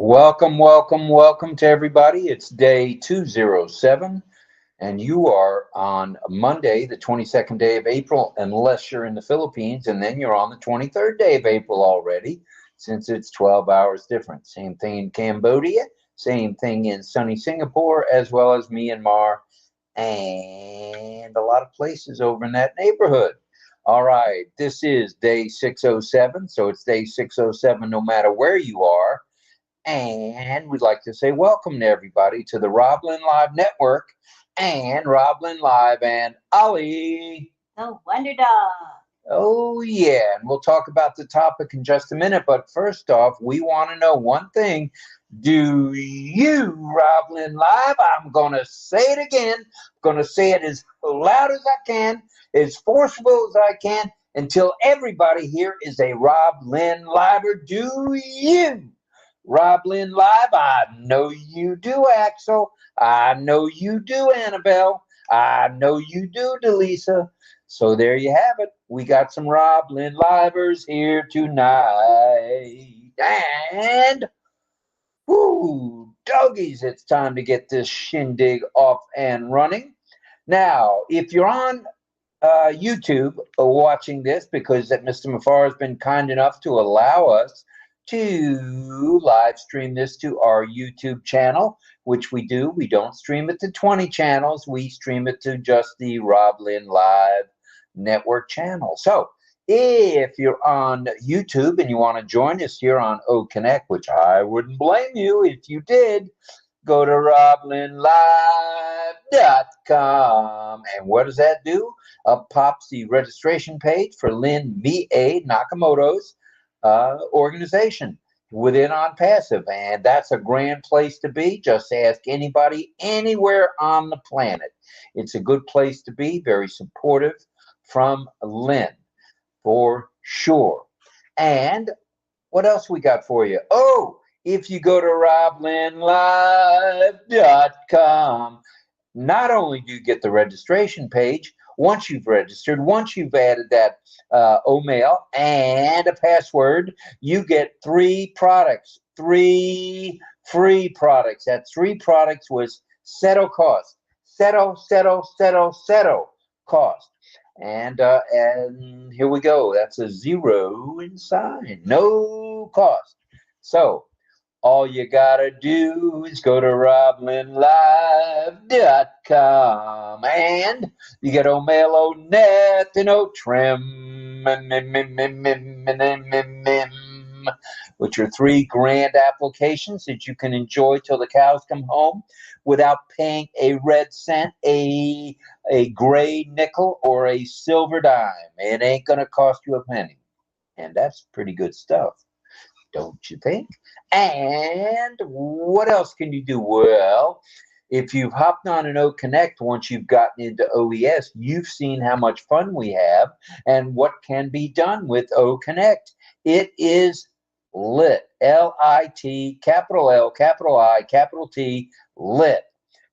Welcome, welcome, welcome to everybody. It's day 207, and you are on Monday, the 22nd day of April, unless you're in the Philippines, and then you're on the 23rd day of April already, since it's 12 hours different. Same thing in Cambodia, same thing in sunny Singapore, as well as Myanmar, and a lot of places over in that neighborhood. All right, this is day 607, so it's day 607 no matter where you are. And we'd like to say welcome to everybody to the RobLynn Live Network and RobLynn Live and Ali. The Wonder Dog. Oh, yeah. And we'll talk about the topic in just a minute. But first off, we want to know one thing. Do you, RobLynn Live? I'm going to say it again. I'm going to say it as loud as I can, as forceful as I can, until everybody here is a RobLynn Liver. Do you? RobLynn Live, I know you do, Axel. I know you do, Annabelle. I know you do, Delisa. So there you have it. We got some RobLynn Livers here tonight. And, whoo, doggies, it's time to get this shindig off and running. Now, if you're on YouTube watching this, because that Mr. Mafar has been kind enough to allow us to live stream this to our YouTube channel, which we do. We don't stream it to 20 channels. We stream it to just the RobLynn Live Network channel. So if you're on YouTube and you want to join us here on OConnect, which I wouldn't blame you if you did, go to RobLynnLive.com. And what does that do? Up pops the registration page for Lynn V.A. Nakamoto's organization within ONPASSIVE, and that's a grand place to be. Just ask anybody anywhere on the planet. It's a good place to be, very supportive from Lynn for sure. And what else we got for you? Oh, if you go to RobLynnLive.com, not only do you get the registration page, once you've registered, once you've added that OMail and a password, you get 3 products, 3 free products. That 3 products was settle cost, settle cost. And here we go. That's a 0 inside, no cost. So all you gotta do is go to RobLynnLive.com and you get OMail, O-Net, and O-Trim, which are 3 grand applications that you can enjoy till the cows come home without paying a red cent, a gray nickel, or a silver dime. It ain't gonna cost you a penny. And that's pretty good stuff, don't you think? And what else can you do? Well, if you've hopped on an OConnect once you've gotten into OES, you've seen how much fun we have and what can be done with OConnect. It is lit. L-I-T, capital L, capital I, capital T, lit.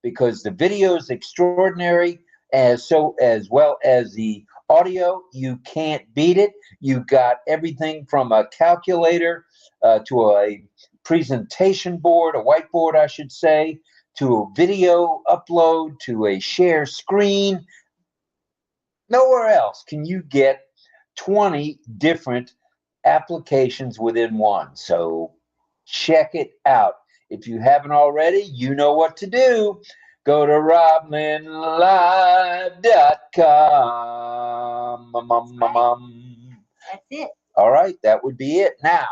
Because the video is extraordinary, as well as the audio. You can't beat it. You got everything from a calculator to a presentation board, a whiteboard, I should say, to a video upload, to a share screen. Nowhere else can you get 20 different applications within one. So check it out. If you haven't already, you know what to do. Go to RobLynnLive.com. That's it. All right, that would be it. Now,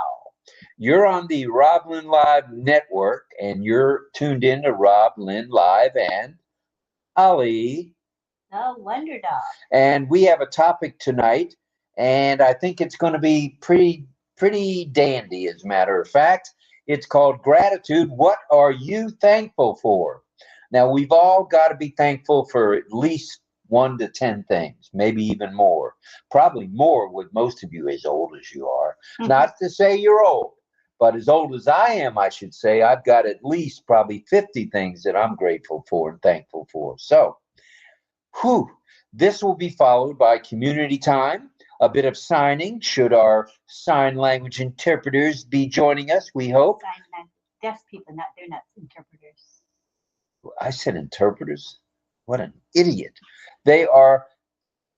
you're on the RobLynn Live Network, and you're tuned in to RobLynn Live and Ali. The Wonder Dog. And we have a topic tonight, and I think it's going to be pretty dandy, as a matter of fact. It's called Gratitude. What are you thankful for? Now, we've all got to be thankful for at least 1 to 10 things, maybe even more. Probably more with most of you, as old as you are. Not to say you're old, but as old as I am, I should say, I've got at least probably 50 things that I'm grateful for and thankful for. So, this will be followed by community time, a bit of signing, should our sign language interpreters be joining us, we hope. Sign language deaf people, they're not interpreters. I said interpreters. What an idiot. They are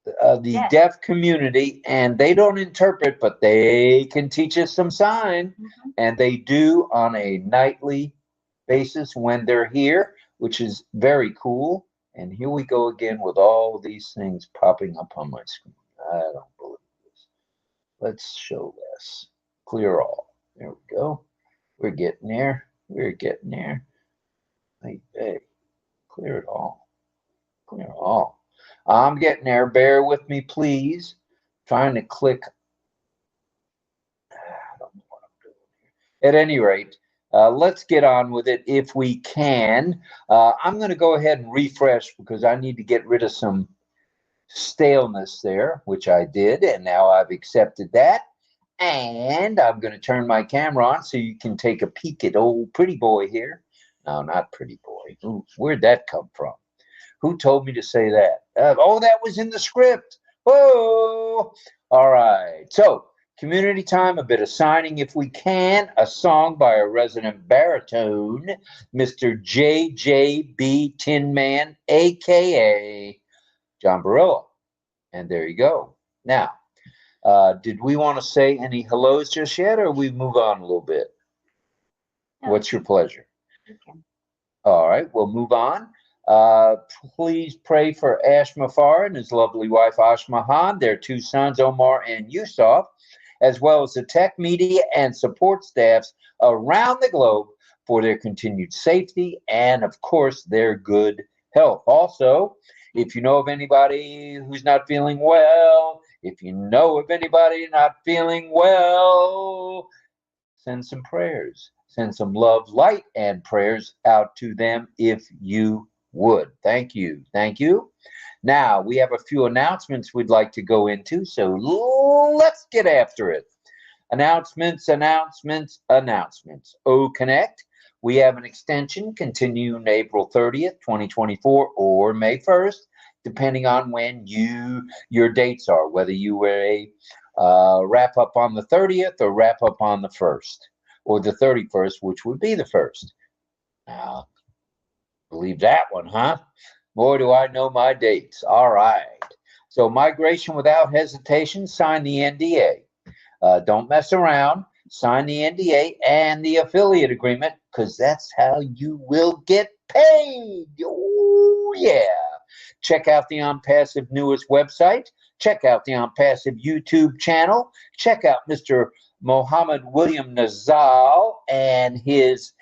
the Yes. deaf community, and they don't interpret, but they can teach us some sign, and they do on a nightly basis when they're here, which is very cool. And here we go again with all these things popping up on my screen. I don't believe this. Let's show less. Clear all. There we go. We're getting there. We're getting there. Hey, clear it all. Clear all. I'm getting there. Bear with me, please. Trying to click. I don't know what I'm doing here. At any rate, let's get on with it if we can. I'm going to go ahead and refresh because I need to get rid of some staleness there, which I did, and now I've accepted that. And I'm going to turn my camera on so you can take a peek at old pretty boy here. No, not pretty boy. Ooh, where'd that come from? Who told me to say that? Oh, that was in the script. Oh, all right. So, community time, a bit of signing if we can. A song by a resident baritone, Mr. JJB Tin Man, a.k.a. John Barillo. And there you go. Now, did we want to say any hellos just yet, or we move on a little bit? No. What's your pleasure? Okay. All right, we'll move on. Please pray for Ash Mafar and his lovely wife, Ashmahan, their two sons, Omar and Yusuf, as well as the tech, media, and support staffs around the globe for their continued safety and, of course, their good health. Also, if you know of anybody who's not feeling well, if you know of anybody not feeling well, send some prayers. Send some love, light, and prayers out to them if you would. Thank you. Thank you. Now, we have a few announcements we'd like to go into, so let's get after it. Announcements. OConnect. We have an extension continuing April 30th, 2024, or May 1st, depending on when your dates are, whether you were a wrap up on the 30th or wrap up on the 1st. Or the 31st, which would be the 1st. Believe that one, huh? Boy, do I know my dates. All right. So migration without hesitation, sign the NDA. Don't mess around. Sign the NDA and the affiliate agreement because that's how you will get paid. Oh, yeah. Check out the ONPASSIVE newest website. Check out the ONPASSIVE YouTube channel. Check out Mr. Mohammed William Nazal and his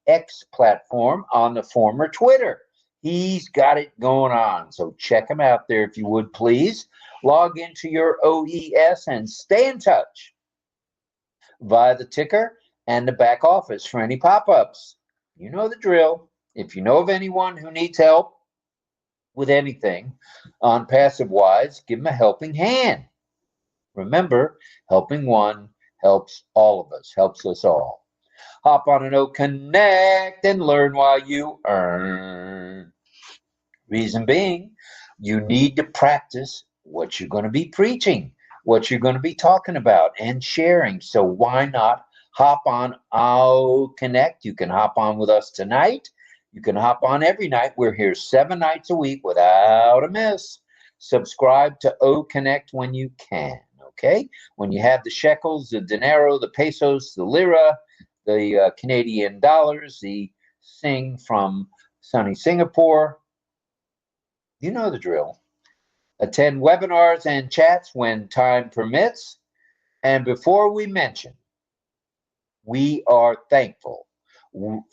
X platform on the former Twitter. He's got it going on, so check him out there if you would, please. Log into your OES and stay in touch via the ticker and the back office for any pop-ups. You know the drill. If you know of anyone who needs help with anything on passive-wise, give them a helping hand. Remember, helping one helps all of us, helps us all. Hop on an OConnect and learn while you earn. Reason being, you need to practice what you're going to be preaching, what you're going to be talking about and sharing. So why not hop on OConnect? You can hop on with us tonight. You can hop on every night. We're here 7 nights a week without a miss. Subscribe to OConnect when you can. Okay, when you have the shekels, the dinero, the pesos, the lira, the Canadian dollars, the sing from sunny Singapore, you know the drill. Attend webinars and chats when time permits. And before we mention, we are thankful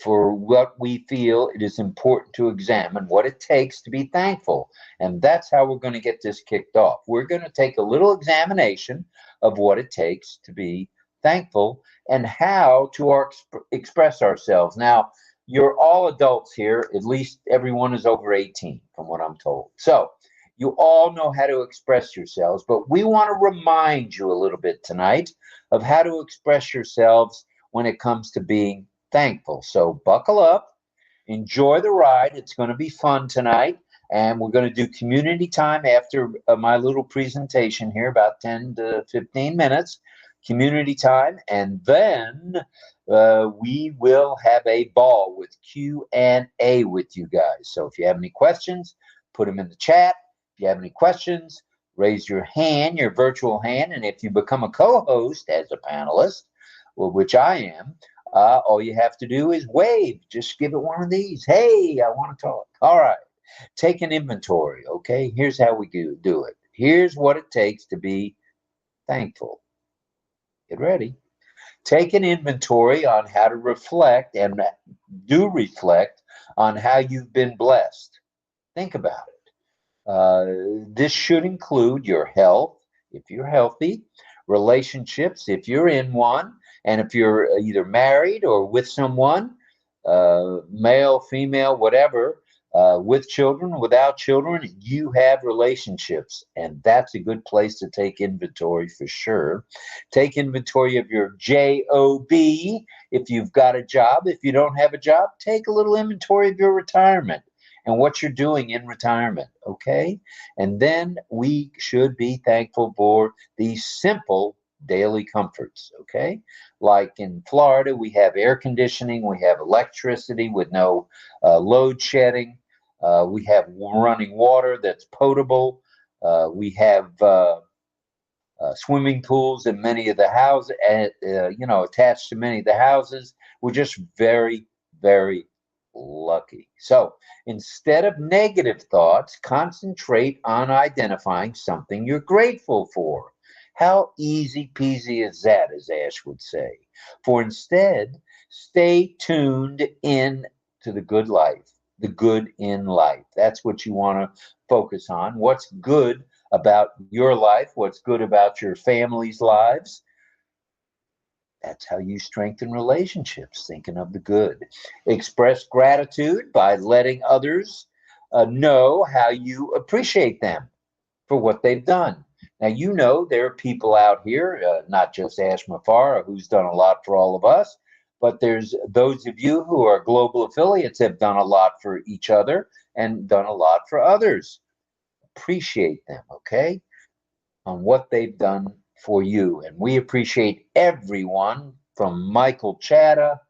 for what we feel it is important to examine what it takes to be thankful. And that's how we're going to get this kicked off. We're going to take a little examination of what it takes to be thankful and how to express ourselves. Now, you're all adults here. At least everyone is over 18, from what I'm told. So you all know how to express yourselves, but we want to remind you a little bit tonight of how to express yourselves when it comes to being thankful. So buckle up, enjoy the ride. It's going to be fun tonight. And we're going to do community time after my little presentation here, about 10 to 15 minutes. community time, and then we will have a ball with Q&A with you guys. So if you have any questions, put them in the chat. If you have any questions, raise your hand, your virtual hand, and if you become a co-host as a panelist, well, which I am, all you have to do is wave. Just give it one of these. Hey, I want to talk. All right. Take an inventory, okay? Here's how we do it. Here's what it takes to be thankful. Get ready. Take an inventory on how to reflect, and do reflect on how you've been blessed. Think about it. This should include your health, if you're healthy, relationships, if you're in one, and if you're either married or with someone, male, female, whatever, with children, without children, you have relationships, and that's a good place to take inventory for sure. Take inventory of your job if you've got a job. If you don't have a job, take a little inventory of your retirement and what you're doing in retirement, okay? And then we should be thankful for these simple daily comforts, okay? Like in Florida, we have air conditioning, we have electricity with no load shedding, we have running water that's potable, we have swimming pools in many of the houses, attached to many of the houses. We're just very, very lucky. So instead of negative thoughts, concentrate on identifying something you're grateful for. How easy peasy is that, as Ash would say? For instead, stay tuned in to the good life, the good in life. That's what you want to focus on. What's good about your life? What's good about your family's lives? That's how you strengthen relationships, thinking of the good. Express gratitude by letting others know how you appreciate them for what they've done. Now, you know, there are people out here, not just Ash Mafara, who's done a lot for all of us, but there's those of you who are global affiliates have done a lot for each other and done a lot for others. Appreciate them, okay, on what they've done for you. And we appreciate everyone from Michael Chatta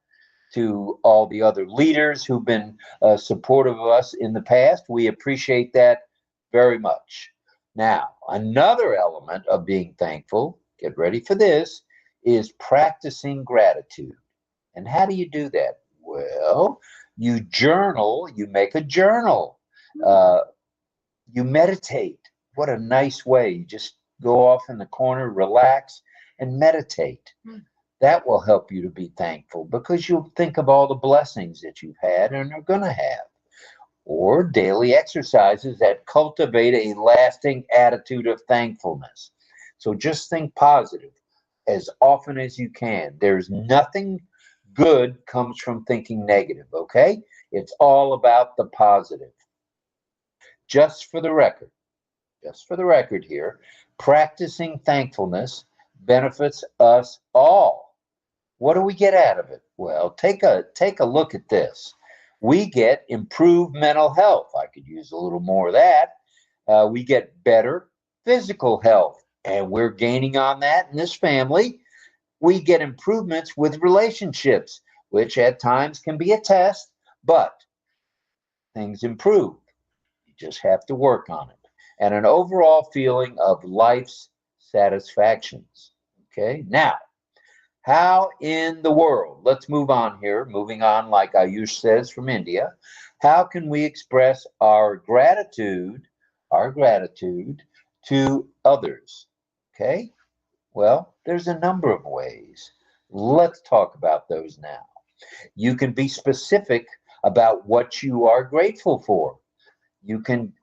to all the other leaders who've been supportive of us in the past. We appreciate that very much. Now, another element of being thankful, get ready for this, is practicing gratitude. And how do you do that? Well, you journal, you make a journal, you meditate. What a nice way. You just go off in the corner, relax, and meditate. That will help you to be thankful because you'll think of all the blessings that you've had and are going to have. Or daily exercises that cultivate a lasting attitude of thankfulness. So just think positive as often as you can. There's nothing good comes from thinking negative, okay? It's all about the positive. Just for the record here, practicing thankfulness benefits us all. What do we get out of it? Well, take a look at this. We get improved mental health. I could use a little more of that. We get better physical health, and we're gaining on that in this family. We get improvements with relationships, which at times can be a test, but things improve. You just have to work on it. And an overall feeling of life's satisfactions. Okay, now, how in the world, let's move on here, moving on like Ayush says from India, how can we express our gratitude to others? Okay, well, there's a number of ways. Let's talk about those now. You can be specific about what you are grateful for. You can,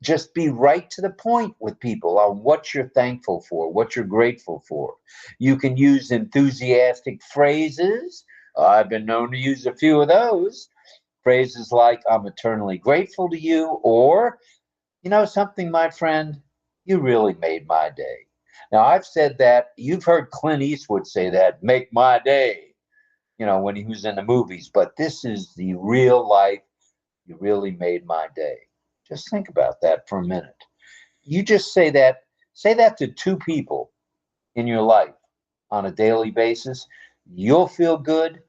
just be right to the point with people on what you're thankful for, what you're grateful for. You can use enthusiastic phrases. I've been known to use a few of those. Phrases like, I'm eternally grateful to you, or, something, my friend, you really made my day. Now, I've said that. You've heard Clint Eastwood say that, make my day, when he was in the movies. But this is the real life, you really made my day. Just think about that for a minute. You just say that to two people in your life. on a daily basis, you'll feel good,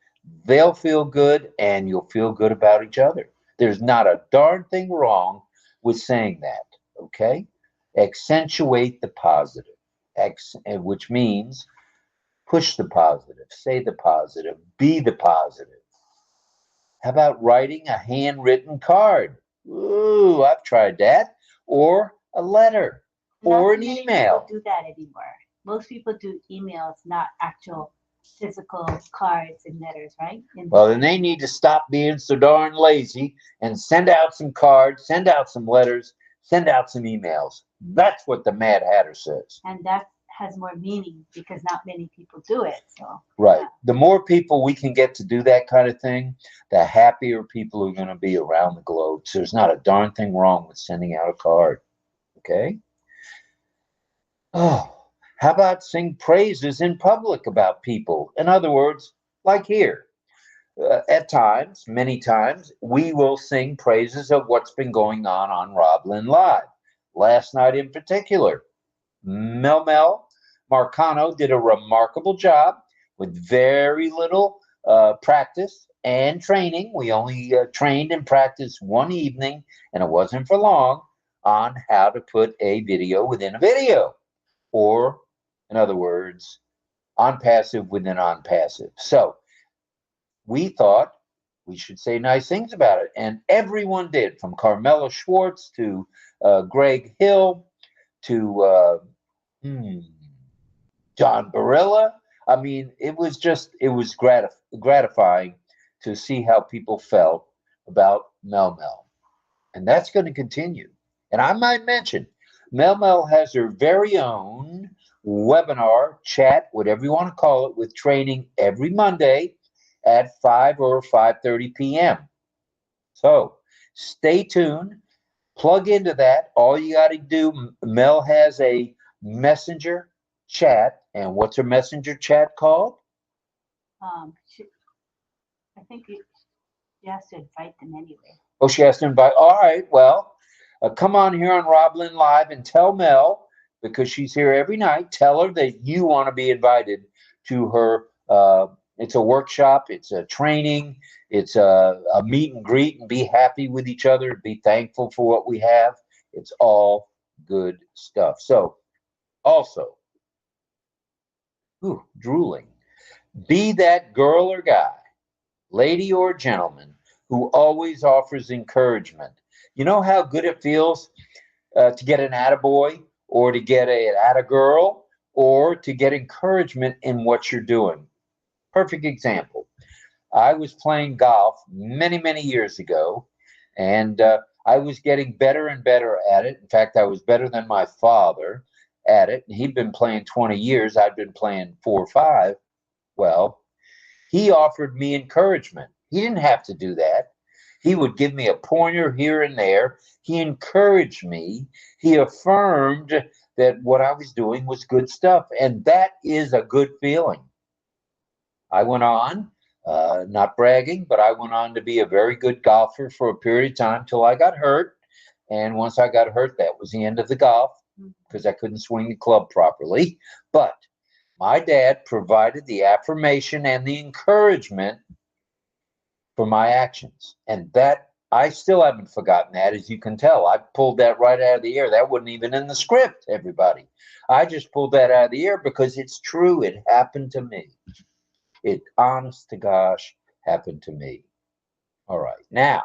they'll feel good, and you'll feel good about each other. There's not a darn thing wrong with saying that, okay? Accentuate the positive, which means push the positive, say the positive, be the positive. How about writing a handwritten card? Ooh, I've tried that. Or a letter, Not or too an many email. people do that anymore. Most people do emails, not actual physical cards and letters, right? Well, then they need to stop being so darn lazy and send out some cards, send out some letters, send out some emails. That's what the Mad Hatter says. And that has more meaning because not many people do it. So Right. yeah. The more people we can get to do that kind of thing, the happier people are going to be around the globe. So there's not a darn thing wrong with sending out a card. Okay? Oh, how about sing praises in public about people? In other words, like here. At times, many times, we will sing praises of what's been going on RobLynn Live. Last night in particular, Mel Marcano did a remarkable job with very little practice and training. We only trained and practiced one evening, and it wasn't for long, on how to put a video within a video. Or, in other words, on passive within on passive. So we thought we should say nice things about it. And everyone did, from Carmela Schwartz to Greg Hill to John Barilla. I mean, it was gratifying to see how people felt about Mel. And that's going to continue. And I might mention, Mel has her very own webinar, chat, whatever you want to call it, with training every Monday at 5 or 5:30 p.m. So stay tuned, plug into that. All you got to do, Mel has a messenger chat. And what's her messenger chat called? I think you has to invite them anyway. Oh, she has to invite. All right, well, come on here on RobLynn Live and tell Mel, because she's here every night, tell her that you want to be invited to her. It's a workshop, it's a training, it's a meet and greet, and be happy with each other, be thankful for what we have. It's all good stuff. So, also, drooling, be that girl or guy, lady or gentleman, who always offers encouragement. You know how good it feels to get an attaboy, or to get an attagirl, or to get encouragement in what you're doing. Perfect example. I was playing golf many, many years ago, and I was getting better and better at it. In fact, I was better than my father at it. He'd been playing 20 years. I'd been playing 4 or 5. Well, he offered me encouragement. He didn't have to do that. He would give me a pointer here and there. He encouraged me. He affirmed that what I was doing was good stuff. And that is a good feeling. I went on, not bragging, but I went on to be a very good golfer for a period of time till I got hurt. And once I got hurt, that was the end of the golf because I couldn't swing the club properly. But my dad provided the affirmation and the encouragement for my actions. And that, I still haven't forgotten that, as you can tell. I pulled that right out of the air. That wasn't even in the script, everybody. I just pulled that out of the air because it's true. It happened to me. It, honest to gosh, happened to me. All right. Now,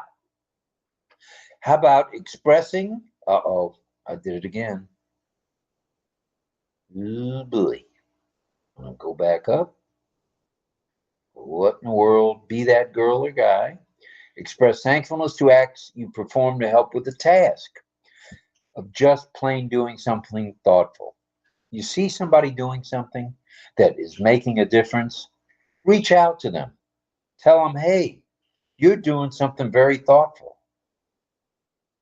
how about expressing? Uh-oh, I did it again. Oh, boy. I'm going to go back up. What in the world? Be that girl or guy. Express thankfulness to acts you perform to help with the task of just plain doing something thoughtful. You see somebody doing something that is making a difference, reach out to them. Tell them, hey, you're doing something very thoughtful.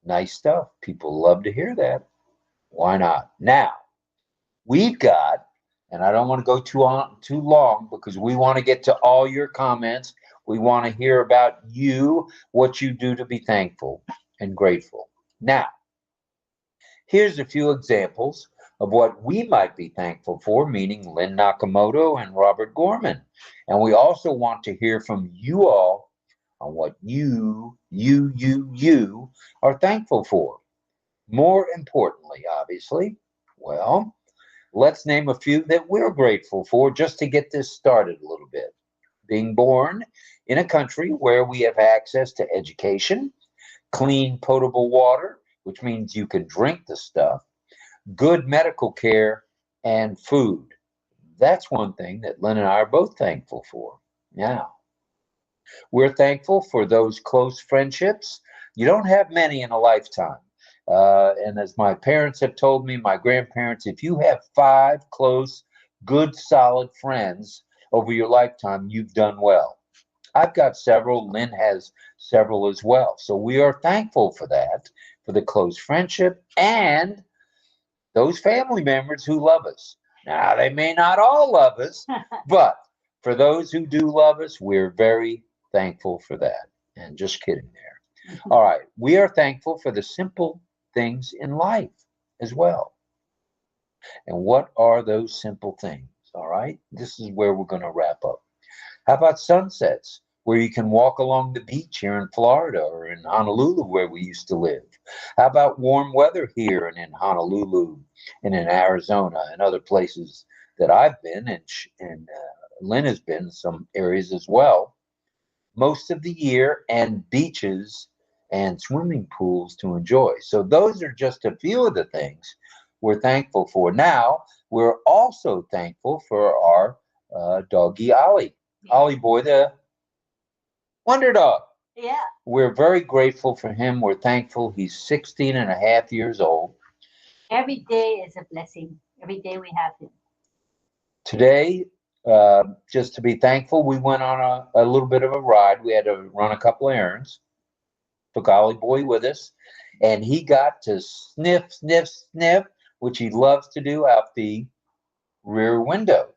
Nice stuff. People love to hear that. Why not? Now, we've got, and I don't want to go too long because we want to get to all your comments. We want to hear about you, what you do to be thankful and grateful. Now, here's a few examples of what we might be thankful for, meaning Lynn Nakamoto and Robert Gorman. And we also want to hear from you all on what you are thankful for. More importantly, obviously, well, let's name a few that we're grateful for just to get this started a little bit. Being born in a country where we have access to education, clean, potable water, which means you can drink the stuff, good medical care, and food. That's one thing that Lynn and I are both thankful for. Now, we're thankful for those close friendships. You don't have many in a lifetime. And as my parents have told me, my grandparents, if you have 5 close, good, solid friends over your lifetime, you've done well. I've got several. Lynn has several as well. So we are thankful for that, for the close friendship and those family members who love us. Now, they may not all love us, but for those who do love us, we're very thankful for that. And just kidding there. All right. We are thankful for the simple things in life as well. And what are those simple things? All right. This is where we're going to wrap up. How about sunsets, where you can walk along the beach here in Florida or in Honolulu, where we used to live? How about warm weather here and in Honolulu and in Arizona and other places that I've been, and Lynn has been in some areas as well, most of the year, and beaches and swimming pools to enjoy. So those are just a few of the things we're thankful for. Now, we're also thankful for our doggy Ollie. Ollie boy, the wonder dog. Yeah. We're very grateful for him. We're thankful he's 16 and a half years old. Every day is a blessing. Every day we have him. Today, just to be thankful, we went on a little bit of a ride. We had to run a couple of errands. Took Ollie boy with us, and he got to sniff, sniff, sniff, which he loves to do out the rear window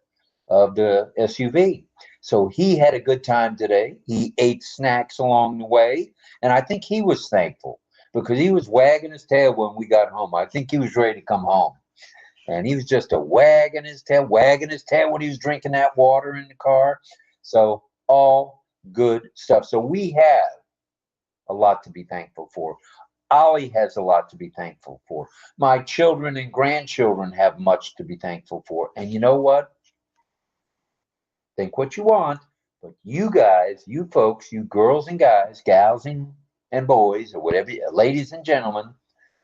of the SUV. So he had a good time today. He ate snacks along the way, and I think he was thankful because he was wagging his tail when we got home. I think he was ready to come home. And he was just wagging his tail when he was drinking that water in the car. So all good stuff. So we have a lot to be thankful for. Ollie has a lot to be thankful for. My children and grandchildren have much to be thankful for. And you know what? Think what you want, but you guys, you folks, you girls and guys, gals and boys, or whatever, ladies and gentlemen,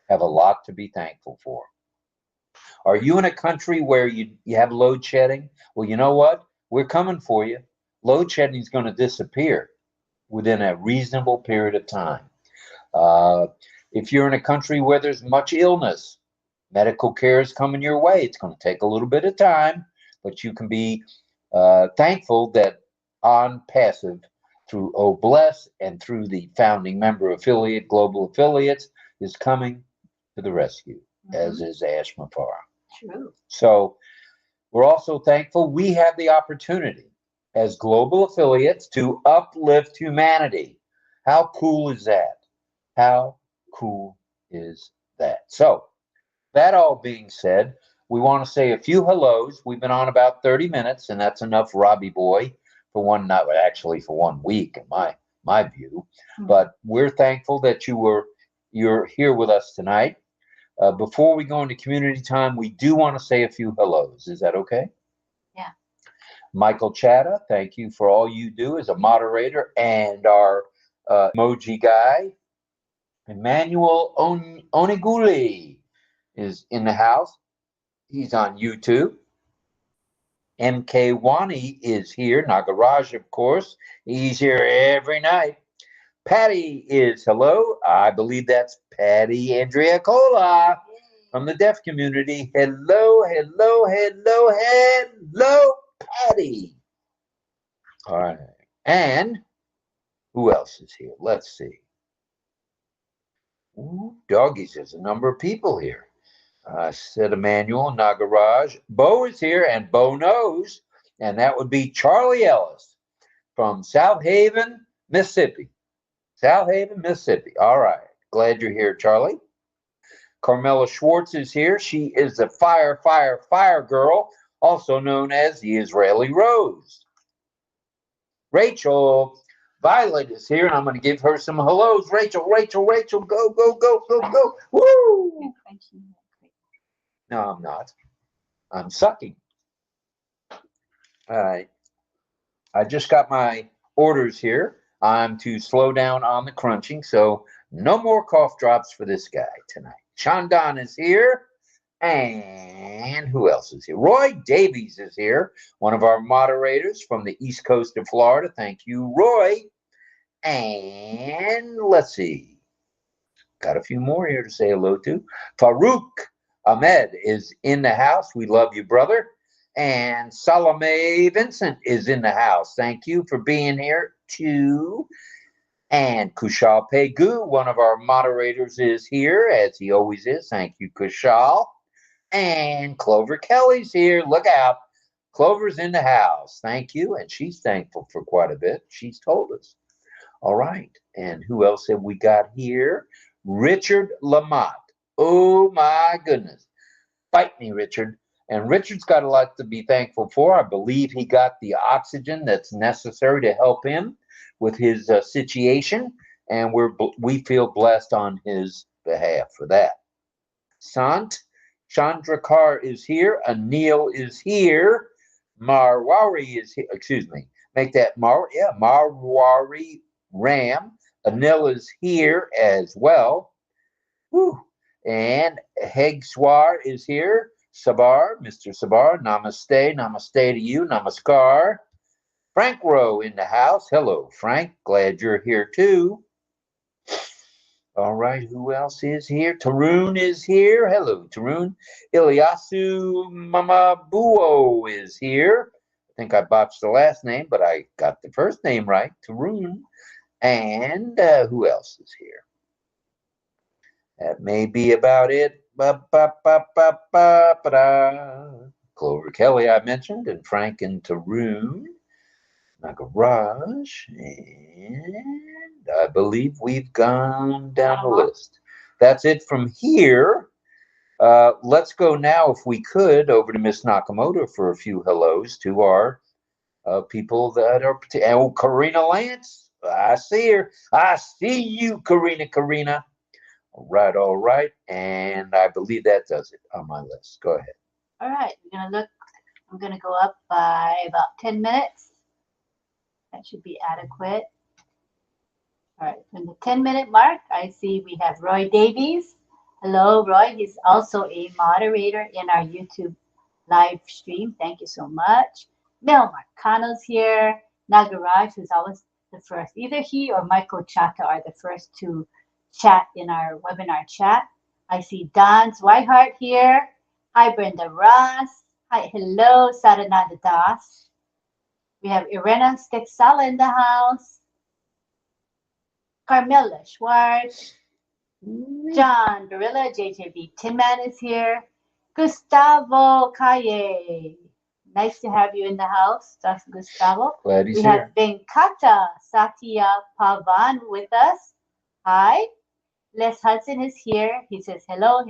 have a lot to be thankful for. Are you in a country where you have load shedding? Well, you know what? We're coming for you. Load shedding is going to disappear within a reasonable period of time. If you're in a country where there's much illness, medical care is coming your way. It's going to take a little bit of time, but you can be thankful that ONPASSIVE through OBless and through the founding member affiliate, Global Affiliates, is coming to the rescue, as is Ashmafar. True. So we're also thankful we have the opportunity as Global Affiliates to uplift humanity. How cool is that? How cool is that? So that all being said, we want to say a few hellos. We've been on about 30 minutes, and that's enough, Robbie boy, for one, not actually for 1 week, in my view. But we're thankful that you're here with us tonight. Before we go into community time, we do want to say a few hellos. Is that okay? Yeah. Michael Chatta, thank you for all you do as a moderator and our emoji guy. Emmanuel Oniguli is in the house. He's on YouTube. MK Wani is here. Nagaraj, of course. He's here every night. Patty is hello. I believe that's Patty Andrea Cola from the deaf community. Hello, hello, hello, hello, Patty. All right. And who else is here? Let's see. Ooh, doggies, there's a number of people here. Said Emmanuel, Nagaraj. Bo is here, and Bo knows, and that would be Charlie Ellis from South Haven, Mississippi. South Haven, Mississippi. All right. Glad you're here, Charlie. Carmela Schwartz is here. She is the fire girl, also known as the Israeli Rose. Rachel Violet is here, and I'm going to give her some hellos. Rachel, go. Woo! No, I'm not. I'm sucking. All right. I just got my orders here. I'm to slow down on the crunching, so no more cough drops for this guy tonight. Shandon is here. And who else is here? Roy Davies is here, one of our moderators from the East Coast of Florida. Thank you, Roy. And let's see. Got a few more here to say hello to. Farouk Ahmed is in the house. We love you, brother. And Salome Vincent is in the house. Thank you for being here, too. And Kushal Pegu, one of our moderators, is here, as he always is. Thank you, Kushal. And Clover Kelly's here. Look out. Clover's in the house. Thank you. And she's thankful for quite a bit. She's told us. All right. And who else have we got here? Richard Lamont. Oh, my goodness. Fight me, Richard. And Richard's got a lot to be thankful for. I believe he got the oxygen that's necessary to help him with his situation. And we feel blessed on his behalf for that. Chandrakar is here. Anil is here. Marwari is here. Excuse me. Make that Marwari Ram. Anil is here as well. Whew. And Hegswar is here. Sabar, Mr. Sabar, namaste to you, namaskar. Frank Rowe in the house. Hello, Frank. Glad you're here too. All right, who else is here? Tarun is here. Hello, Tarun. Ilyasu Mamabuo is here. I think I botched the last name, but I got the first name right. Tarun. And who else is here? That may be about it. Clover Kelly, I mentioned, and Frank and Tarun. Nagaraj, and I believe we've gone down the list. That's it from here. Let's go now, if we could, over to Miss Nakamoto for a few hellos to our people that are. Oh, Karina Lance, I see her. I see you, Karina. All right, and I believe that does it on my list. Go ahead. All right, I'm gonna go up by about 10 minutes. That should be adequate. All right, from the 10-minute mark, I see we have Roy Davies. Hello, Roy. He's also a moderator in our YouTube live stream. Thank you so much. Mel Marcano's here. Nagaraj, who's always the first. Either he or Michael Chata are the first to chat in our webinar chat. I see Don Zwihart here. Hi, Brenda Ross. Hi, hello, Sarananda Das. We have Irena Stexala in the house. Carmela Schwartz. John Barilla, JJB Tinman is here. Gustavo Calle. Nice to have you in the house, Dr. Gustavo. Glad he's we here. We have Venkata Satya Pavan with us. Hi. Les Hudson is here. He says, hello.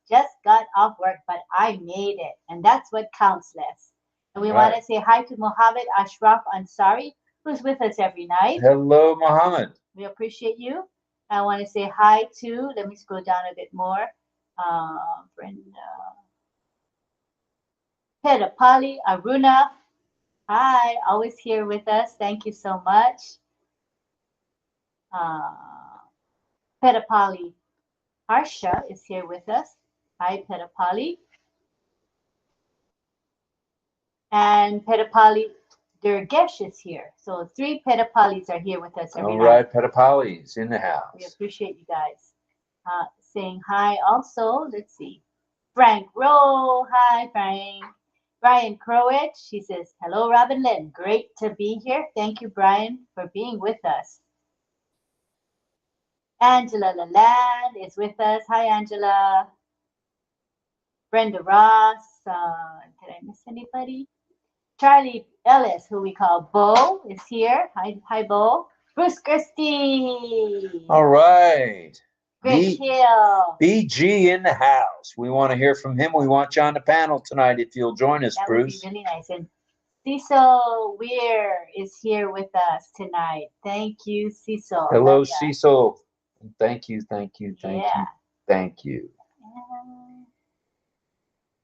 Just got off work, but I made it. And that's what counts, Les. And we want to say hi to Mohammed Ashraf Ansari, who's with us every night. Hello, Mohammed. We appreciate you. I want to say hi to, let me scroll down a bit more, Brenda. Pedapali Aruna. Hi, always here with us. Thank you so much. Pedapali Harsha is here with us. Hi, Pedapali. And Pedapali Durgesh is here. So 3 Pedapalis are here with us every night. All right, Pedapalis in the house. We appreciate you guys. Saying hi also. Let's see. Frank Rowe. Hi, Frank. Brian Crowich. He says, hello, RobLynn. Great to be here. Thank you, Brian, for being with us. Angela Lalande is with us. Hi, Angela. Brenda Ross. Did I miss anybody? Charlie Ellis, who we call Bo, is here. Hi, Bo. Bruce Christie. All right. Greg Hill. BG in the house. We want to hear from him. We want you on the panel tonight if you'll join us, That Bruce. would be really nice. And Cecil Weir is here with us tonight. Thank you, Cecil. Hello, Love ya. Cecil. Thank you, thank you, thank Yeah. you, thank you.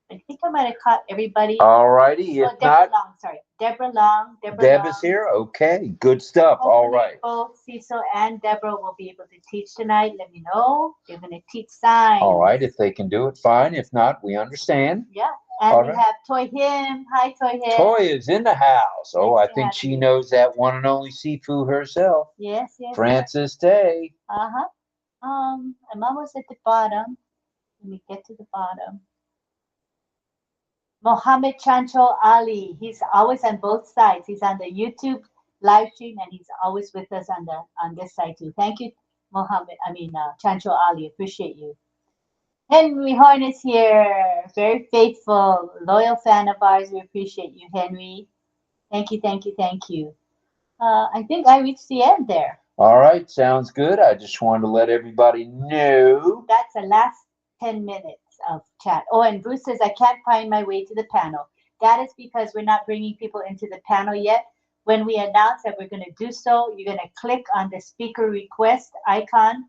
I think I might have caught everybody. All righty. If Deborah not, Long, sorry. Deborah Long. Deb is here. Okay, good stuff. All Hopefully right. both Cecil and Deborah will be able to teach tonight. Let me know. They're going to teach signs. All right. If they can do it, fine. If not, we understand. Yeah. And All we right. have Toy Him. Hi, Toy Him. Toy is in the house. Oh, Nice I to think have she you. knows that one and only Sifu herself. Yes, yes. Frances Day. Uh-huh. I'm almost at the bottom. Let me get to the bottom. Mohammed Chancho Ali. He's always on both sides. He's on the YouTube live stream and he's always with us on this side too. Thank you, Chancho Ali. Appreciate you. Henry Horn is here. Very faithful, loyal fan of ours. We appreciate you, Henry. Thank you, thank you, thank you. I think I reached the end there. All right, sounds good. I just wanted to let everybody know. That's the last 10 minutes of chat. Oh, and Bruce says, I can't find my way to the panel. That is because we're not bringing people into the panel yet. When we announce that we're going to do so, you're going to click on the speaker request icon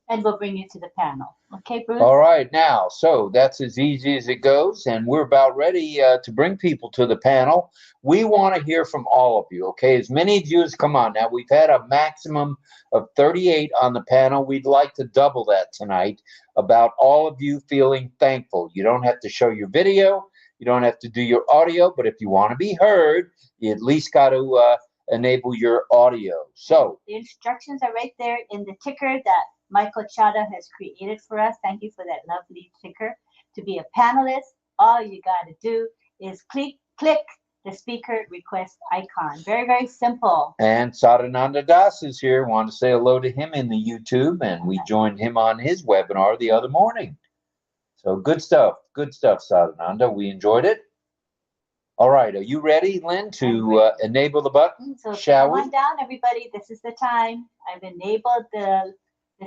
and we'll bring you to the panel. Okay, Bruce? All right, now, so that's as easy as it goes, and we're about ready to bring people to the panel. We want to hear from all of you, okay? As many of you as come on. Now, we've had a maximum of 38 on the panel. We'd like to double that tonight, about all of you feeling thankful. You don't have to show your video. You don't have to do your audio, but if you want to be heard, you at least got to enable your audio. So the instructions are right there in the ticker that Michael Chada has created for us. Thank you for that lovely ticker. To be a panelist, all you got to do is click the speaker request icon. Very, very simple. And Sadananda Das is here. Want to say hello to him in the YouTube, and we joined him on his webinar the other morning. So good stuff, Sadananda. We enjoyed it. All right, are you ready, Lynn, to enable the button? So shall we? Come on down, everybody. This is the time. I've enabled the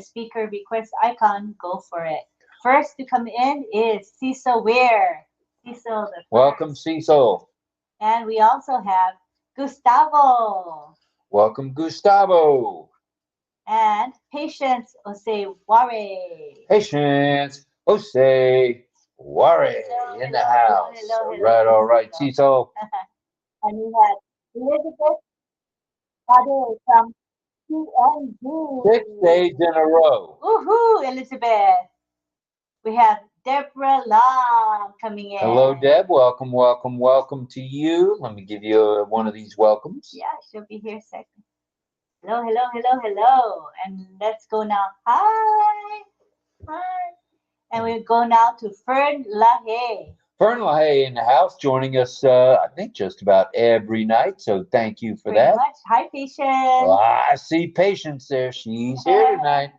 speaker request icon. Go for it. First to come in is Cecil Weir. Cecil, the first. Welcome, Cecil. And we also have Gustavo. Welcome, Gustavo. And Patience Oseware. Patience Oseware in the house. Hello, all right, Cecil. And we have Elizabeth Ade from CNG. 6 days in a row. Woohoo, Elizabeth. We have Deborah Long coming in. Hello, Deb. Welcome, welcome, welcome to you. Let me give you one of these welcomes. Yeah, she'll be here second. Hello, hello, hello, hello. And let's go now. Hi. Hi. And we'll go now to Fern LaHaye. Fern LaHaye in the house, joining us, I think, just about every night. So thank you for that. Much. Hi, Patience. Well, I see Patience there. She's here tonight.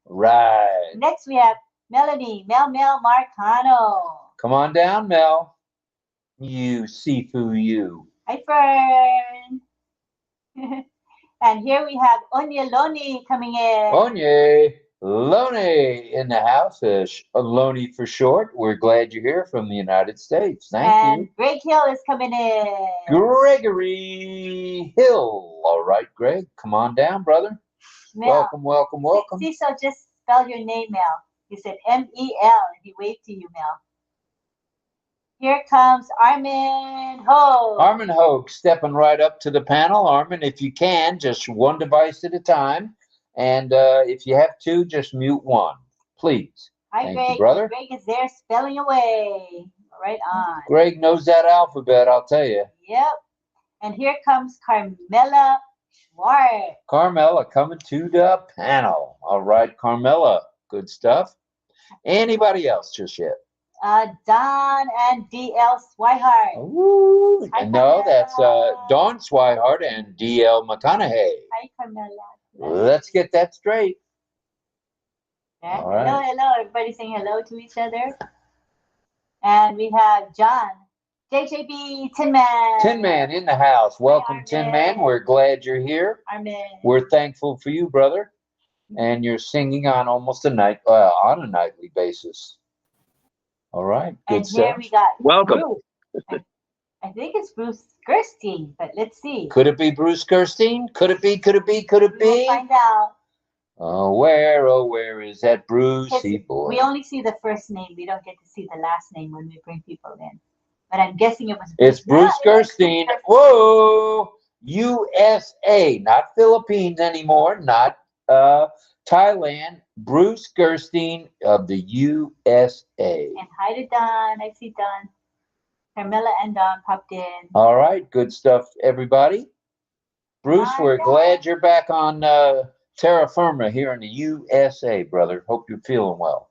Right. Next, we have Melanie, Mel Marcano. Come on down, Mel. You, Sifu, you. Hi, Fern. And here we have Onya Loni coming in. Onya Loni in the house. Loni for short. We're glad you're here from the United States. Thank you. And Greg Hill is coming in. Gregory Hill. All right, Greg. Come on down, brother. Mel. Welcome, welcome, welcome. Cecil just spelled your name, Mel. He said M-E-L, and he waved to you, Mel. Here comes Armin Hogue. Armin Hogue stepping right up to the panel. Armin, if you can, just one device at a time. And if you have two, just mute one, please. Hi, Thank Greg. you, brother. Greg is there spelling away. Right on. Greg knows that alphabet, I'll tell you. Yep. And here comes Carmela Schwartz. Carmela coming to the panel. All right, Carmela. Good stuff. Anybody else just yet? Don and D.L. Swihart. Ooh, Hi, no, Carmela. that's Dawn Swihart and D.L. McConaughey. Hi, Carmela. Let's get that straight. Yeah. All right. Hello, hello. Everybody saying hello to each other. And we have John, JJB, Tin Man. Tin Man in the house. Welcome, Tin Man. We're glad you're here. Armin. We're thankful for you, brother. and you're singing on almost on a nightly basis. All right, good And stuff. here we got Welcome. Bruce. I think it's Bruce Gerstein, but let's see. Could it be Bruce Gerstein? Could it be? Could it be? Could it We'll be? find out. Oh, where is that Brucey boy? We only see the first name. We don't get to see the last name when we bring people in. But I'm guessing it was It's Bruce Yeah, it was Gerstein. Bruce Gerstein. Whoa! USA, not Philippines anymore, not Thailand. Bruce Gerstein of the USA. And hi to Don. I see Don. Carmela and Don popped in. All right, good stuff, everybody. Bruce, Hi, we're Don. glad you're back on terra firma here in the USA, brother. Hope you're feeling well.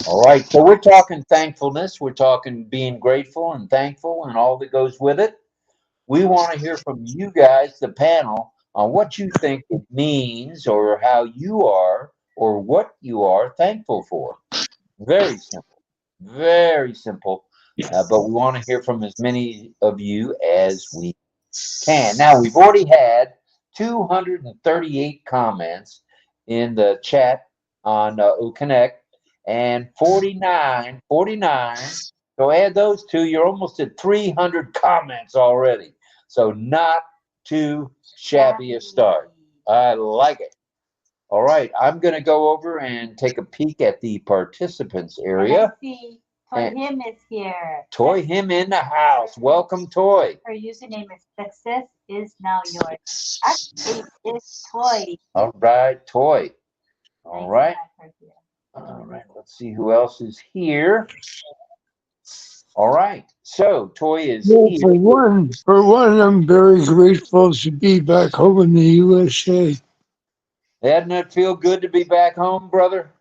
All right, so we're talking thankfulness. We're talking being grateful and thankful and all that goes with it. We want to hear from you guys, the panel, on what you think it means or how you are or what you are thankful for. Very simple, very simple. But we want to hear from as many of you as we can. Now, we've already had 238 comments in the chat on OConnect and 49. So add those two, you're almost at 300 comments already. So not too shabby a start. I like it. All right, I'm going to go over and take a peek at the participants area. And I see Toy Him is here. Toy Him in the house. Welcome, Toy. Her username is Success is Now Yours. Actually, it's Toy. All right, Toy. All right. Here. All right, let's see who else is here. All right, so Toy is Well, here. for one, I'm very grateful to be back home in the USA. Doesn't it feel good to be back home, brother?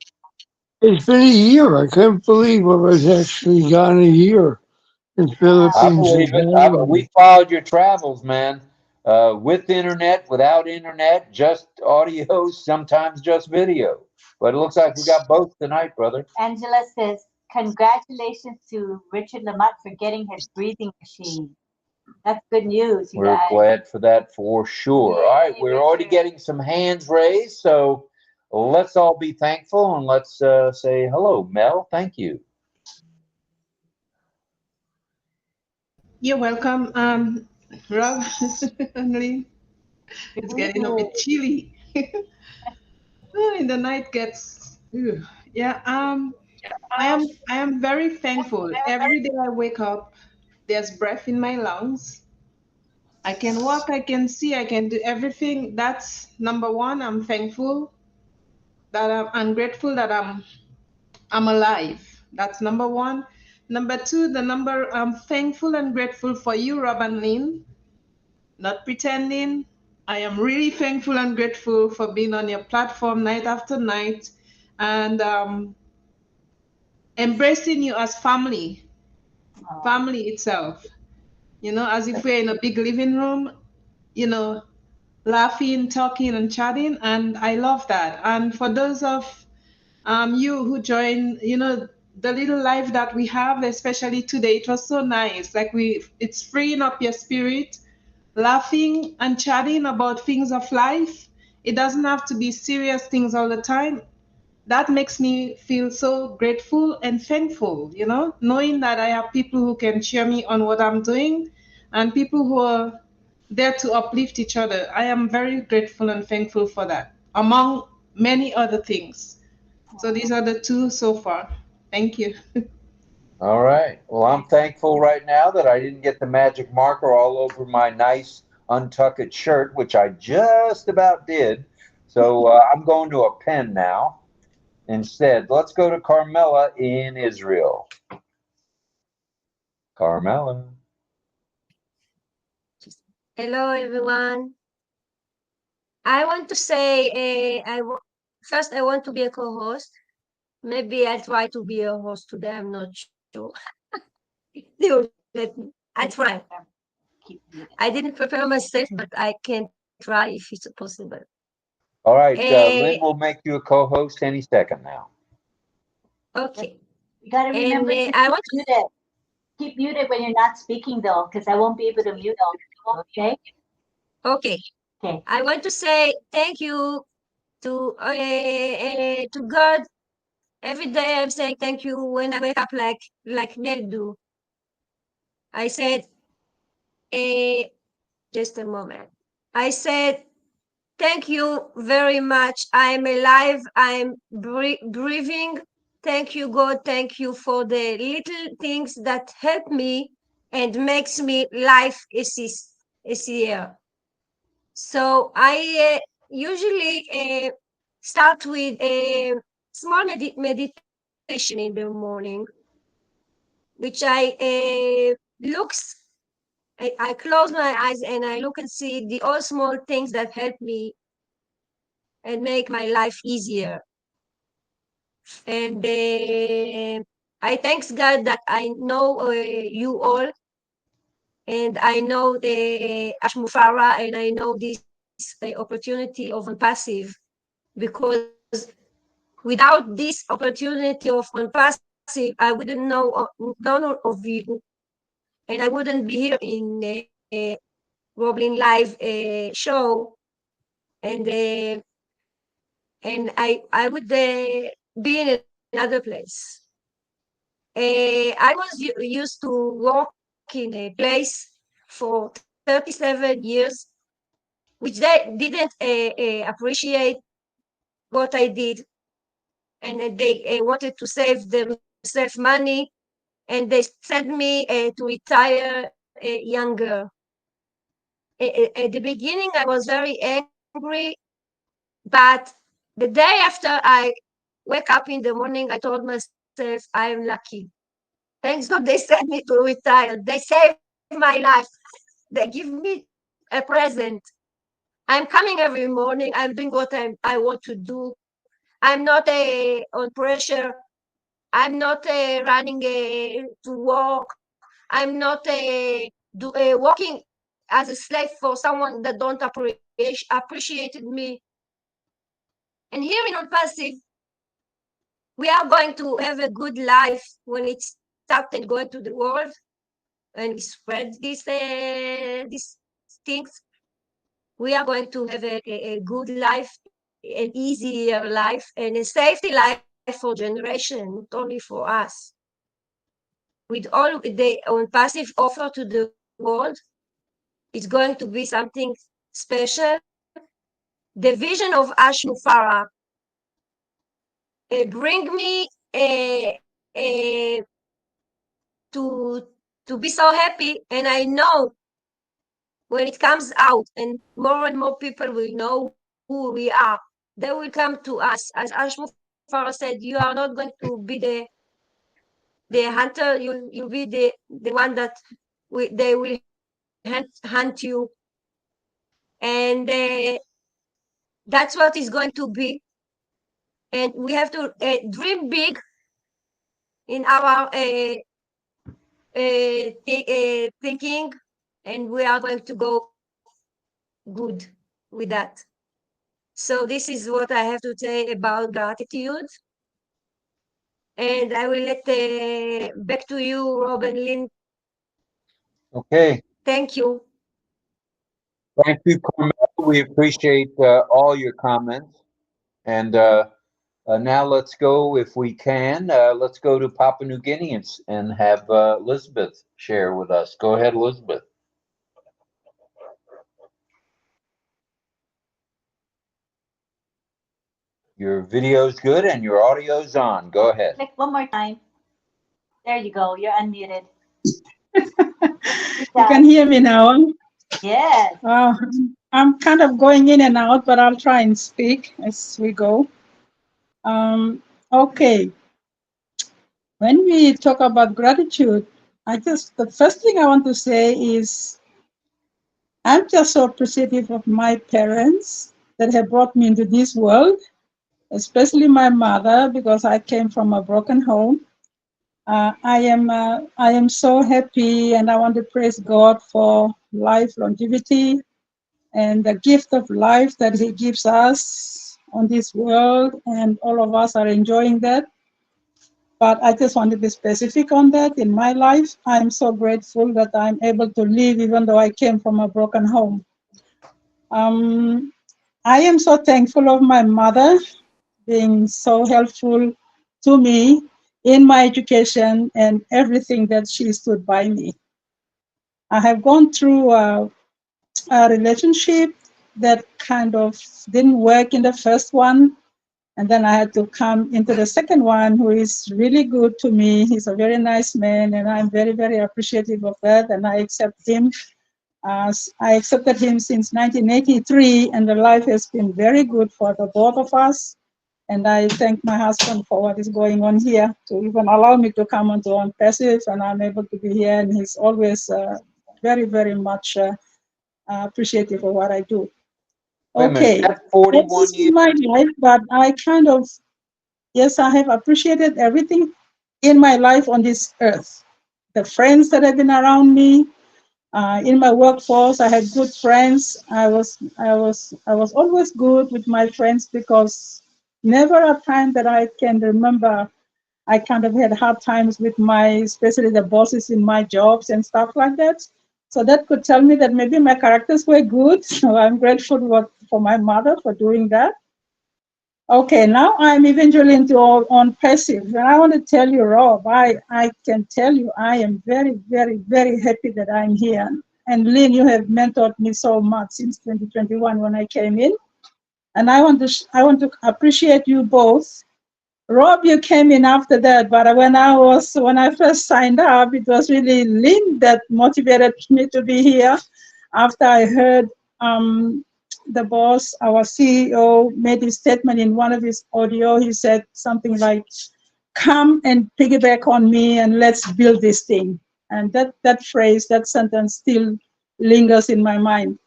It's been a year. I can't believe I was actually gone a year in I Philippines. believe it. We followed your travels, man. With internet, without internet, just audio, sometimes just video. But it looks like we got both tonight, brother. Angela says, congratulations to Richard Lamott for getting his breathing machine. That's good news, you We're guys. glad for that for sure. Yay, All right, we're already Richard. getting some hands raised, so let's all be thankful and let's say hello, Mel. Thank you. You're welcome, Rob. Only it's getting a bit chilly. In the night gets yeah. I am very thankful. Every day I wake up, there's breath in my lungs. I can walk, I can see, I can do everything. That's number one. I'm thankful that I'm grateful that I'm alive. That's number one. Number two, I'm thankful and grateful for you, RobLynn. Not pretending. I am really thankful and grateful for being on your platform night after night and embracing you as family, family itself. You know, as if we're in a big living room, you know, laughing, talking, and chatting. And I love that. And for those of you who join, you know, the little life that we have, especially today, it was so nice. Like it's freeing up your spirit, laughing and chatting about things of life. It doesn't have to be serious things all the time. That makes me feel so grateful and thankful, you know, knowing that I have people who can cheer me on what I'm doing and people who are there to uplift each other. I am very grateful and thankful for that, among many other things. So these are the two so far. Thank you. All right. Well, I'm thankful right now that I didn't get the magic marker all over my nice untucked shirt, which I just about did. So I'm going to a pen now. Instead, let's go to Carmela in Israel. Carmela. Hello, everyone. I want to say, first I want to be a co-host. Maybe I'll try to be a host today. I'm not sure. They will let me. I try. I didn't prepare myself, but I can try if it's possible. All right, Lynn will make you a co-host any second now. Okay. You gotta remember to mute it. Keep muted when you're not speaking, though, because I won't be able to mute you. Okay? Okay. Okay. I want to say thank you to God. Every day I'm saying thank you when I wake up, like Ned do. I said, uh, just a moment. I said, thank you very much. I'm alive. I'm breathing. Thank you, God. Thank you for the little things that help me and makes me life easier. So I usually start with a small meditation in the morning, which I close my eyes and I look and see the all small things that help me and make my life easier. And I thanks God that I know you all, and I know the Ashmufara, and I know this opportunity of ONPASSIVE, because without this opportunity of ONPASSIVE, I wouldn't know none of you, and I wouldn't be here in RobLynn Live show, and I would be in another place. I was used to work in a place for 37 years, which they didn't appreciate what I did, and they wanted to save themselves money, and they sent me to retire younger. At the beginning, I was very angry, but the day after I wake up in the morning, I told myself, I am lucky. Thanks God they sent me to retire. They saved my life. They give me a present. I'm coming every morning. I'm doing what I want to do. I'm not on pressure. I'm not running to work. I'm not working as a slave for someone that don't appreciated me. And here in ONPASSIVE, we are going to have a good life when it started going to the world and we spread these things. We are going to have a good life, an easier life, and a safety life for generation, not only for us. With all the ONPASSIVE offer to the world, it's going to be something special. The vision of Ash Mufarah bring me to be so happy, and I know when it comes out and more people will know who we are, they will come to us. As Ash Mufarah said, you are not going to be the hunter, you'll be the one that they will hunt you, and that's what is going to be. And we have to dream big in our thinking, and we are going to go good with that. So this is what I have to say about gratitude. And I will let back to you, Rob and Lynn. Okay. Thank you. Thank you, Carmel. We appreciate all your comments. And now let's go, if we can, let's go to Papua New Guinea and have Elizabeth share with us. Go ahead, Elizabeth. Your video's good and your audio's on. Go ahead. Click one more time. There you go. You're unmuted. You can hear me now. Yes. I'm kind of going in and out, but I'll try and speak as we go. Okay. When we talk about gratitude, the first thing I want to say is I'm just so appreciative of my parents that have brought me into this world, especially my mother, because I came from a broken home. I am so happy, and I want to praise God for life, longevity, and the gift of life that He gives us on this world, and all of us are enjoying that. But I just want to be specific on that. In my life, I'm so grateful that I'm able to live even though I came from a broken home. I am so thankful of my mother being so helpful to me in my education and everything that she stood by me. I have gone through a relationship that kind of didn't work in the first one. And then I had to come into the second one, who is really good to me. He's a very nice man, and I'm very, very appreciative of that. And I accept him. I accepted him since 1983, and the life has been very good for the both of us. And I thank my husband for what is going on here to even allow me to come onto ONPASSIVE, and I'm able to be here. And he's always very, very much appreciative of what I do. Wait a minute, Okay, that's this 41 is years. my life, but I kind of, yes, I have appreciated everything in my life on this earth. The friends that have been around me, in my workforce, I had good friends. I was always good with my friends because never a time that I can remember I kind of had hard times with especially the bosses in my jobs and stuff like that. So that could tell me that maybe my characters were good. So I'm grateful for my mother for doing that. Okay, now I'm eventually into on passive. And I want to tell you, Rob, I can tell you I am very, very, very happy that I'm here. And Lynn, you have mentored me so much since 2021 when I came in. And I want to appreciate you both. Rob, you came in after that, but when I first signed up, it was really Lynn that motivated me to be here. After I heard the boss, our CEO, made his statement in one of his audio, he said something like, "Come and piggyback on me and let's build this thing." And that phrase, that sentence, still lingers in my mind.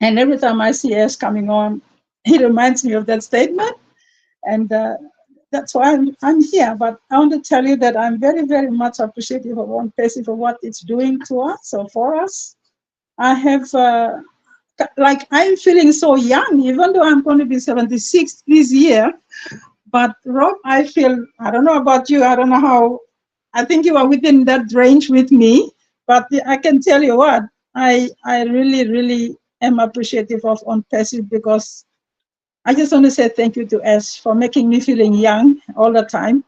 And every time I see S coming on, he reminds me of that statement. And that's why I'm here. But I want to tell you that I'm very, very much appreciative of ONPASSIVE for what it's doing to us or for us. I have, I'm feeling so young, even though I'm going to be 76 this year. But Rob, I don't know about you, I don't know how, I think you are within that range with me. But I can tell you what, I really, really am appreciative of ONPASSIVE because I just want to say thank you to Ash for making me feeling young all the time.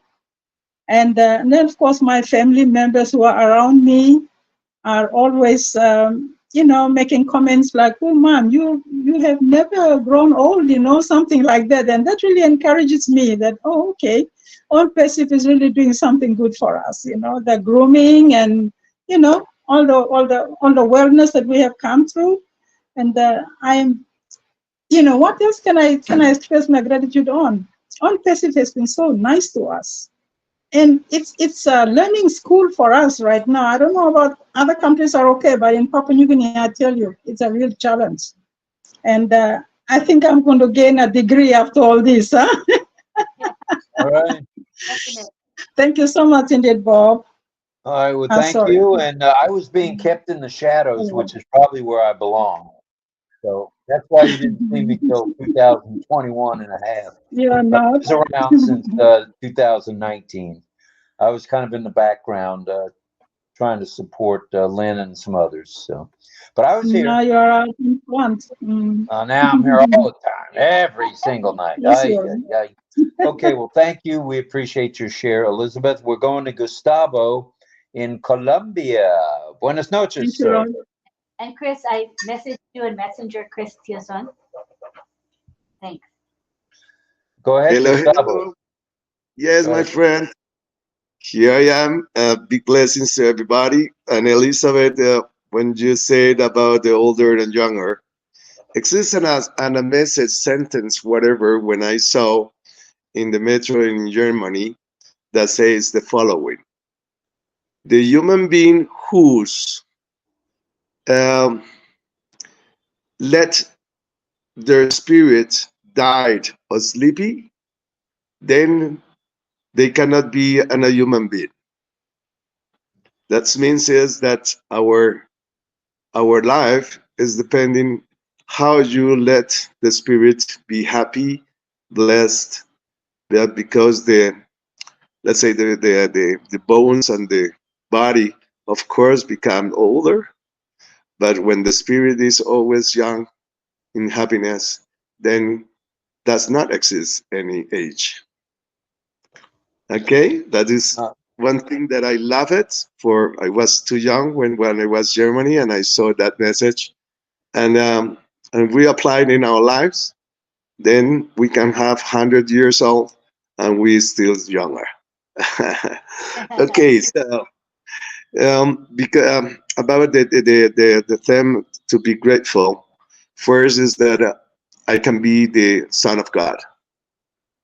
And then, of course, my family members who are around me are always, making comments like, "Oh, Mom, you have never grown old," something like that. And that really encourages me that, oh, okay, ONPASSIVE is really doing something good for us. The grooming and all the wellness that we have come through. And I am what else can I express my gratitude on? ONPASSIVE has been so nice to us, and it's a learning school for us right now. I don't know about other countries are okay, but in Papua New Guinea, I tell you, it's a real challenge. And I think I'm going to gain a degree after all this. Huh? All right. Thank you so much indeed, Bob. All right. Well, thank Sorry. you. And I was being kept in the shadows, which is probably where I belong. So that's why you didn't see me till 2021 and a half. You're But I not. was around since 2019. I was kind of in the background trying to support Lynn and some others. So, but I was Now here. you're out in front. Now I'm here all the time, every single night. Yes, you are. Okay, well, thank you. We appreciate your share, Elizabeth. We're going to Gustavo in Colombia. Buenas Thank noches, you, sir. Ron. And Chris, I messaged you in Messenger, Chris Tioson. Thanks. Go ahead, Hello, Gustavo. hello. Yes, Go my ahead. friend. Here I am. Big blessings to everybody. And Elizabeth, when you said about the older and younger, exists an a message sentence, whatever, when I saw in the metro in Germany that says the following: the human being who's um, let their spirit died or sleepy, then they cannot be a human being. That means is that our life is depending how you let the spirit be happy, blessed, that because let's say the bones and the body of course become older, but when the spirit is always young in happiness, then does not exist any age. Okay, that is one thing that I love it for. I was too young when I was Germany and I saw that message, and we applied in our lives. Then we can have 100 years old and we still younger. Okay, so because about the theme to be grateful, first is that I can be the son of God.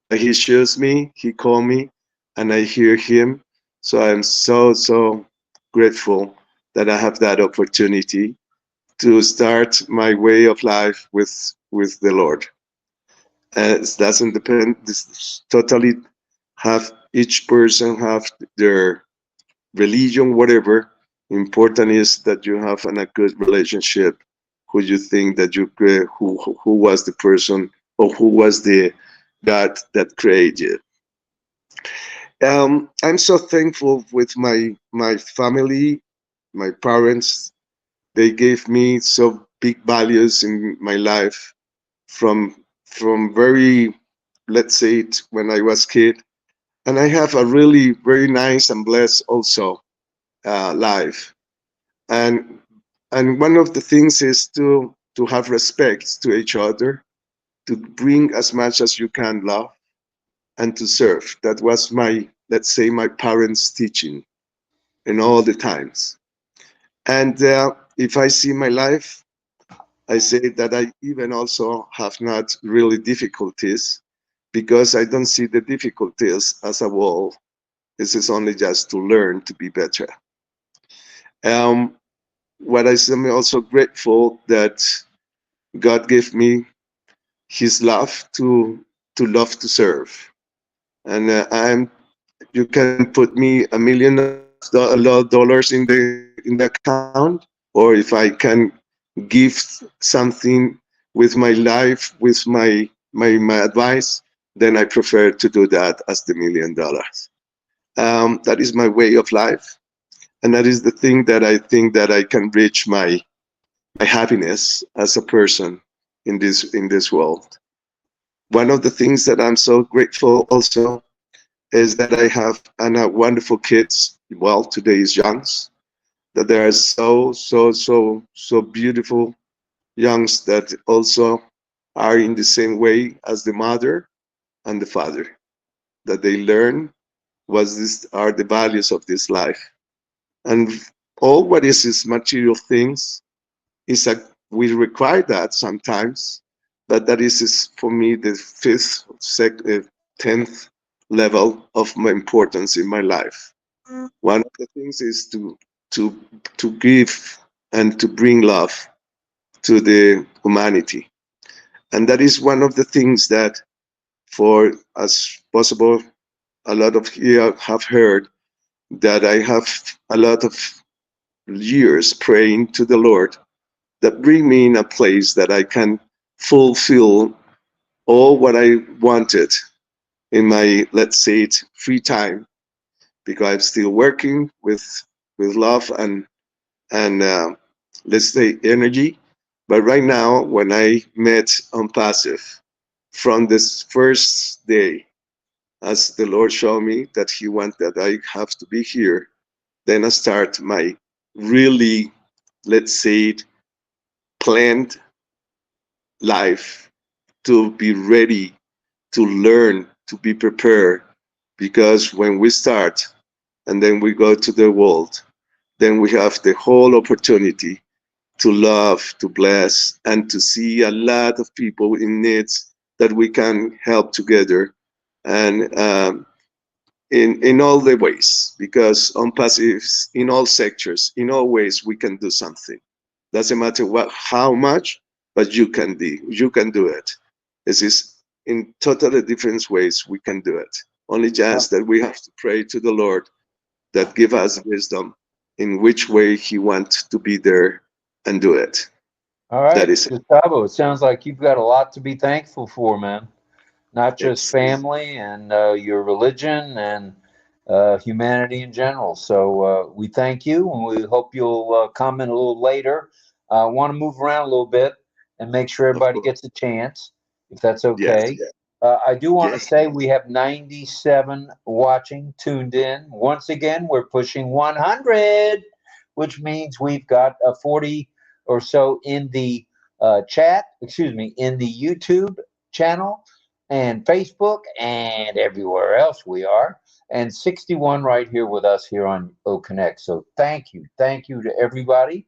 That He shows me, He called me, and I hear Him. So I'm so grateful that I have that opportunity to start my way of life with the Lord. And it doesn't depend. This totally have each person have their religion, whatever. Important is that you have a good relationship. Who you think that you who was the person or who was the God that created you. I'm so thankful with my family, my parents. They gave me so big values in my life from very, let's say it, when I was kid, and I have a really very nice and blessed also life. And one of the things is to have respect to each other, to bring as much as you can love, and to serve. That was my, let's say, my parents' teaching in all the times. And if I see my life, I say that I even also have not really difficulties because I don't see the difficulties as a wall. This is only just to learn to be better. Um, what I am also grateful that God gave me His love to love to serve, and you can put me $1 million in the account, or if I can give something with my life, with my advice, then I prefer to do that as the $1 million. That is my way of life, and that is the thing that I think that I can reach my happiness as a person in this world. One of the things that I'm so grateful also is that I have wonderful kids. Well, today is youngs that they are so beautiful youngs that also are in the same way as the mother and the father. That they learn what this are the values of this life, and all what is material things is a we require that sometimes, but that is for me the fifth, 10th level of my importance in my life. One of the things is to to give and to bring love to the humanity, and that is one of the things that, for as possible, a lot of here have heard that I have a lot of years praying to the Lord that bring me in a place that I can fulfill all what I wanted in my, let's say it, free time, because I'm still working with love and let's say energy. But right now, when I met ONPASSIVE, from this first day, as the Lord showed me that He wants that I have to be here, then I start my really, let's say it, planned life to be ready to learn, to be prepared. Because when we start and then we go to the world, then we have the whole opportunity to love, to bless, and to see a lot of people in needs that we can help together. And in all the ways, because on passives, in all sectors, in all ways, we can do something. Doesn't matter how much, but you can do it. This is in totally different ways we can do it. Only just that we have to pray to the Lord that give us wisdom in which way He wants to be there and do it. All That right, is it. Gustavo, it sounds like you've got a lot to be thankful for, man. Not just It's family and your religion and humanity in general. So we thank you, and we hope you'll comment a little later. I want to move around a little bit and make sure of everybody course. gets a chance. if that's okay. Yes. I do want to Yes. say we have 97 watching, tuned in. Once again, we're pushing 100, which means we've got 40 or so in the in the YouTube channel and Facebook and everywhere else we are, and 61 right here with us here on OConnect. So thank you to everybody.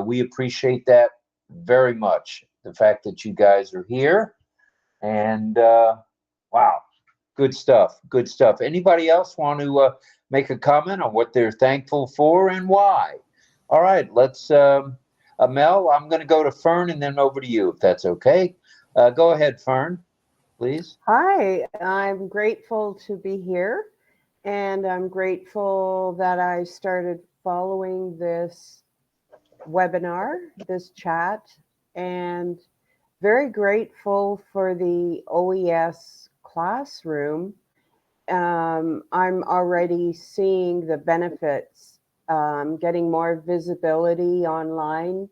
We appreciate that very much. The fact that you guys are here, and wow, good stuff. Good stuff. Anybody else want to make a comment on what they're thankful for and why? All right, let's. Mel, I'm going to go to Fern and then over to you, if that's okay. Go ahead, Fern, please. Hi, I'm grateful to be here, and I'm grateful that I started following this webinar, this chat, and very grateful for the OES classroom. I'm already seeing the benefits, getting more visibility online,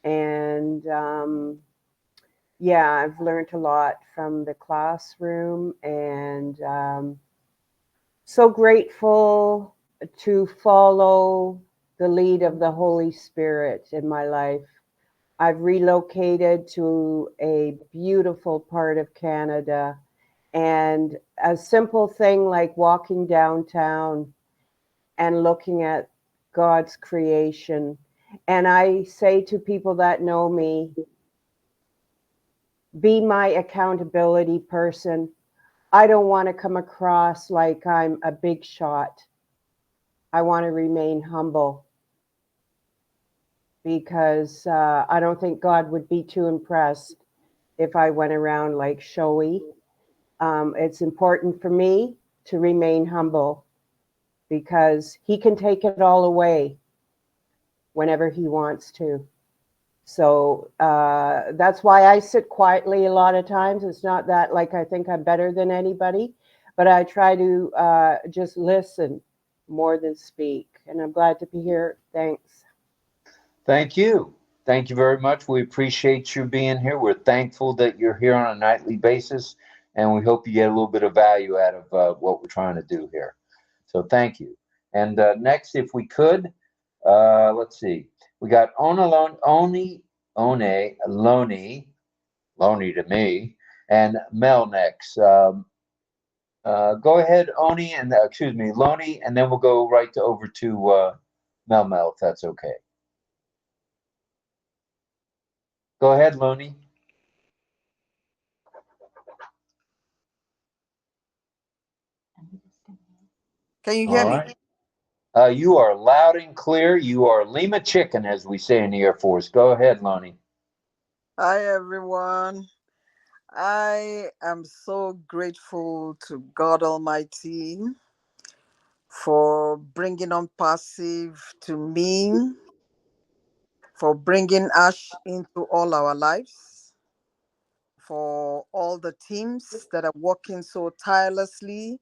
and yeah, I've learned a lot from the classroom, and so grateful to follow the lead of the Holy Spirit in my life. I've relocated to a beautiful part of Canada, and a simple thing like walking downtown and looking at God's creation. And I say to people that know me, be my accountability person. I don't want to come across like I'm a big shot. I want to remain humble because I don't think God would be too impressed if I went around like showy. It's important for me to remain humble because He can take it all away whenever He wants to. So that's why I sit quietly a lot of times. It's not that like I think I'm better than anybody, but I try to just listen more than speak. And I'm glad to be here. Thanks. Thank you. Thank you very much. We appreciate you being here. We're thankful that you're here on a nightly basis, and we hope you get a little bit of value out of what we're trying to do here. So thank you. And next, if we could, let's see. We got Loney to me, and Mel next. Go ahead, Oni, and excuse me, Loney, and then we'll go right over to Mel, if that's okay. Go ahead, Loney. Can you hear All me? right. You are loud and clear. You are Lima chicken, as we say in the Air Force. Go ahead, Loney. Hi, everyone. I am so grateful to God Almighty for bringing on passive to me, for bringing Ash into all our lives, for all the teams that are working so tirelessly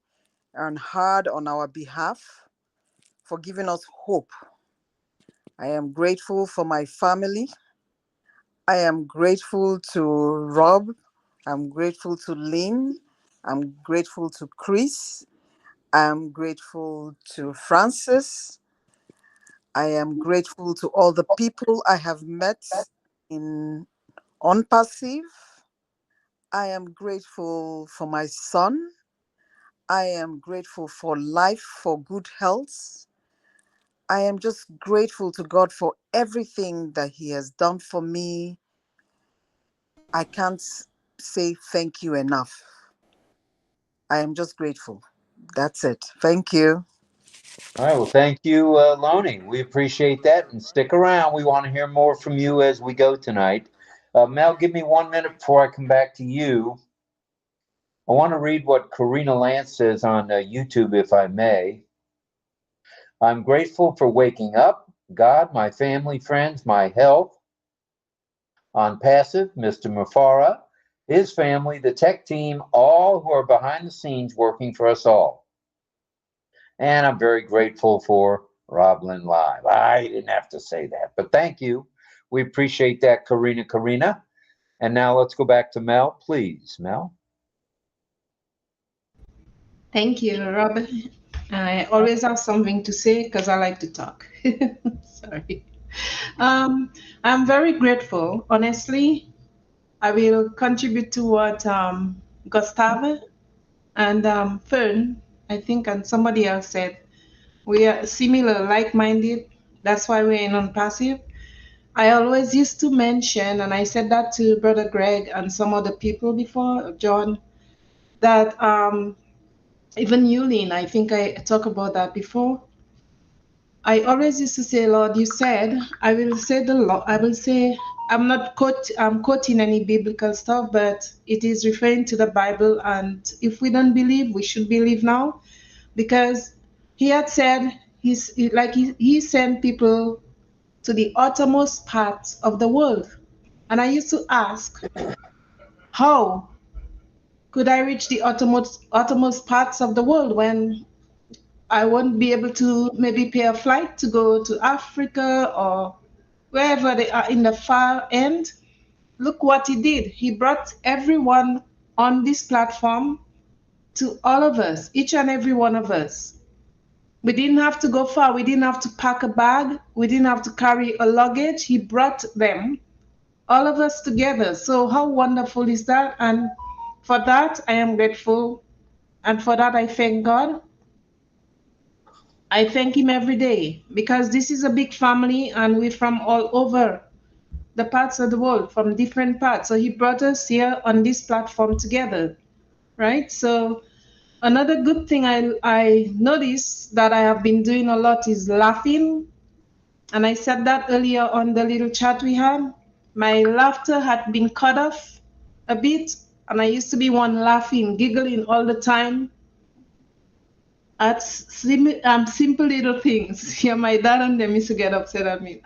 and hard on our behalf, for giving us hope. I am grateful for my family. I am grateful to Rob. I'm grateful to Lynn. I'm grateful to Chris. I'm grateful to Francis. I am grateful to all the people I have met in ONPASSIVE. I am grateful for my son. I am grateful for life, for good health. I am just grateful to God for everything that He has done for me. I can't say thank you enough. I am just grateful. That's it. Thank you. All right. Well, thank you, Loney. We appreciate that. And stick around. We want to hear more from you as we go tonight. Mel, give me 1 minute before I come back to you. I want to read what Karina Lance says on YouTube, if I may. I'm grateful for waking up, God, my family, friends, my health. On passive, Mr. Mufara, his family, the tech team, all who are behind the scenes working for us all. And I'm very grateful for RobLynn Live. I didn't have to say that, but thank you. We appreciate that, Karina. And now let's go back to Mel, please. Mel? Thank you, Rob. I always have something to say because I like to talk. Sorry. I'm very grateful. Honestly, I will contribute to what Gustave and Fern, I think, and somebody else said. We are similar, like-minded. That's why we're in ONPASSIVE. I always used to mention, and I said that to Brother Greg and some other people before, John, that even Yulin, I think I talked about that before. I always used to say, Lord, you said, I will say the Lord, I will say, I'm quoting any biblical stuff, but it is referring to the Bible. And if we don't believe, we should believe now, because he had said, he sent people to the uttermost parts of the world. And I used to ask, how could I reach the uttermost parts of the world when I won't be able to maybe pay a flight to go to Africa or wherever they are in the far end? Look what he did. He brought everyone on this platform to all of us, each and every one of us. We didn't have to go far. We didn't have to pack a bag. We didn't have to carry a luggage. He brought them, all of us together. So how wonderful is that? And for that, I am grateful. And for that, I thank God. I thank him every day because this is a big family and we're from all over the parts of the world, from different parts. So he brought us here on this platform together, right? So another good thing I noticed that I have been doing a lot is laughing. And I said that earlier on the little chat we had. My laughter had been cut off a bit, and I used to be one laughing, giggling all the time at simple little things. Yeah, my dad and them used to get upset at me.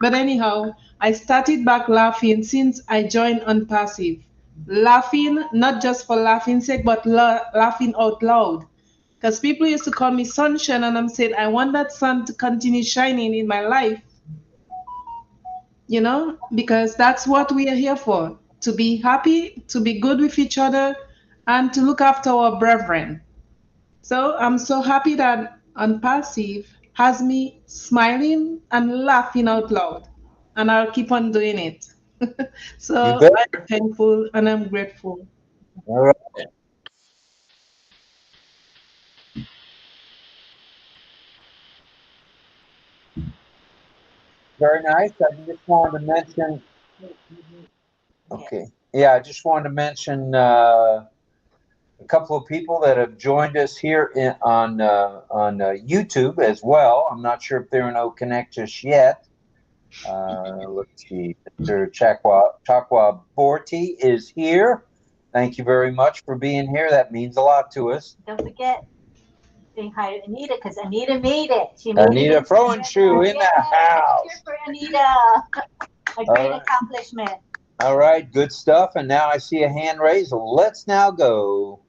But anyhow, I started back laughing since I joined ONPASSIVE. Laughing, not just for laughing's sake, but laughing out loud. Because people used to call me sunshine, and I'm saying, I want that sun to continue shining in my life, because that's what we are here for, to be happy, to be good with each other, and to look after our brethren. So I'm so happy that ONPASSIVE has me smiling and laughing out loud, and I'll keep on doing it. You So bet. I'm thankful and I'm grateful. All right. Very nice. I just wanted to mention. Okay. Yeah, I just wanted to mention a couple of people that have joined us here on YouTube as well. I'm not sure if they're in OConnect just yet. Let's see. Mr. Chakwa Borti is here. Thank you very much for being here. That means a lot to us. Don't forget, saying hi to Anita because Anita made it. She made Anita it. Frohenschuh in the house. Cheer for Anita. A great accomplishment. All right, good stuff. And now I see a hand raised. Let's now go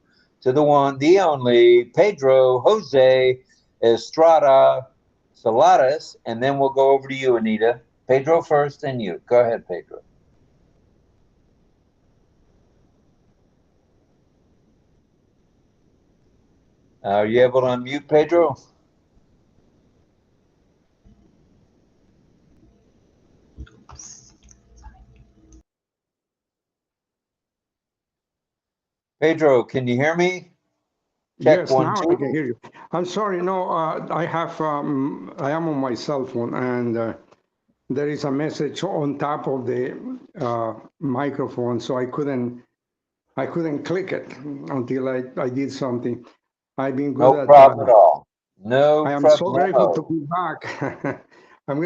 to the one, the only, Pedro Jose Estrada Saladas, and then we'll go over to you, Anita. Pedro first, and you. Go ahead, Pedro. Are you able to unmute, Pedro? Pedro, can you hear me? Check yes, 1, now 2. I can hear you. I'm sorry. No, I am on my cell phone, and there is a message on top of the microphone, so I couldn't click it until I did something. I've been good no problem at all. No, I am so grateful to be back. I'm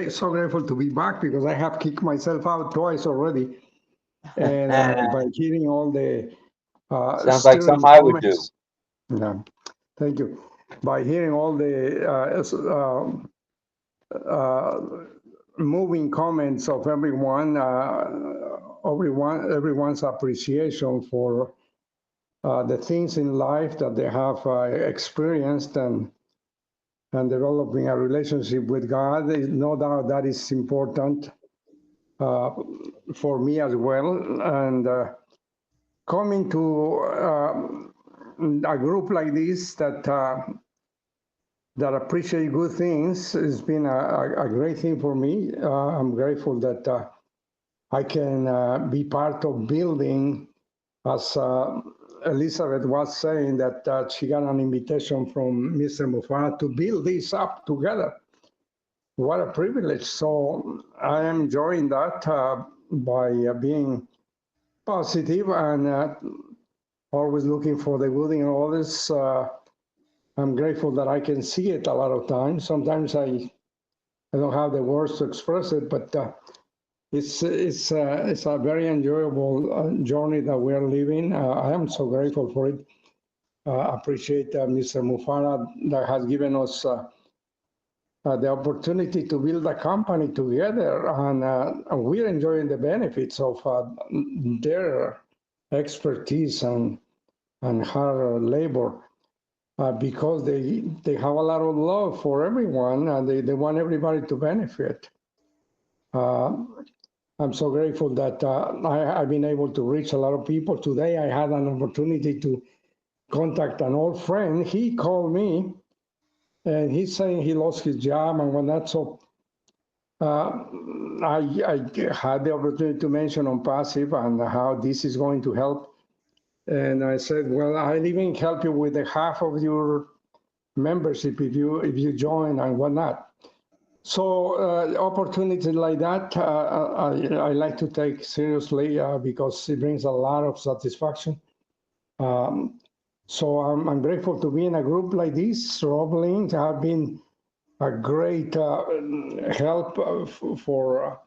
so grateful to be back because I have kicked myself out twice already, and by hearing all the sounds like something I would do. Yeah, thank you. By hearing all the moving comments of everyone's appreciation for the things in life that they have experienced and developing a relationship with God, no doubt that is important. for me as well. And coming to a group like this that appreciate good things has been a great thing for me. I'm grateful that I can be part of building, as Elizabeth was saying, that she got an invitation from Mr. Mufara to build this up together. What a privilege. So I am enjoying that by being positive and always looking for the good in others. I'm grateful that I can see it a lot of times. Sometimes I don't have the words to express it, but it's a very enjoyable journey that we are living. I am so grateful for it. Appreciate Mr. Mufara that has given us the opportunity to build a company together, and we're enjoying the benefits of their expertise and hard labor. Because they have a lot of love for everyone, and they want everybody to benefit. I'm so grateful that I've been able to reach a lot of people. Today I had an opportunity to contact an old friend. He called me, and he's saying he lost his job and whatnot. So I had the opportunity to mention ONPASSIVE and how this is going to help. And I said, well, I'll even help you with the half of your membership if you join and whatnot. So opportunities like that, I like to take seriously because it brings a lot of satisfaction. So I'm grateful to be in a group like this. RobLynn have been a great help for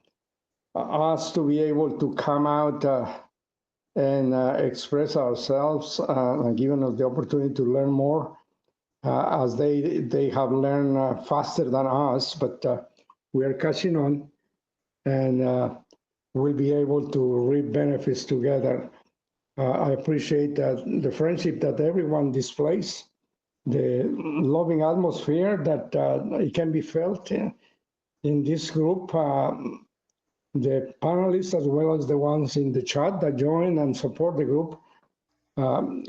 us to be able to come out and express ourselves and giving us the opportunity to learn more. As they have learned faster than us, but we are catching on, and we'll be able to reap benefits together. I appreciate the friendship that everyone displays, the loving atmosphere that it can be felt in this group, the panelists as well as the ones in the chat that join and support the group.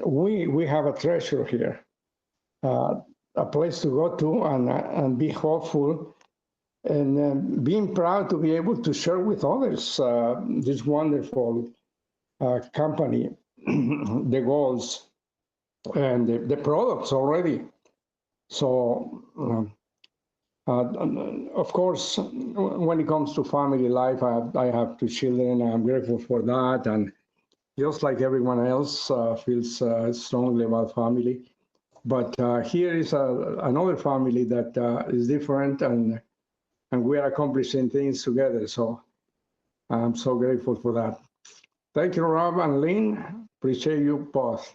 We have a treasure here. A place to go to and be hopeful and being proud to be able to share with others this wonderful company, the goals and the products already. So, of course, when it comes to family life, I have two children. I'm grateful for that. And just like everyone else feels strongly about family. But here is another family that is different, and we are accomplishing things together. So I'm so grateful for that. Thank you, Rob and Lynn. Appreciate you both.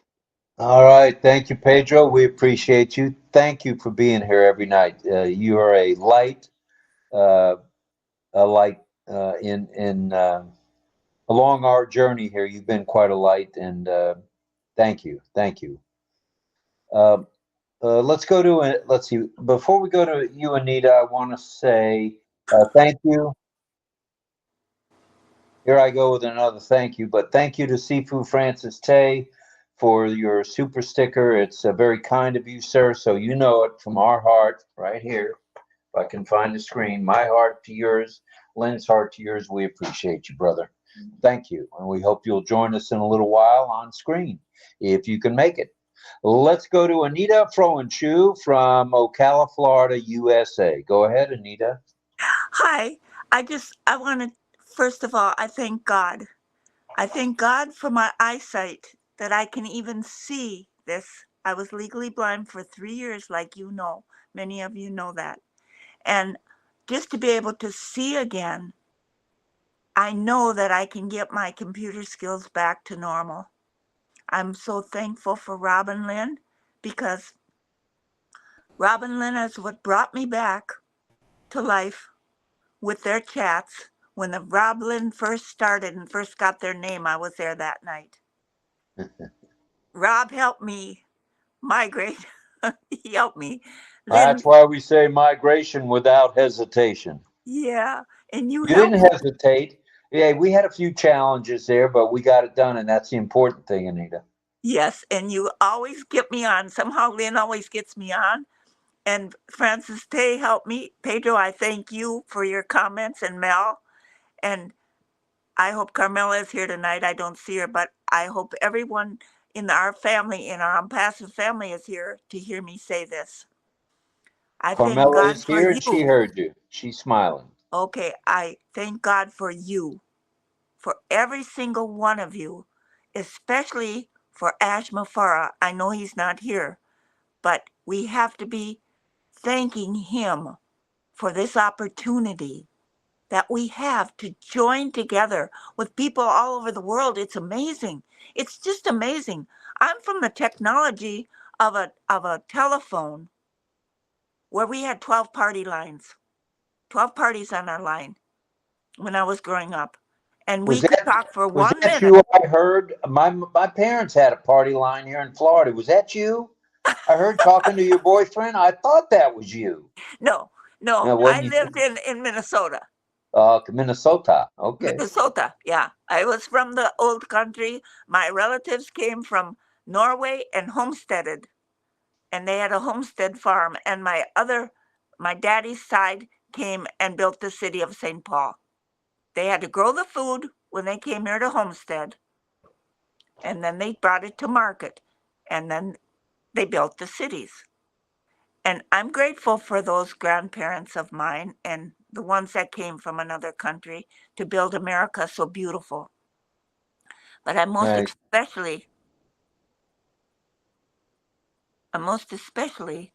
All right. Thank you, Pedro. We appreciate you. Thank you for being here every night. You are a light, in along our journey here. You've been quite a light, and thank you. Thank you. Let's go to let's see. Before we go to you, Anita, I want to say thank you. Here I go with another thank you, but thank you to Sifu Francis Tay for your super sticker. It's very kind of you, sir. So you know it from our heart right here. If I can find the screen, my heart to yours, Lynn's heart to yours. We appreciate you, brother. Thank you. And we hope you'll join us in a little while on screen if you can make it. Let's go to Anita Froenschuh from Ocala, Florida, USA. Go ahead, Anita. Hi. I want to, first of all, I thank God. I thank God for my eyesight that I can even see this. I was legally blind for 3 years, like you know. Many of you know that. And just to be able to see again, I know that I can get my computer skills back to normal. I'm so thankful for RobLynn because RobLynn is what brought me back to life with their chats. When the RobLynn first started and first got their name, I was there that night. Rob helped me migrate. He helped me. That's why we say migration without hesitation. Yeah, and you didn't hesitate. Yeah, we had a few challenges there, but we got it done, and that's the important thing, Anita. Yes, and you always get me on. Somehow Lynn always gets me on. And Francis Tay helped me. Pedro, I thank you for your comments, and Mel. And I hope Carmela is here tonight. I don't see her, but I hope everyone in our family, in our ONPASSIVE family, is here to hear me say this. I thank Carmela God is for here, and she you. heard you. She's smiling. Okay, I thank God for you, for every single one of you, especially for Ash Mafara. I know he's not here, but we have to be thanking him for this opportunity that we have to join together with people all over the world. It's amazing. It's just amazing. I'm from the technology of a telephone where we had 12 party lines, 12 parties on our line when I was growing up. And we Was could that talk for was 1 that minute. you? I heard my parents had a party line here in Florida. Was that you? I heard talking to your boyfriend. I thought that was you. No, no, No, I wasn't you? lived in Minnesota. Minnesota. Okay. Minnesota, yeah. I was from the old country. My relatives came from Norway and homesteaded, and they had a homestead farm. And my daddy's side came and built the city of St. Paul. They had to grow the food when they came here to homestead, and then they brought it to market, and then they built the cities. And I'm grateful for those grandparents of mine and the ones that came from another country to build America so beautiful. But Right. I'm most especially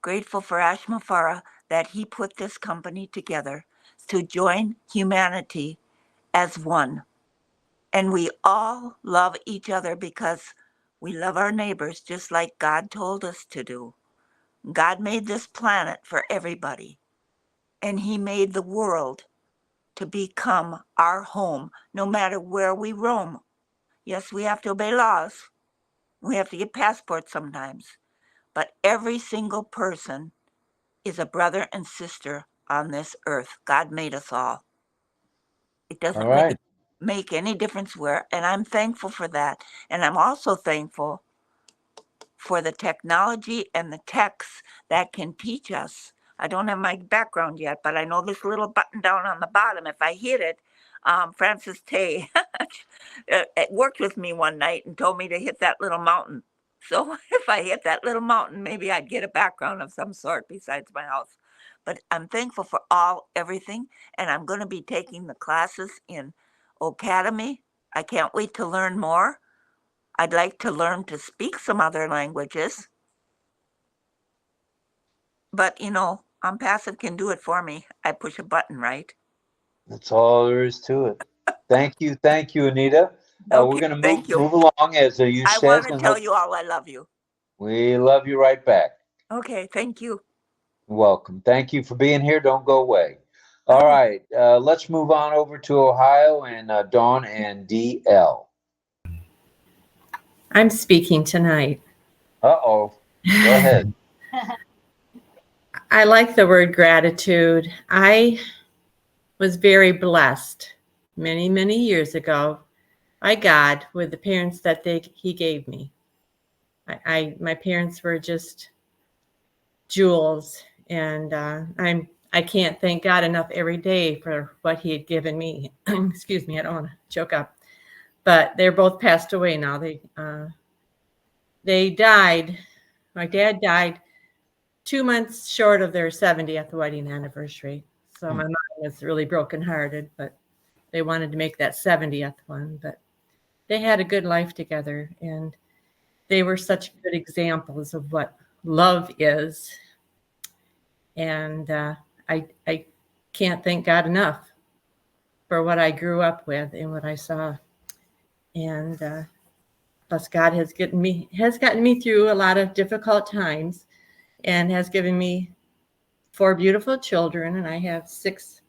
grateful for Ash Mafara that he put this company together to join humanity as one. And we all love each other because we love our neighbors just like God told us to do. God made this planet for everybody, and he made the world to become our home no matter where we roam. Yes, we have to obey laws. We have to get passports sometimes. But every single person is a brother and sister on this earth. God made us all. It All doesn't right. make any difference where, and I'm thankful for that. And I'm also thankful for the technology and the techs that can teach us. I don't have my background yet, but I know this little button down on the bottom. If I hit it, Francis Tay worked with me one night and told me to hit that little mountain. So if I hit that little mountain, maybe I'd get a background of some sort besides my house. But I'm thankful for everything, and I'm going to be taking the classes in Academy. I can't wait to learn more. I'd like to learn to speak some other languages. But, OnPassive can do it for me. I push a button, right? That's all there is to it. Thank you, Anita. We're Okay, going to thank you. move along as you I said, want to and tell you all I love you. we love you right back. Okay, thank you. Welcome. Thank you for being here. Don't go away. I All won't. right. Let's move on over to Ohio and Dawn and DL. I'm speaking tonight. Uh-oh. Go ahead. I like the word gratitude. I was very blessed many, many years ago by God with the parents that he gave me. My parents were just jewels, and I can't thank God enough every day for what he had given me. Excuse me, I don't want to choke up. But they're both passed away now. They died. My dad died 2 months short of their 70th wedding anniversary. So my mom was really brokenhearted, but they wanted to make that 70th one. But they had a good life together, and they were such good examples of what love is. And I can't thank God enough for what I grew up with and what I saw. And plus, God has gotten me through a lot of difficult times, and has given me 4 beautiful children, and I have 6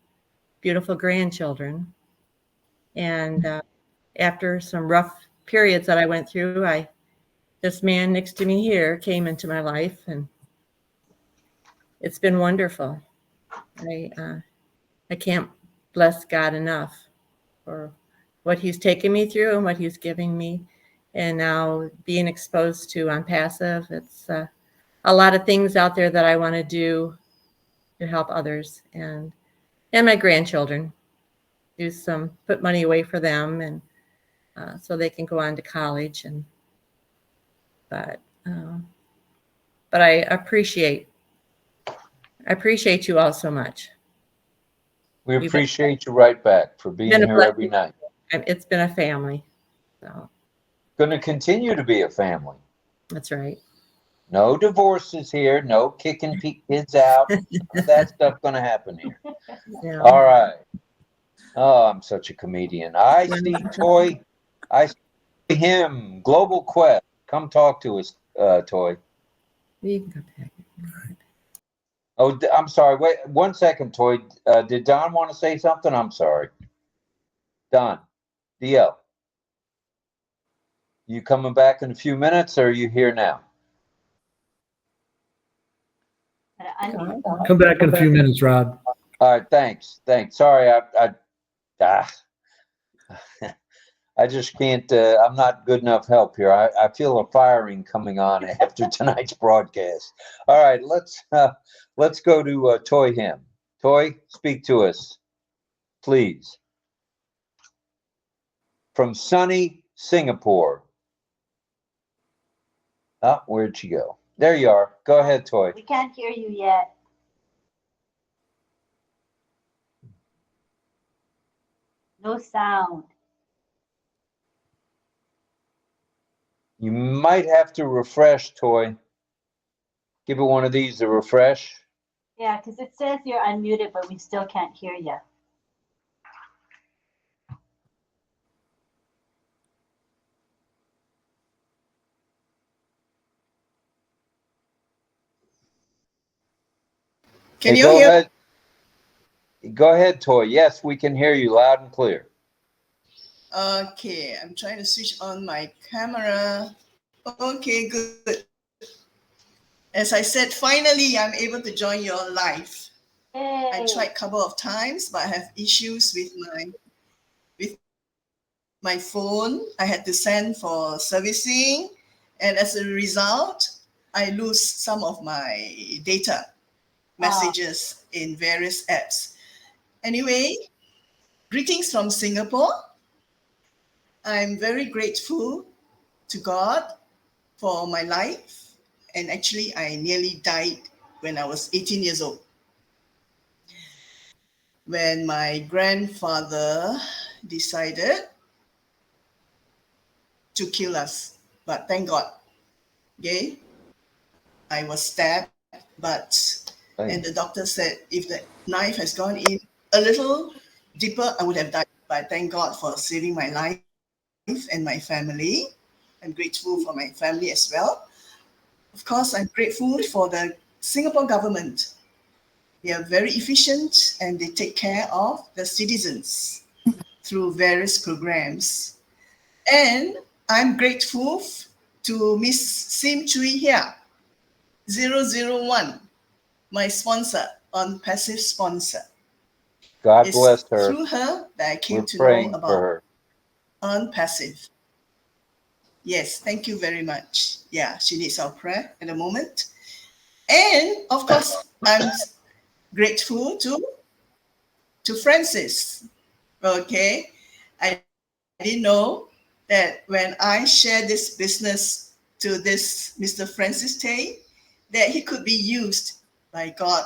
beautiful grandchildren. And after some rough periods that I went through, this man next to me here came into my life, and it's been wonderful. I can't bless God enough for what he's taken me through and what he's giving me. And now being exposed to ONPASSIVE, it's a lot of things out there that I want to do to help others and my grandchildren. Put money away for them, and so they can go on to college. But I appreciate you all so much. We appreciate you right back for being here every night. It's been a family. So. Going to continue to be a family. That's right. No divorces here. No kicking kids out. None of that stuff going to happen here. Yeah. All right. Oh, I'm such a comedian. I see Toy. I see him. Global Quest. Come talk to us, Toy. You can come back. Oh, I'm sorry. Wait 1 second, Toy. Did Don want to say something? I'm sorry. Don. DL. You coming back in a few minutes, or are you here now? Come back in a few minutes, Rob. All right, thanks. Sorry, I just can't. I'm not good enough help here. I feel a firing coming on after tonight's broadcast. All right, let's go to Toy Him. Toy, speak to us, please. From sunny Singapore. Oh, where'd she go? There you are. Go ahead, Toy. We can't hear you yet. No sound. You might have to refresh, Toy. Give it one of these to refresh. Yeah, because it says you're unmuted, but we still can't hear you. Can you hear? Ahead. Go ahead, Toy. Yes, we can hear you loud and clear. Okay, I'm trying to switch on my camera. Okay, good. As I said, finally, I'm able to join your live. Yay. I tried a couple of times, but I have issues with my phone. I had to send for servicing, and as a result, I lose some of my data messages in various apps. Anyway, greetings from Singapore. I'm very grateful to God for my life. And actually, I nearly died when I was 18 years old. When my grandfather decided to kill us. But thank God, okay? I was stabbed, and the doctor said if the knife has gone in a little deeper, I would have died. But thank God for saving my life and my family. I'm grateful for my family as well. Of course, I'm grateful for the Singapore government. They are very efficient and they take care of the citizens through various programs. And I'm grateful to Miss Sim Chui here, 001, my sponsor, ONPASSIVE sponsor. God bless her. Through her that I came to know about ONPASSIVE. Yes, thank you very much. Yeah, she needs our prayer at the moment. And of course, I'm grateful to Francis. Okay, I didn't know that when I share this business to this Mr. Francis Tay, that he could be used by God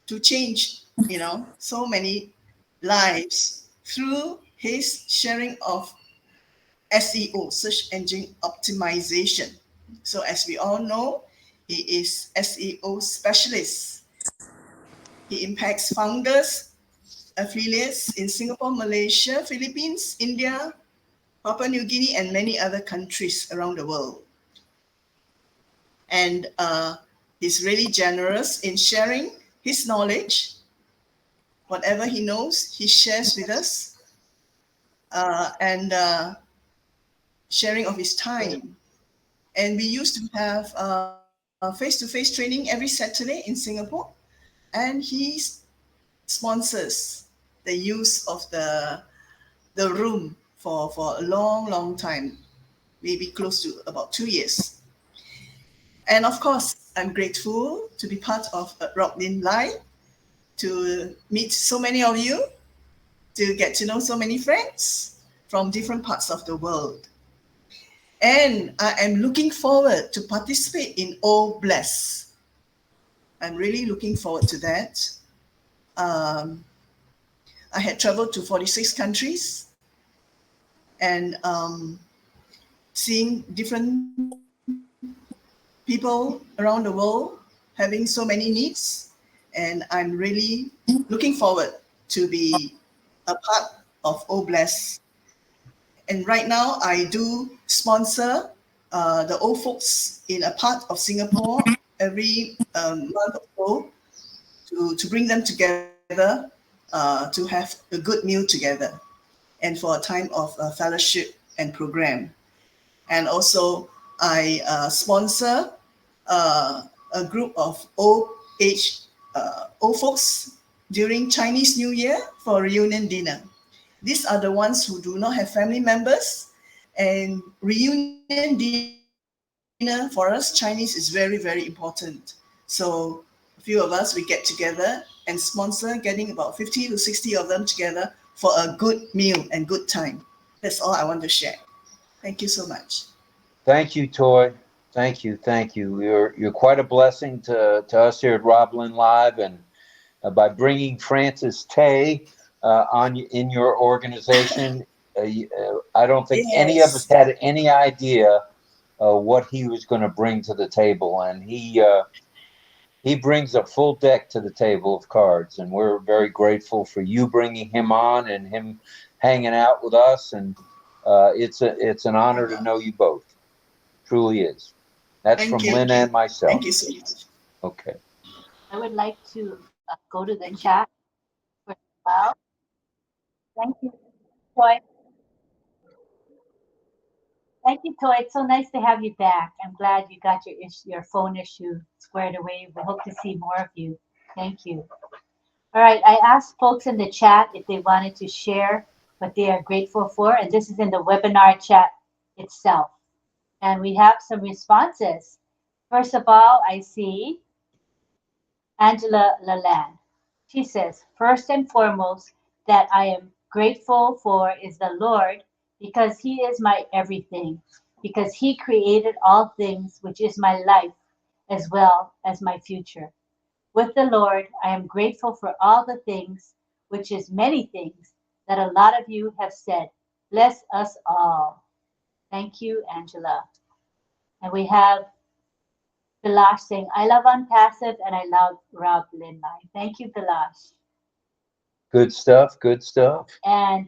to change, so many lives through his sharing of SEO, search engine optimization. So as we all know, he is SEO specialist. He impacts founders, affiliates in Singapore, Malaysia, Philippines, India, Papua New Guinea, and many other countries around the world. And he's really generous in sharing his knowledge. Whatever he knows, he shares with us. And sharing of his time. And we used to have face-to-face training every Saturday in Singapore. And he sponsors the use of the the room for a long time, maybe close to about 2 years. And of course, I'm grateful to be part of RobLynn Live, to meet so many of you, to get to know so many friends from different parts of the world. And I am looking forward to participate in Oh Bless. I'm really looking forward to that. I had traveled to 46 countries and seeing different people around the world having so many needs. And I'm really looking forward to be a part of Oh Bless. And right now, I do sponsor the old folks in a part of Singapore every month or so to bring them together to have a good meal together and for a time of fellowship and program. And also, I sponsor a group of old folks during Chinese New Year for a reunion dinner. These are the ones who do not have family members, and reunion dinner for us Chinese is very, very important. So a few of us, we get together and sponsor getting about 50 to 60 of them together for a good meal and good time. That's all I want to share. Thank you so much. Thank you, Toy. Thank you, thank you. You're quite a blessing to us here at RobLynn Live, and by bringing Francis Tay in your organization. I don't think any of us Yes. had any idea what he was going to bring to the table, and he brings a full deck to the table of cards, and we're very grateful for you bringing him on and him hanging out with us, and it's an honor to know you both. Truly is. That's Thank from you. Lynn and myself. Thank you so much. Okay. I would like to go to the chat for a while. Thank you, Toy. Thank you, Toy. It's so nice to have you back. I'm glad you got your phone issue squared away. We hope to see more of you. Thank you. All right, I asked folks in the chat if they wanted to share what they are grateful for, and this is in the webinar chat itself. And we have some responses. First of all, I see Angela Laland. She says, first and foremost, that I am grateful for is the Lord because He is my everything, because He created all things, which is my life as well as my future. With the Lord, I am grateful for all the things, which is many things, that a lot of you have said. Bless us all. Thank you, Angela. And we have Bilash saying, I love ONPASSIVE and I love RobLynn. Thank you, Bilash. Good stuff. Good stuff. And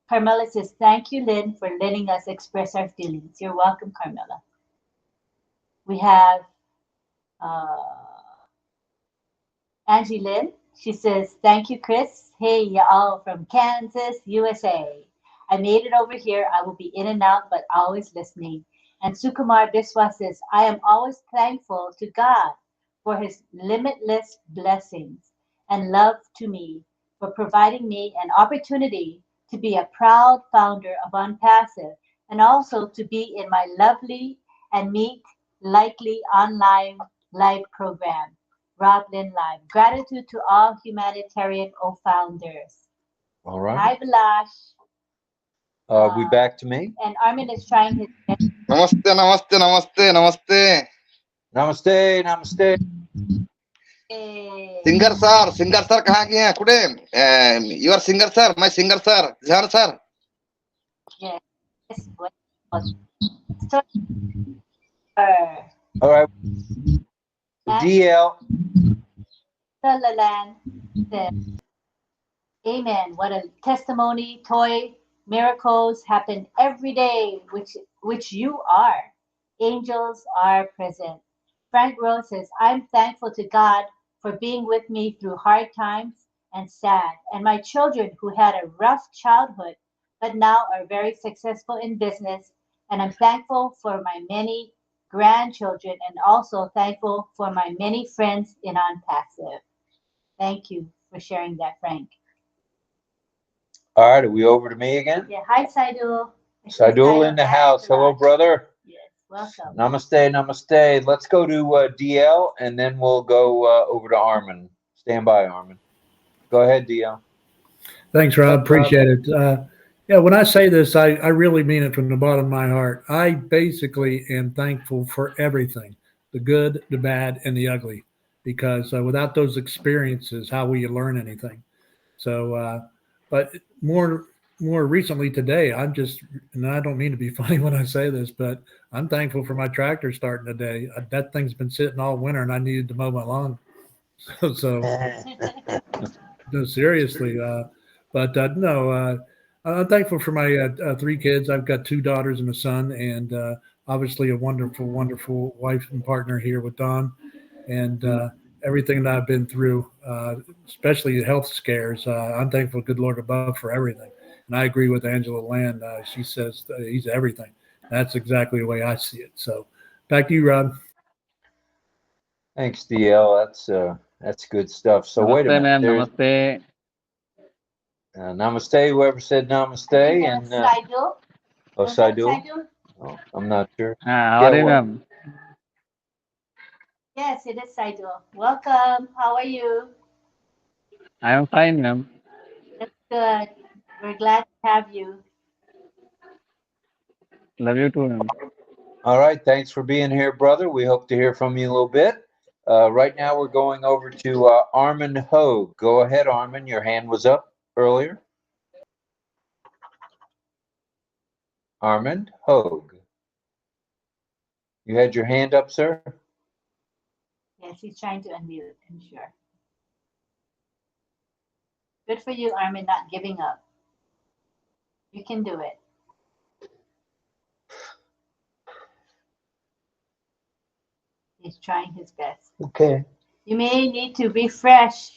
Carmela says, thank you, Lynn, for letting us express our feelings. You're welcome, Carmela. We have Angie Lynn. She says, thank you, Chris. Hey, y'all from Kansas, USA. I made it over here. I will be in and out, but always listening. And Sukumar Biswa says, I am always thankful to God for His limitless blessings and love to me, for providing me an opportunity to be a proud founder of ONPASSIVE and also to be in my lovely and meet likely online live program, RobLynn Live. Gratitude to all humanitarian founders. All right. Hi, Bilash. We back to me? And Armin is trying his best. Namaste, namaste, namaste, namaste. Namaste, namaste. Singer sir kahan ke hain? Kude? Your singer sir, my singer sir, Jhan sir. Yes. All right. DL. Salalan said, Amen. What a testimony, Toy. Miracles happen every day, which you are. Angels are present. Frank Rose says, I'm thankful to God for being with me through hard times and sad, and my children who had a rough childhood, but now are very successful in business. And I'm thankful for my many grandchildren and also thankful for my many friends in ONPASSIVE. Thank you for sharing that, Frank. All right, are we over to me again? Yeah, hi, Saidul. Saidul in the house. Hello, brother. Yes, welcome. Namaste, namaste. Let's go to DL, and then we'll go over to Armin. Stand by, Armin. Go ahead, DL. Thanks, Rob. Appreciate it. Yeah, when I say this, I really mean it from the bottom of my heart. I basically am thankful for everything, the good, the bad, and the ugly, because without those experiences, how will you learn anything? So, but more recently today, I'm just, and I don't mean to be funny when I say this, but I'm thankful for my tractor starting today. That thing's been sitting all winter, and I needed to mow my lawn. So no, seriously. No, I'm thankful for my 3 kids. I've got 2 daughters and a son, and obviously a wonderful, wonderful wife and partner here with Dawn, and everything that I've been through, especially the health scares. I'm thankful, good Lord above, for everything. And I agree with Angela Land. She says he's everything. That's exactly the way I see it. So back to you, Rob. Thanks, DL. That's good stuff. So Namaste, wait a minute. Namaste. Namaste, whoever said namaste. And Saidul. oh, Saidul? Oh, I'm not sure. How are you, ma'am? Yes, it is Saidul. Welcome. How are you? I am fine, ma'am. That's good. We're glad to have you. Love you too, ma'am. All right. Thanks for being here, brother. We hope to hear from you in a little bit. Right now, we're going over to Armin Hogue. Go ahead, Armin. Your hand was up earlier. Armin Hogue. You had your hand up, sir? Yes, he's trying to unmute, I'm sure. Good for you, Armin, not giving up. You can do it. He's trying his best. Okay. You may need to refresh.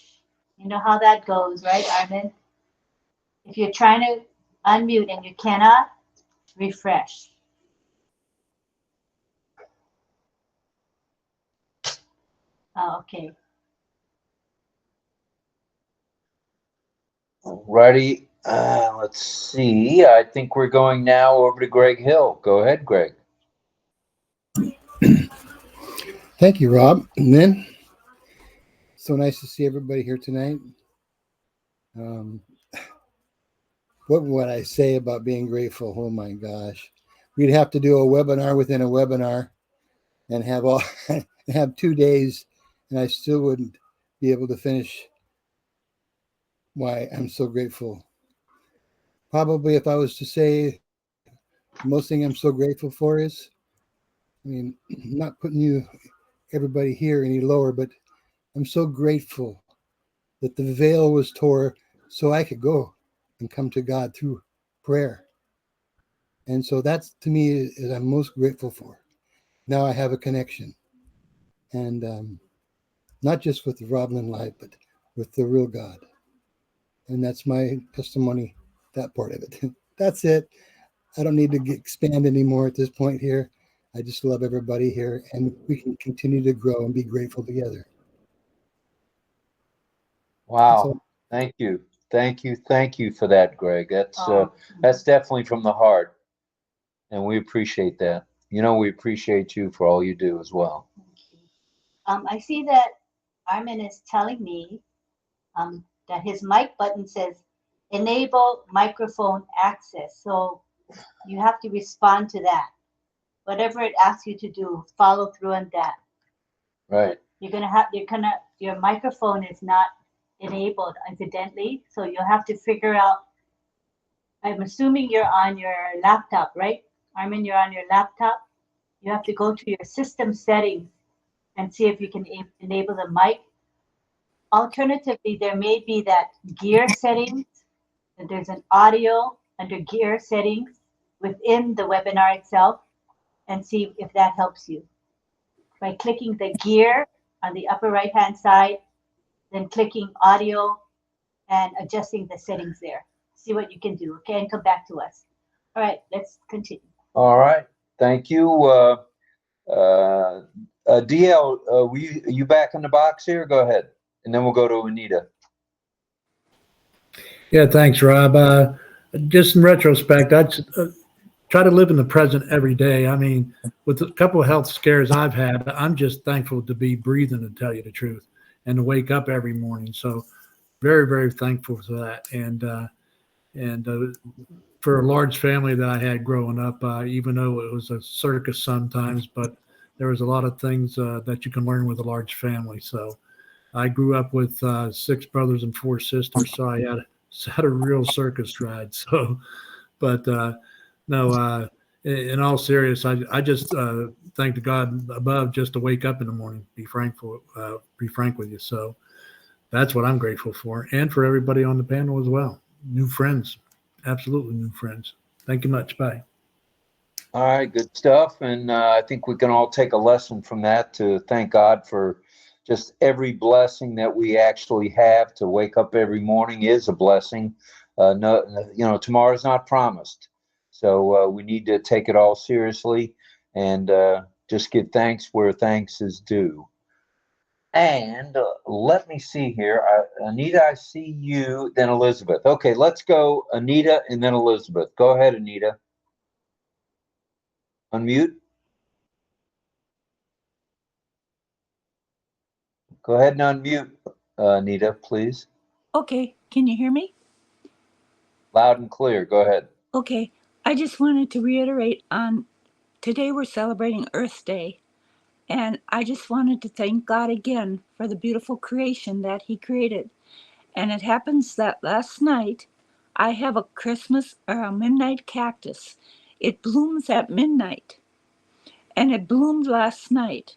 You know how that goes, right, Armin? If you're trying to unmute and you cannot, refresh. Oh, okay. Righty. Let's see. I think we're going now over to Greg Hill. Go ahead, Greg. Thank you, Rob. And then, so nice to see everybody here tonight. What would I say about being grateful? Oh my gosh. We'd have to do a webinar within a webinar and have 2 days, and I still wouldn't be able to finish why I'm so grateful. Probably if I was to say the most thing I'm so grateful for is, I'm not putting everybody here any lower, but I'm so grateful that the veil was tore so I could go and come to God through prayer. And so that's, to me, is I'm most grateful for. Now I have a connection. And not just with the RobLynn life, but with the real God. And that's my testimony, that part of it. That's it. I don't need to expand anymore at this point here. I just love everybody here, and we can continue to grow and be grateful together. Wow. Thank you. Thank you for that, Greg. That's definitely from the heart. And we appreciate that. We appreciate you for all you do as well. I see that Armin is telling me that his mic button says enable microphone access. So you have to respond to that. Whatever it asks you to do, follow through on that. Right. Your microphone is not enabled incidentally, so you'll have to figure out. I'm assuming you're on your laptop, right? Armin, you're on your laptop. You have to go to your system settings and see if you can enable the mic. Alternatively, there may be that gear settings, and there's an audio under gear settings within the webinar itself, and see if that helps you. By clicking the gear on the upper right-hand side, then clicking audio and adjusting the settings there. See what you can do, okay? And come back to us. All right, let's continue. All right. Thank you. DL, are you back in the box here? Go ahead. And then we'll go to Anita. Yeah, thanks, Rob. Just in retrospect, I'd try to live in the present every day. I mean, with a couple of health scares I've had, I'm just thankful to be breathing, to tell you the truth, and to wake up every morning. So very, very thankful for that. And for a large family that I had growing up, even though it was a circus sometimes, but there was a lot of things that you can learn with a large family. So I grew up with 6 brothers and 4 sisters, so I had a real circus ride. So, but no, in all seriousness, I just thank the God above just to wake up in the morning, be frank with you. So that's what I'm grateful for, and for everybody on the panel as well. New friends, absolutely new friends. Thank you much. Bye. All right, good stuff. And I think we can all take a lesson from that to thank God for just every blessing that we actually have. To wake up every morning is a blessing. No, tomorrow's not promised. So we need to take it all seriously and just give thanks where thanks is due. And let me see here. Anita, I see you, then Elizabeth. Okay, let's go Anita and then Elizabeth. Go ahead, Anita. Unmute. Go ahead and unmute, Anita, please. Okay, can you hear me? Loud and clear. Go ahead. Okay, I just wanted to reiterate on today we're celebrating Earth Day, and I just wanted to thank God again for the beautiful creation that He created. And it happens that last night I have a Christmas or a midnight cactus. It blooms at midnight, and it bloomed last night,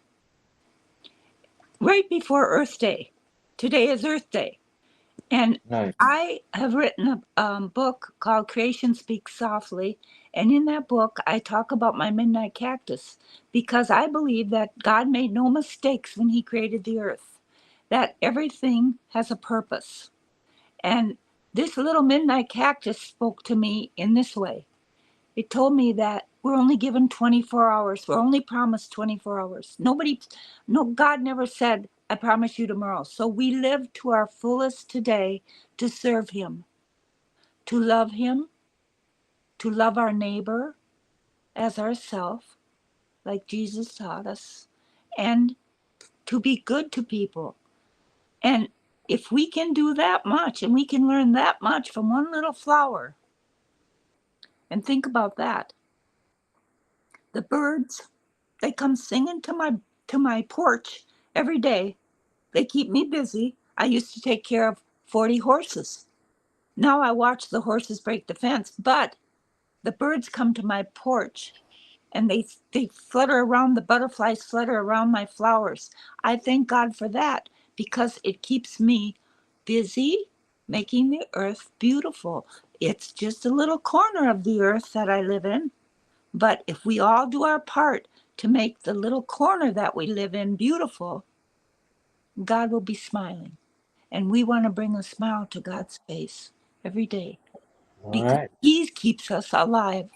right before Earth Day. Today is Earth Day. And Nice. I have written a book called Creation Speaks Softly. And in that book, I talk about my midnight cactus because I believe that God made no mistakes when He created the earth, that everything has a purpose. And this little midnight cactus spoke to me in this way. It told me that we're only given 24 hours. We're only promised 24 hours. God never said, I promise you tomorrow. So we live to our fullest today to serve Him, to love Him, to love our neighbor as ourself, like Jesus taught us, and to be good to people. And if we can do that much and we can learn that much from one little flower, and think about that, the birds, they come singing to my porch every day. They keep me busy. I used to take care of 40 horses. Now I watch the horses break the fence, but the birds come to my porch and they flutter around, the butterflies flutter around my flowers. I thank God for that because it keeps me busy making the earth beautiful. It's just a little corner of the earth that I live in. But if we all do our part to make the little corner that we live in beautiful, God will be smiling. And we want to bring a smile to God's face every day because He keeps us alive.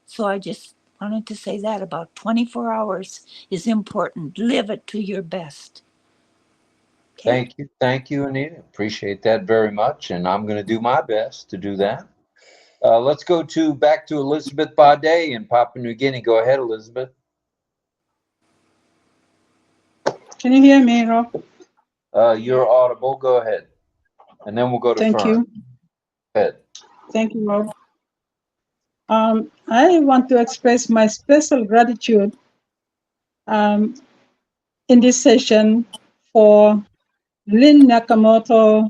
So I just wanted to say that about 24 hours is important. Live it to your best. Okay? Thank you, Anita. Appreciate that very much, and I'm going to do my best to do that. Let's go back to Elizabeth Bade in Papua New Guinea. Go ahead, Elizabeth. Can you hear me, Rob? You're audible. Go ahead, and then we'll go to Thank Fern. you. Go ahead. Thank you, Rob. I want to express my special gratitude in this session for Lynn Nakamoto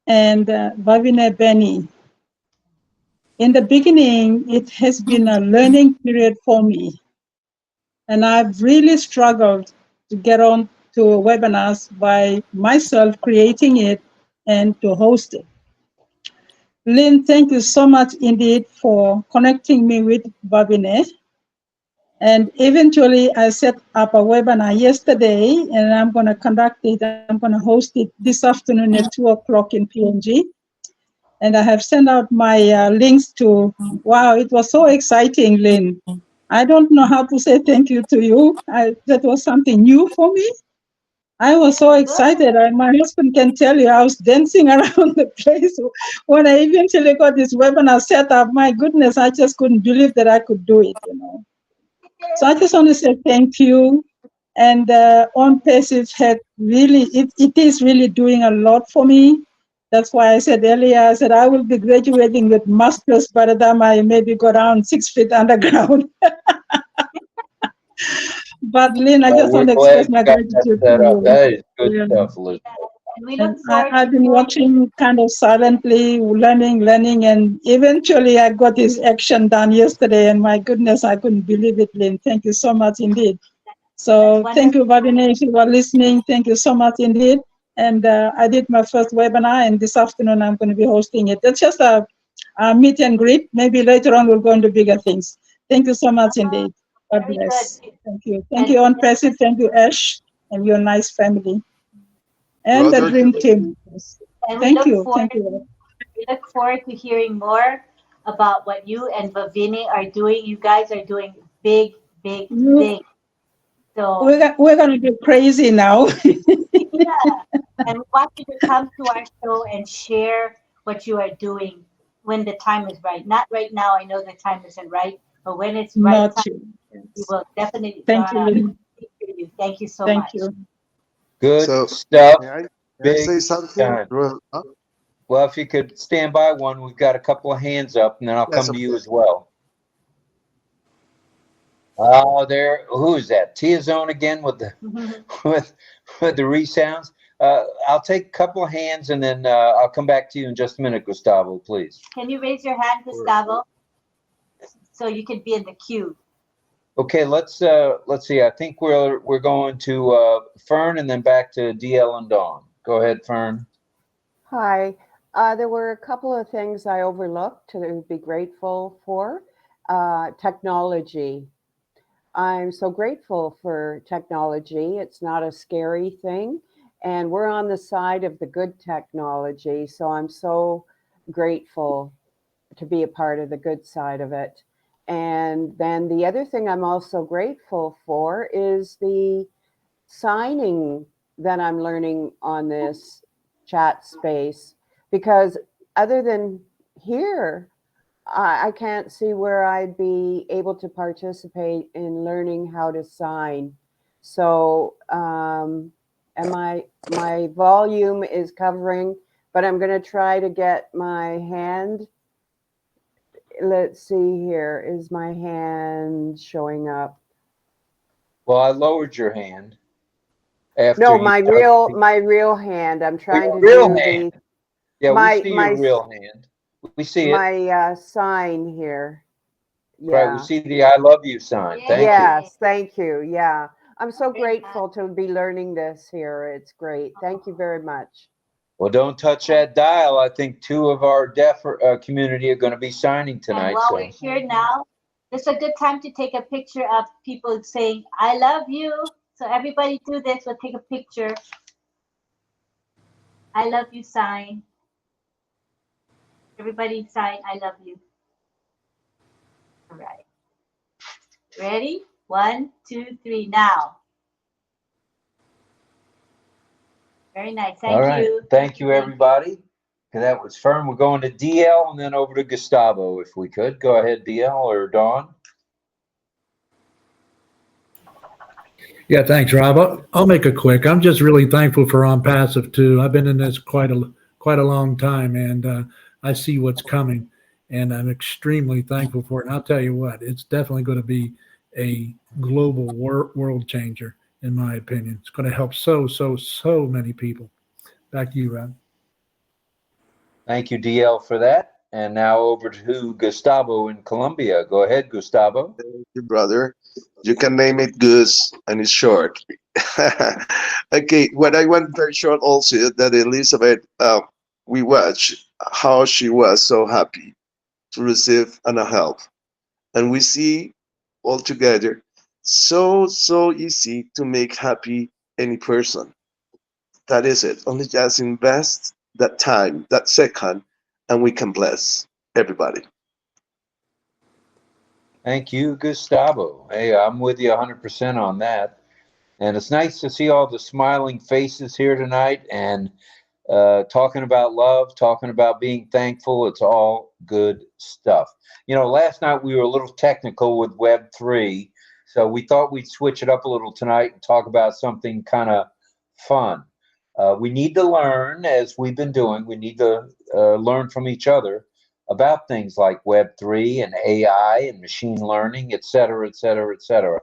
and Bhavine Benny. In the beginning, it has been a learning period for me, and I've really struggled to get on to webinars by myself creating it and to host it. Lynn, thank you so much indeed for connecting me with Bhavine. And eventually I set up a webinar yesterday and I'm going to conduct it. I'm going to host it this afternoon at 2:00 in PNG. And I have sent out my links to, wow, it was so exciting, Lynn. I don't know how to say thank you to you. That was something new for me. I was so excited. My husband can tell you I was dancing around the place when I eventually got this webinar set up. My goodness, I just couldn't believe that I could do it, you know. So I just want to say thank you. And ONPASSIVE had really, it is really doing a lot for me. That's why I said earlier, I said I will be graduating with masters by the time I maybe go down 6 feet underground. But Lynn, I just want to express my gratitude to you. That is good Yeah. stuff, Liz. And we look forward I've been watching kind of silently, learning, and eventually I got this action done yesterday. And my goodness, I couldn't believe it, Lynn. Thank you so much indeed. So thank you, Babine, if you are listening. Thank you so much indeed. And I did my first webinar, and this afternoon I'm going to be hosting it. It's just a meet and greet. Maybe later on we'll go into bigger things. Thank you so much indeed. God bless. Thank you. Thank you, ONPASSIVE. Thank you, Ash, and your nice family. And Brother, the dream team. And Thank you. Thank you. We look forward to hearing more about what you and Bhavini are doing. You guys are doing big things. So we're gonna get crazy now. yeah, and we want you to come to our show and share what you are doing when the time is right. Not right now. I know the time isn't right, but when it's right time, we will definitely. Thank you, Lynn. Thank you so Thank much. you. Good So, stuff. may I Big say something? time. Huh? Well, if you could stand by one, we've got a couple of hands up, and then I'll Yes, come to of you course. as well. Oh, there. Who is that? Tia Zone again with the with the resounds. I'll take a couple of hands, and then I'll come back to you in just a minute, Gustavo. Please. Can you raise your hand, Gustavo, so you can be in the queue? Okay, let's see. I think we're going to Fern, and then back to DL and Dawn. Go ahead, Fern. Hi. There were a couple of things I overlooked to be grateful for. Technology. I'm so grateful for technology. It's not a scary thing. And we're on the side of the good technology. So I'm so grateful to be a part of the good side of it. And then the other thing I'm also grateful for is the signing that I'm learning on this chat space, because other than here, I can't see where I'd be able to participate in learning how to sign. So, and my volume is covering, but I'm going to try to get my hand. Let's see here. Is my hand showing up? Well, I lowered your hand. No, my real hand. I'm trying to real do hand. the. Yeah, my, we see my, your real hand. We see it. My sign here. Yeah. Right, we see the I love you sign. Thank you. Yes, thank you. Yeah. I'm so grateful to be learning this here. It's great. Thank you very much. Well, don't touch that dial. I think 2 of our deaf community are going to be signing tonight. And while we're here now, it's a good time to take a picture of people saying, I love you. So everybody do this. We'll take a picture. I love you sign. Everybody sign, I love you. All right. Ready? 1, 2, 3, now. Very nice. Thank you. Thank you, everybody. That was Fern. We're going to DL and then over to Gustavo, if we could. Go ahead, DL or Dawn. Yeah, thanks, Rob. I'll make it quick. I'm just really thankful for ONPASSIVE too. I've been in this quite a long time, and I see what's coming, and I'm extremely thankful for it. And I'll tell you what, it's definitely going to be a global world changer, in my opinion. It's going to help so many people. Back to you, Rob. Thank you, DL, for that. And now over to Gustavo in Colombia. Go ahead, Gustavo. Thank you, brother. You can name it Goose, and it's short. Okay, what I want very short also that Elizabeth, we watch how she was so happy to receive and help, and we see all together so easy to make happy any person. That is it. Only just invest that time, that second, and we can bless everybody. Thank you, Gustavo. Hey, I'm with you 100% on that. And it's nice to see all the smiling faces here tonight and talking about love, talking about being thankful. It's all good stuff. You know, last night we were a little technical with Web3, so we thought we'd switch it up a little tonight and talk about something kind of fun. We need to learn, as we've been doing, we need to learn from each other about things like Web3 and AI and machine learning, et cetera, et cetera, et cetera.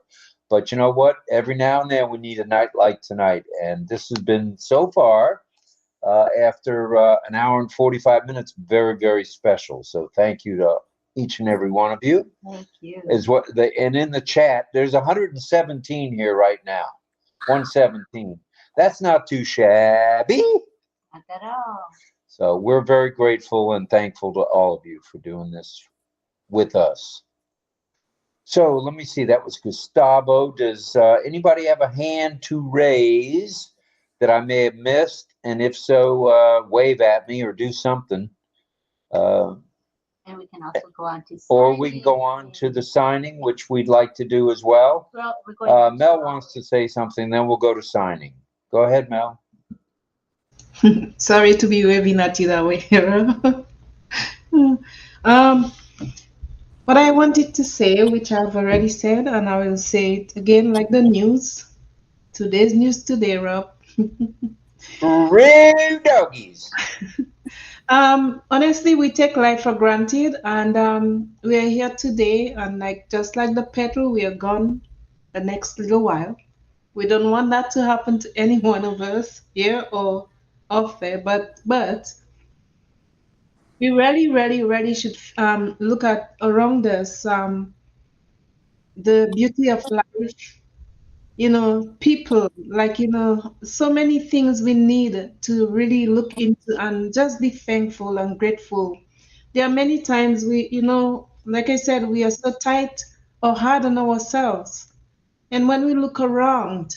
But you know what? Every now and then we need a night like tonight. And this has been, so far, after an hour and 45 minutes, very, very special. So thank you to each and every one of you. Thank you. And in the chat, there's 117 here right now. 117. That's not too shabby. Not at all. So we're very grateful and thankful to all of you for doing this with us. So let me see, that was Gustavo. Does anybody have a hand to raise that I may have missed? And if so, wave at me or do something. And we can also go on to signing. Or we can go on to the signing, which we'd like to do as well. Well, we're going Mel wants to say something, then we'll go to signing. Go ahead, Mel. Sorry to be waving at you that way. What I wanted to say, which I've already said, and I will say it again like the news. Today's news today, Rob. Real doggies. Honestly, we take life for granted, and we are here today, and just like the petrol, we are gone the next little while. We don't want that to happen to any one of us here or off there, but we really should look at around us the beauty of life. You know, people, so many things we need to really look into and just be thankful and grateful. There are many times like I said, we are so tight or hard on ourselves. And when we look around,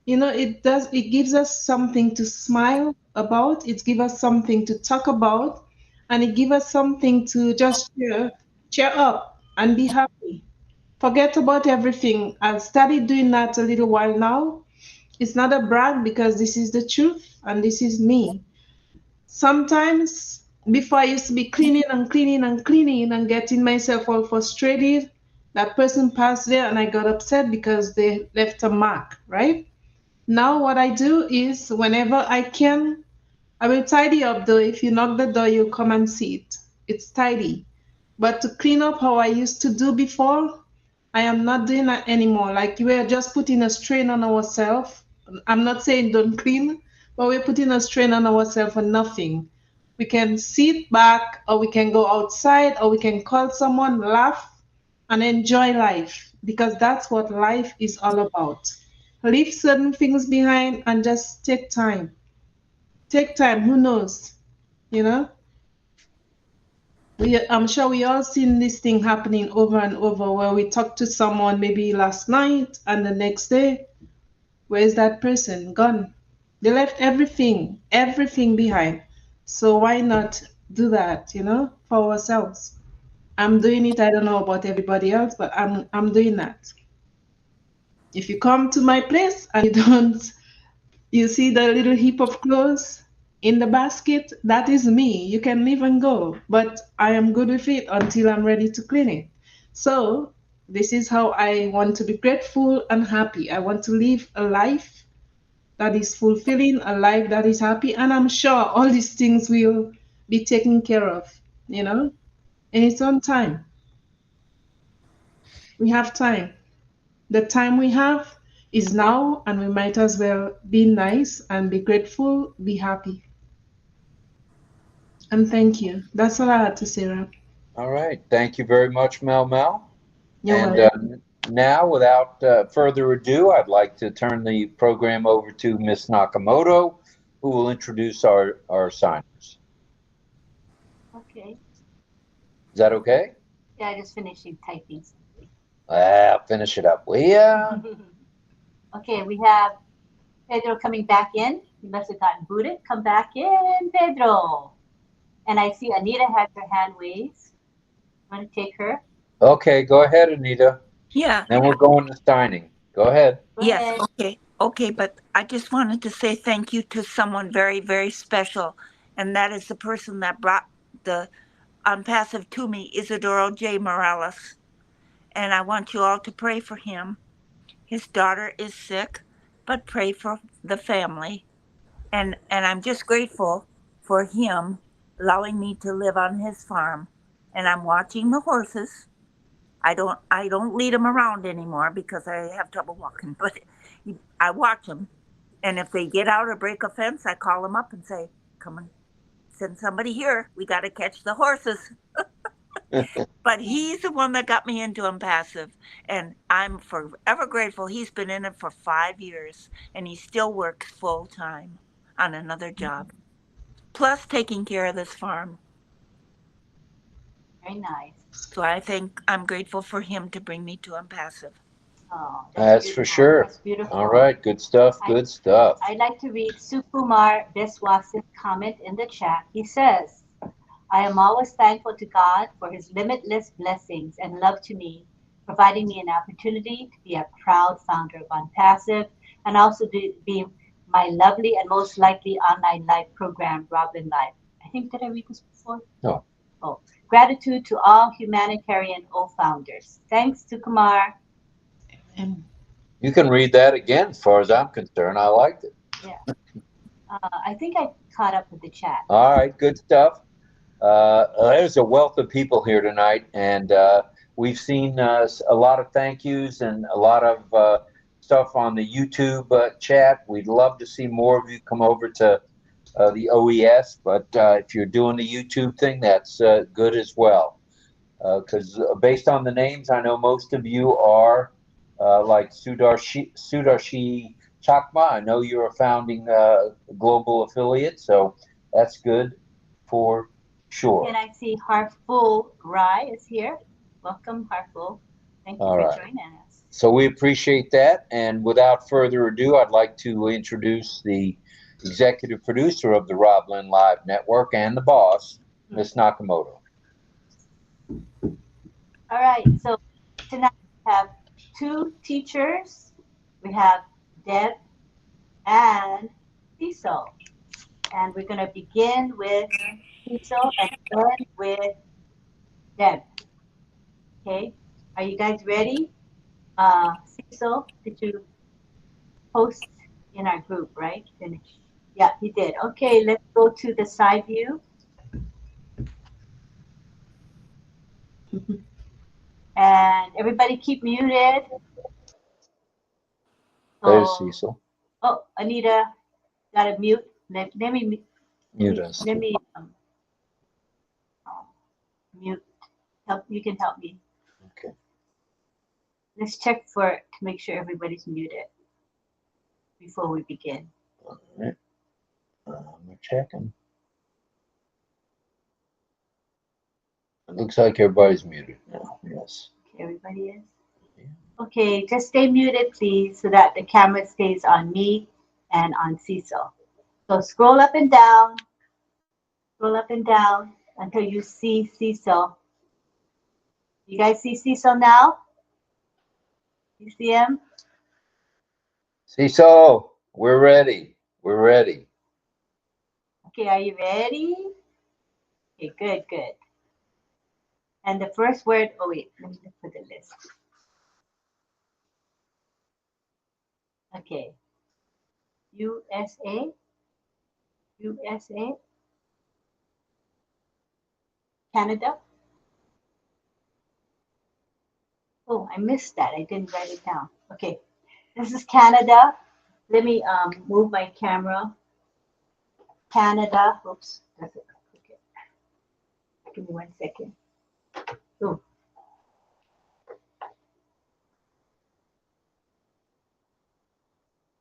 it gives us something to smile about, it gives us something to talk about, and it gives us something to just cheer up and be happy. Forget about everything. I've started doing that a little while now. It's not a brag because this is the truth and this is me. Sometimes before I used to be cleaning and getting myself all frustrated. That person passed there and I got upset because they left a mark, right? Now what I do is whenever I can, I will tidy up though. If you knock the door, you'll come and see it. It's tidy. But to clean up how I used to do before, I am not doing that anymore. Like we are just putting a strain on ourselves. I'm not saying don't clean, but we're putting a strain on ourselves for nothing. We can sit back or we can go outside or we can call someone, laugh, and enjoy life because that's what life is all about. Leave certain things behind and just take time. Take time, who knows? You know? I'm sure we all seen this thing happening over and over where we talk to someone maybe last night and the next day, where's that person? Gone. They left everything behind. So why not do that, for ourselves? I'm doing it. I don't know about everybody else, but I'm doing that. If you come to my place and you see the little heap of clothes in the basket, that is me. You can leave and go, but I am good with it until I'm ready to clean it. So this is how I want to be grateful and happy. I want to live a life that is fulfilling, a life that is happy, and I'm sure all these things will be taken care of, in its own time. We have time. The time we have is now, and we might as well be nice and be grateful, be happy. And thank you. That's all I had to say, Rob. All right. Thank you very much, Mel. You're welcome. Now, without further ado, I'd like to turn the program over to Miss Nakamoto, who will introduce our signers. Okay. Is that okay? Yeah, I just finishing typing something. Finish it up, will ya? Okay, we have Pedro coming back in. He must have gotten booted. Come back in, Pedro. And I see Anita has her hand raised. Want to take her? Okay, go ahead, Anita. Yeah. Then we'll go into signing. Go ahead. Yes, okay, but I just wanted to say thank you to someone very, very special, and that is the person that brought the ONPASSIVE to me, Isidoro J. Morales. And I want you all to pray for him. His daughter is sick, but pray for the family. And I'm just grateful for him allowing me to live on his farm. And I'm watching the horses. I don't lead them around anymore because I have trouble walking, but I watch them. And if they get out or break a fence, I call them up and say, "Come on, send somebody here. We got to catch the horses." But he's the one that got me into ONPASSIVE, and I'm forever grateful. He's been in it for 5 years, and he still works full time on another job, plus taking care of this farm. Very nice. So I think I'm grateful for him to bring me to ONPASSIVE. Oh, That's for sure. That's beautiful. All right, good stuff. Good stuff. I'd like to read Sukumar Biswas's comment in the chat. He says, I am always thankful to God for his limitless blessings and love to me, providing me an opportunity to be a proud founder of ONPASSIVE and also to be my lovely and most likely online live program, RobLynn Live. I think, did I read this before? No. Oh, gratitude to all humanitarian O-founders. Thanks, Sukumar. You can read that again, as far as I'm concerned. I liked it. Yeah. I think I caught up with the chat. All right, good stuff. There's a wealth of people here tonight, and we've seen a lot of thank yous and a lot of stuff on the YouTube chat. We'd love to see more of you come over to the OES, but if you're doing the YouTube thing, that's good as well. Because based on the names, I know most of you are like Sudarshi Chakma. I know you're a founding global affiliate, so that's good for sure. And I see Harful Rai is here. Welcome, Harful. Thank you All for right. joining us. So we appreciate that. And without further ado, I'd like to introduce the executive producer of the RobLynn Live Network and the boss, Miss Nakamoto. All right. So tonight we have two teachers. We have Deb and Cecil. And we're going to begin with Cecil and end with Deb. Okay. Are you guys ready? Cecil, did you post in our group, right? Finish. Yeah, he did. Okay, let's go to the side view. And everybody keep muted. There's Cecil. Oh, Anita, gotta mute. Let me Mute us. Let me mute. You can help me. Okay. Let's check to make sure everybody's muted before we begin. All right. We're checking. It looks like everybody's muted now. Yes. Okay, everybody is? Yeah. Okay, just stay muted, please, so that the camera stays on me and on Cecil. So scroll up and down until you see Cecil. You guys see Cecil now? You see him? Cecil, we're ready. We're ready. Okay, are you ready? Okay, good. And the first word, oh wait, let me just put the list. Okay. USA. Canada. Oh, I missed that. I didn't write it down. Okay. This is Canada. Let me move my camera. Canada. Oops. That's it. Okay. Give me 1 second. Oh.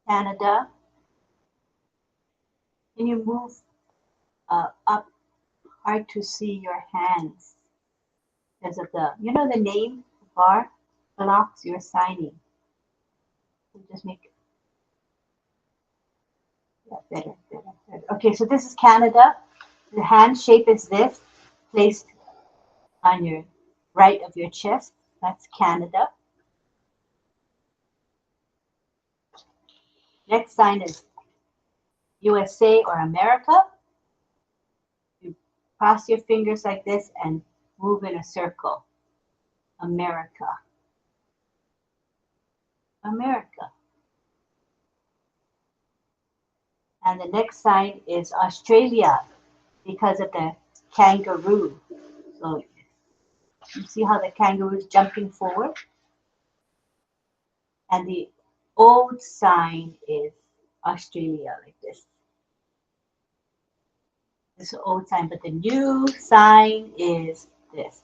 Canada. Can you move up? Hard to see your hands because of the, the name bar blocks your signing. So just make it better. Okay, so this is Canada. The hand shape is this, placed on your right of your chest. That's Canada. Next sign is USA or America. You cross your fingers like this and move in a circle. America. America. And the next sign is Australia because of the kangaroo. So you see how the kangaroo is jumping forward? And the old sign is Australia, like this. This is the old sign, but the new sign is this.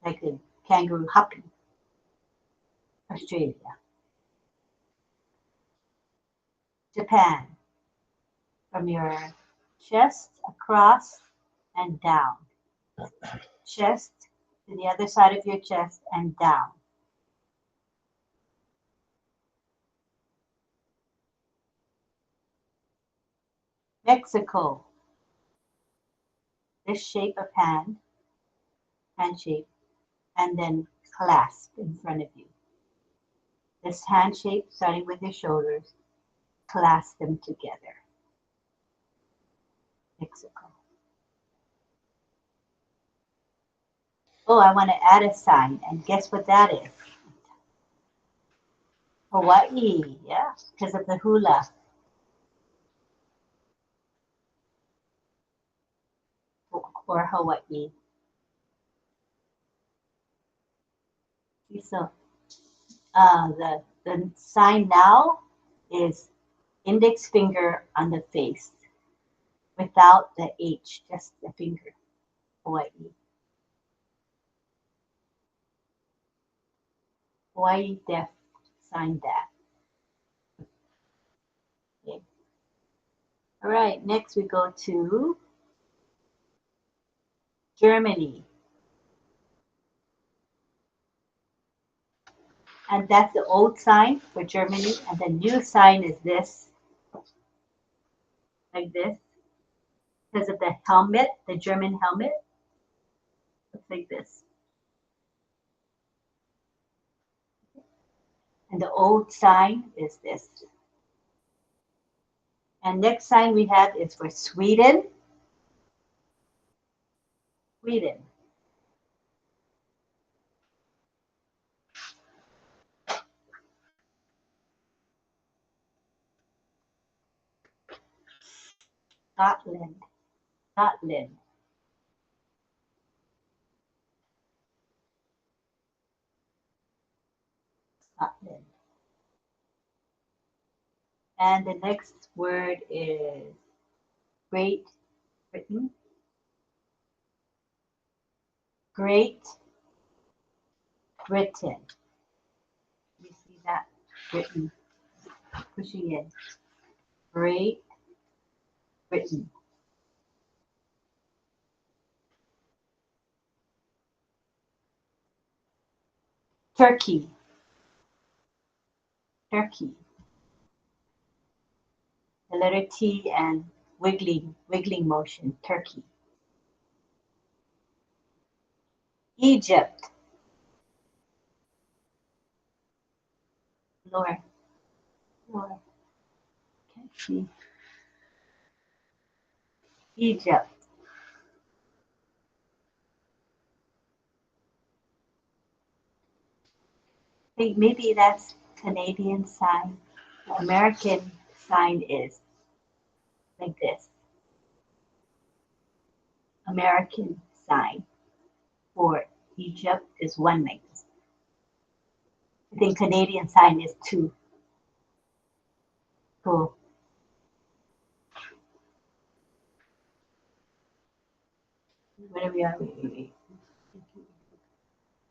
Like a kangaroo hopping. Australia. Japan. From your chest across and down. Chest to the other side of your chest and down. Mexico. This shape of hand shape, and then clasp in front of you. This hand shape, starting with your shoulders, clasp them together. Mexico. Oh, I want to add a sign, and guess what that is? Hawaii, yeah, because of the hula. Or Hawaii. So the sign now is index finger on the face without the H, just the finger. Hawaii. Hawaii deaf sign that. Okay. All right, next we go to Germany. And that's the old sign for Germany. And the new sign is this, like this, because of the helmet, the German helmet. Looks like this. And the old sign is this. And next sign we have is for Sweden. Sweden. Scotland. Scotland. Scotland. And the next word is Great Britain. Great Britain. You see that? Britain. Pushing in. Great Britain. Turkey. Turkey. The letter T and wiggling motion. Turkey. Egypt. Lower. Lower. Can't see. Egypt. I think maybe that's Canadian sign. The American sign is like this. American sign for Egypt is one like this. I think Canadian sign is two. Cool. Where we are?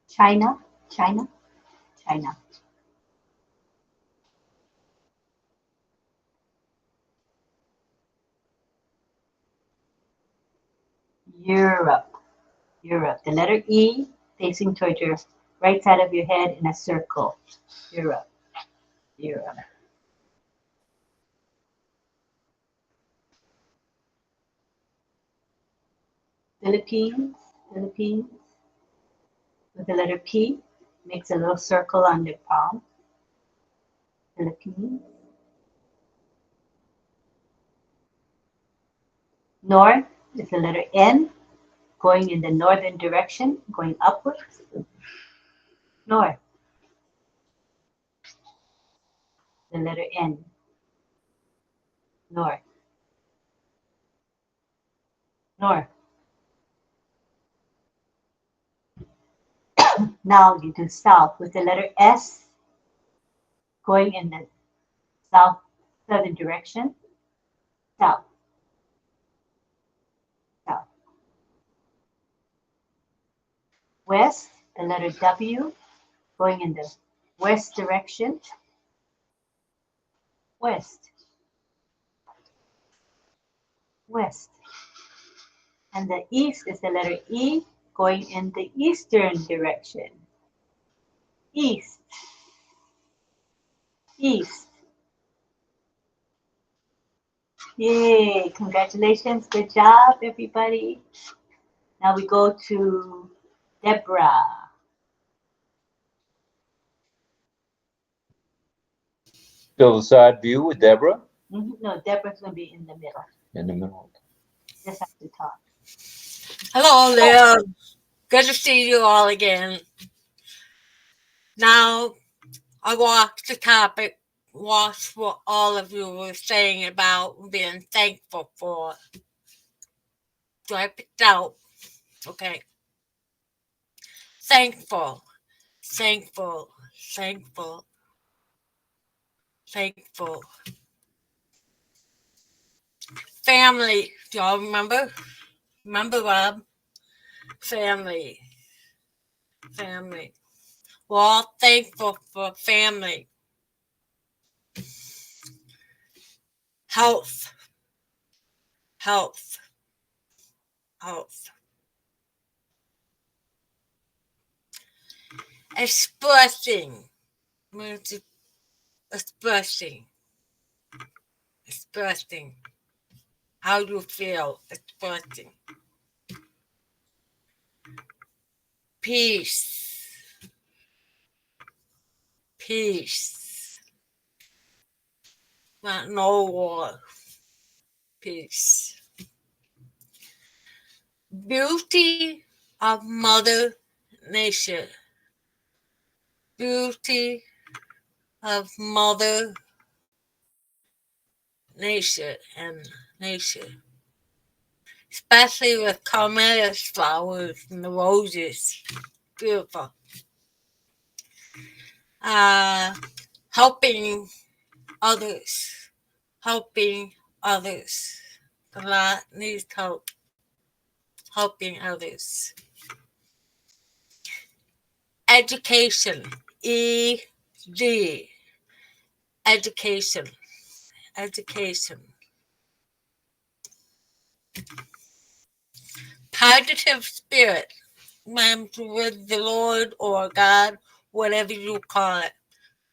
China. China. China. Europe. Europe. The letter E facing towards your right side of your head in a circle. Europe. Europe. Philippines. Philippines. With the letter P makes a little circle on the palm. Philippines. North is the letter N, going in the northern direction, going upwards. North. The letter N. North. North. Now you do south with the letter S, going in the southern direction. South. South. West, the letter W, going in the west direction. West. West. And the east is the letter E, going in the eastern direction. East. East. Yay, congratulations, good job, everybody. Now we go to Deborah. Still the side view with Deborah? No, Deborah's going to be in the middle. In the middle. Just have to talk. Hello there. Good to see you all again. Now, I watched the topic, watched what all of you were saying about being thankful for. So I picked out, okay, thankful, thankful, thankful, thankful. Family, do y'all remember? Remember, Rob? Family, family. We're all thankful for family. Health, health, health. Expressing, expressing, expressing how you feel, expressing. Peace, peace, not no war, peace. Beauty of Mother Nature, beauty of Mother Nature and nature, especially with camellias flowers and the roses. Beautiful. Helping others, helping others. A lot needs help, helping others. Education, ED, education, education. Positive spirit, with the Lord or God, whatever you call it.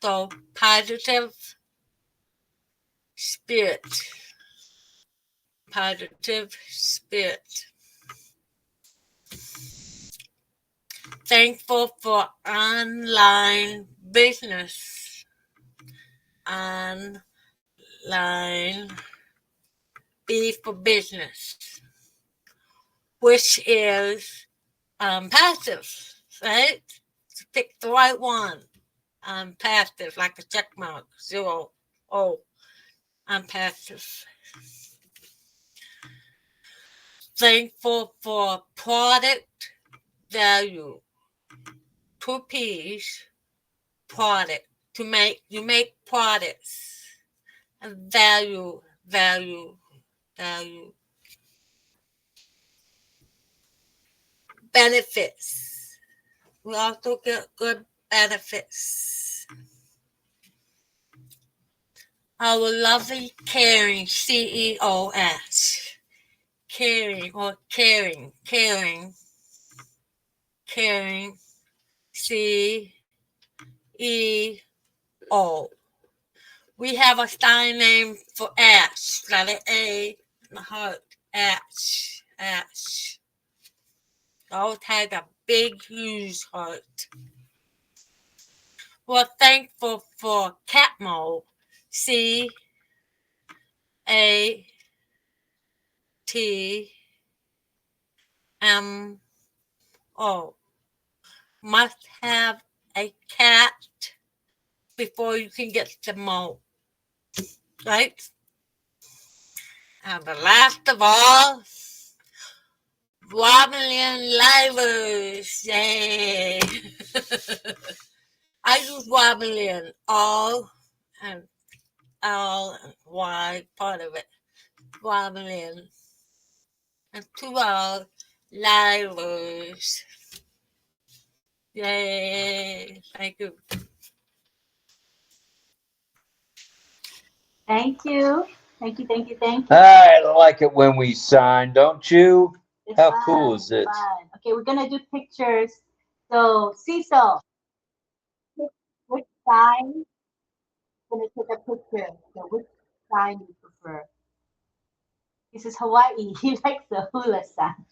So positive spirit, positive spirit. Thankful for online business, online B for business, which is passive, right? Pick the right one. Passive, like a check mark, 0, O. I'm passive. Thankful for product value. 2 P's, product. You make products. And value, value, value. Benefits. We also get good benefits. Our lovely, caring CEOs. Caring or caring, caring, caring, CEO. We have a sign name for Ash, letter A, and the heart, Ash, Ash. Always had a big, huge heart. We're thankful for Catmo, CATMO. Must have a cat before you can get the mo, right? And the last of all, RobLynn Livers, yay! I use RobLynn, all and Y part of it, RobLynn, and to all Livers, yay! Thank you. Thank you. Thank you, thank you, thank you. I like it when we sign, don't you? It's How fun, cool is it? fun. Okay, we're gonna do pictures. So Cecil, which sign? I'm gonna take a picture. So which sign do you prefer? This is Hawaii. He likes the hula sign.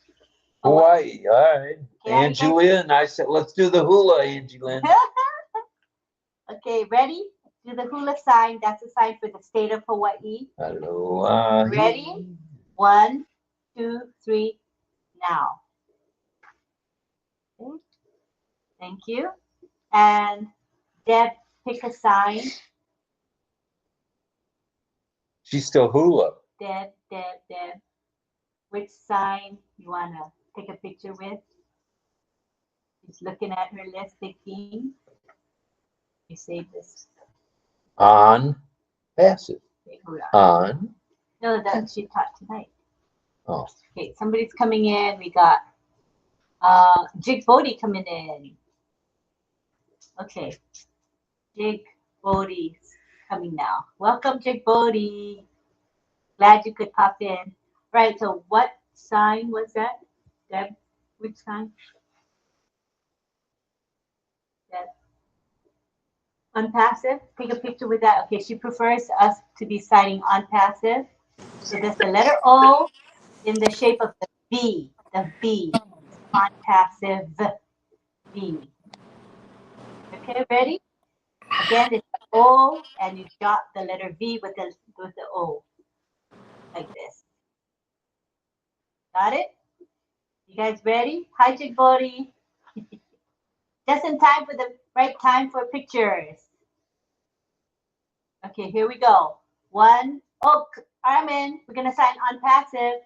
Hawaii, all right. Okay, Angelina, I said, let's do the hula, Angelina. Okay, ready? Do the hula sign. That's a sign for the state of Hawaii. Hello. Ready? 1, 2, 3, now. Okay. Thank you. And Deb, pick a sign. She's still hula. Deb. Which sign you want to take a picture with? She's looking at her list, thinking. You save this. On. Passive. Okay, hold on. No, that she taught tonight. Oh. Okay, somebody's coming in. We got Jig Bodie coming in. Okay. Jig Bodie's coming now. Welcome, Jig Bodie. Glad you could pop in. Right, so what sign was that? Deb, which sign? Deb. Unpassive. Take a picture with that. Okay, she prefers us to be signing unpassive. So that's the letter O in the shape of the V. The V. Unpassive V. Okay, ready? Again, it's the O, and you got the letter V with the O. Like this. Got it? You guys ready? Hi, Jig Bodie. Just in time for the right time for pictures. Okay, here we go. 1. Oh, Armin, we're going to sign unpassive.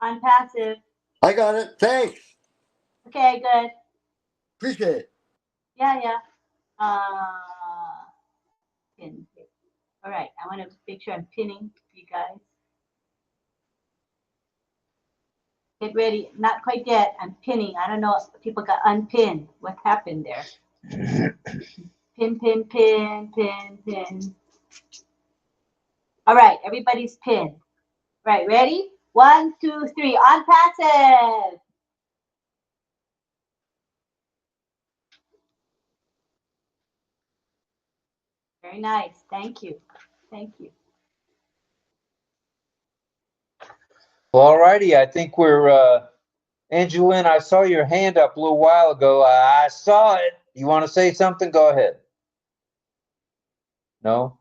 Unpassive. I got it. Thanks. Okay, good. Appreciate it. Yeah. Pin. All right, I want to make sure I'm pinning you guys. Get ready. Not quite yet. I'm pinning. I don't know if people got unpinned. What happened there? Pin. All right, everybody's pinned. Right, ready? 1, 2, 3. Unpassive. Very nice. Thank you. Thank you. Well, all righty. I think we're, Angelina, I saw your hand up a little while ago. I saw it. You want to say something? Go ahead. No?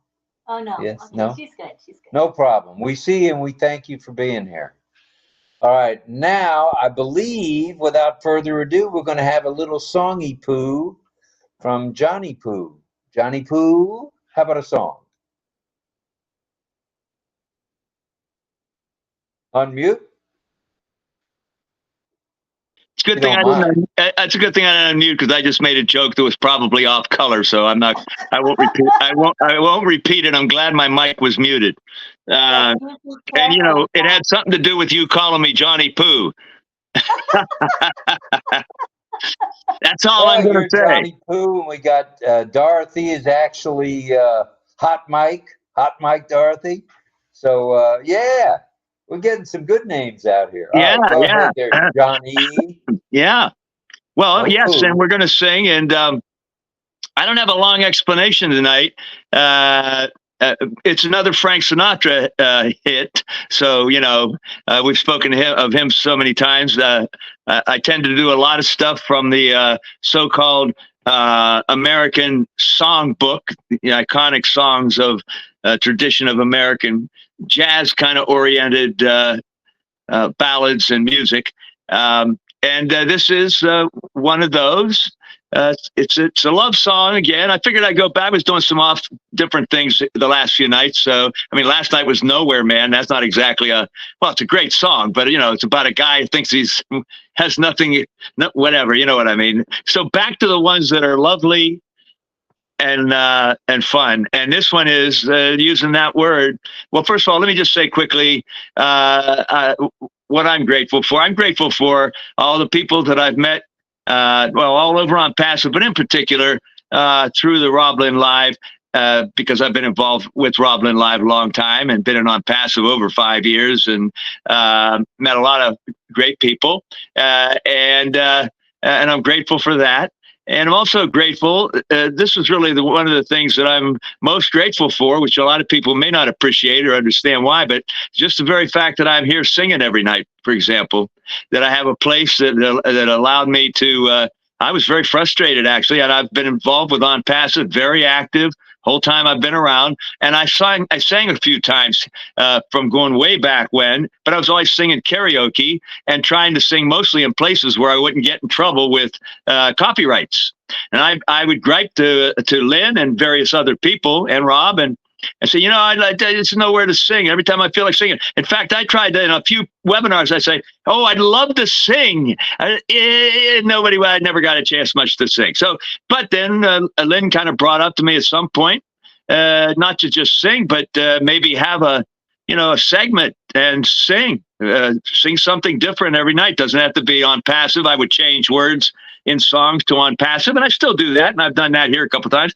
Oh, no. Yes? Okay, No? she's good. She's good. No problem. We see you and we thank you for being here. All right. Now, I believe, without further ado, we're going to have a little songy poo from Johnny Poo. Johnny Poo, how about a song? Unmute. It's a good thing I didn't. It's a good thing I didn't unmute because I just made a joke that was probably off color. So I'm not. I won't repeat. I won't repeat it. I'm glad my mic was muted. And you know, it had something to do with you calling me Johnny Poo. That's all I'm going to say. Johnny Poo, and we got Dorothy is actually Hot Mike Dorothy. So yeah, we're getting some good names out here. All right, go ahead there, Johnny. Yeah. Well, yes, and we're going to sing, and I don't have a long explanation tonight. It's another Frank Sinatra hit, so you know we've spoken of him so many times. I tend to do a lot of stuff from the so-called American songbook, the iconic songs of tradition of American jazz kind of oriented ballads and music. And this is one of those. It's a love song again. I figured I'd go back. I was doing some different things the last few nights. So, I mean, last night was Nowhere Man. That's not exactly it's a great song, but it's about a guy who thinks has nothing, whatever, you know what I mean? So back to the ones that are lovely and fun. And this one is using that word. Well, first of all, let me just say quickly, what I'm grateful for. I'm grateful for all the people that I've met, all over ONPASSIVE, but in particular through the RobLynn Live, because I've been involved with RobLynn Live a long time and been in ONPASSIVE over 5 years, and met a lot of great people, and I'm grateful for that. And I'm also grateful. This is really one of the things that I'm most grateful for, which a lot of people may not appreciate or understand why, but just the very fact that I'm here singing every night, for example, that I have a place that allowed me to, I was very frustrated actually, and I've been involved with ONPASSIVE, very active, whole time I've been around, and I sang a few times from going way back when, but I was always singing karaoke and trying to sing mostly in places where I wouldn't get in trouble with copyrights. And I would gripe to Lynn and various other people and Rob and say, I just nowhere to sing every time I feel like singing. In fact, I tried in a few webinars, I say, oh, I'd love to sing. I never got a chance much to sing. So, but then Lynn kind of brought up to me at some point, not to just sing, but maybe have a segment and sing something different every night. Doesn't have to be ONPASSIVE. I would change words in songs to ONPASSIVE, and I still do that. And I've done that here a couple times,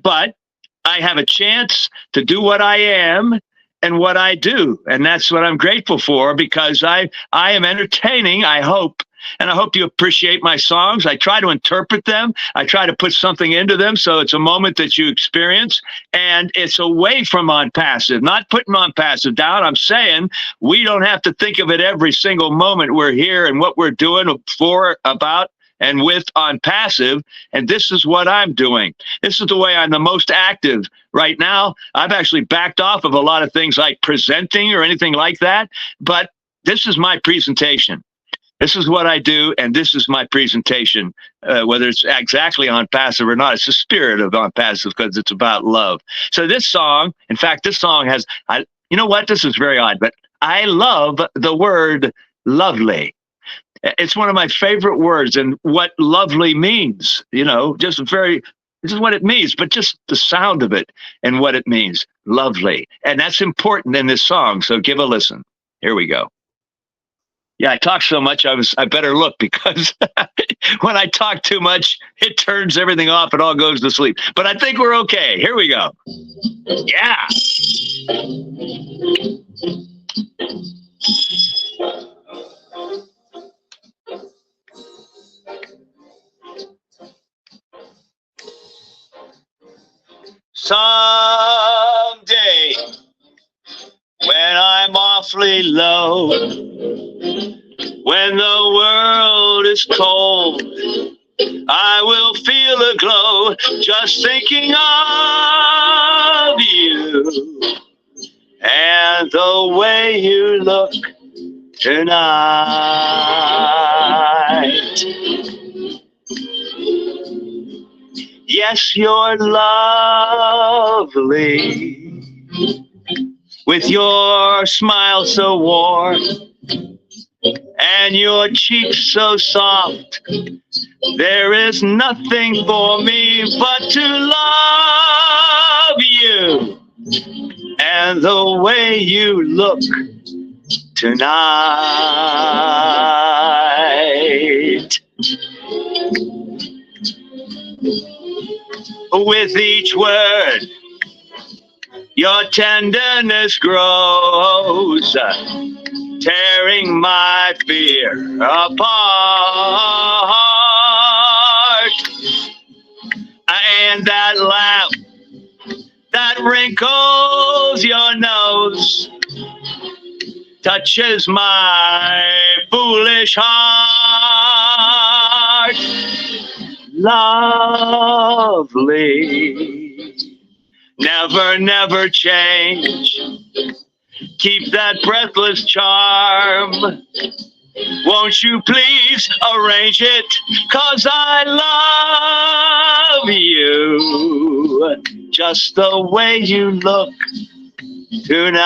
but I have a chance to do what I am and what I do. And that's what I'm grateful for, because I am entertaining, I hope. And I hope you appreciate my songs. I try to interpret them. I try to put something into them. So it's a moment that you experience, and it's away from ONPASSIVE, not putting ONPASSIVE down. I'm saying we don't have to think of it every single moment we're here and what we're doing for, about, and with ONPASSIVE. And this is what I'm doing. This is the way I'm the most active right now. I've actually backed off of a lot of things like presenting or anything like that, but this is my presentation. This is what I do, and this is my presentation, whether it's exactly ONPASSIVE or not. It's the spirit of ONPASSIVE, because it's about love. So this song, in fact, this song has, you know what? This is very odd, but I love the word lovely. It's one of my favorite words, and what lovely means, this is what it means, but just the sound of it and what it means, lovely. And that's important in this song, so give a listen. Here we go. Yeah, I talk so much, I better look, because when I talk too much, it turns everything off, it all goes to sleep. But I think we're okay. Here we go. Yeah. Someday, when I'm awfully low, when the world is cold, I will feel a glow just thinking of you and the way you look tonight. Yes, you're lovely, with your smile so warm and your cheeks so soft. There is nothing for me but to love you and the way you look tonight. With each word, your tenderness grows, tearing my fear apart. And that laugh that wrinkles your nose touches my foolish heart. lovely. Never, never change. Keep that breathless charm. Won't you please arrange it? 'Cause I love you just the way you look tonight.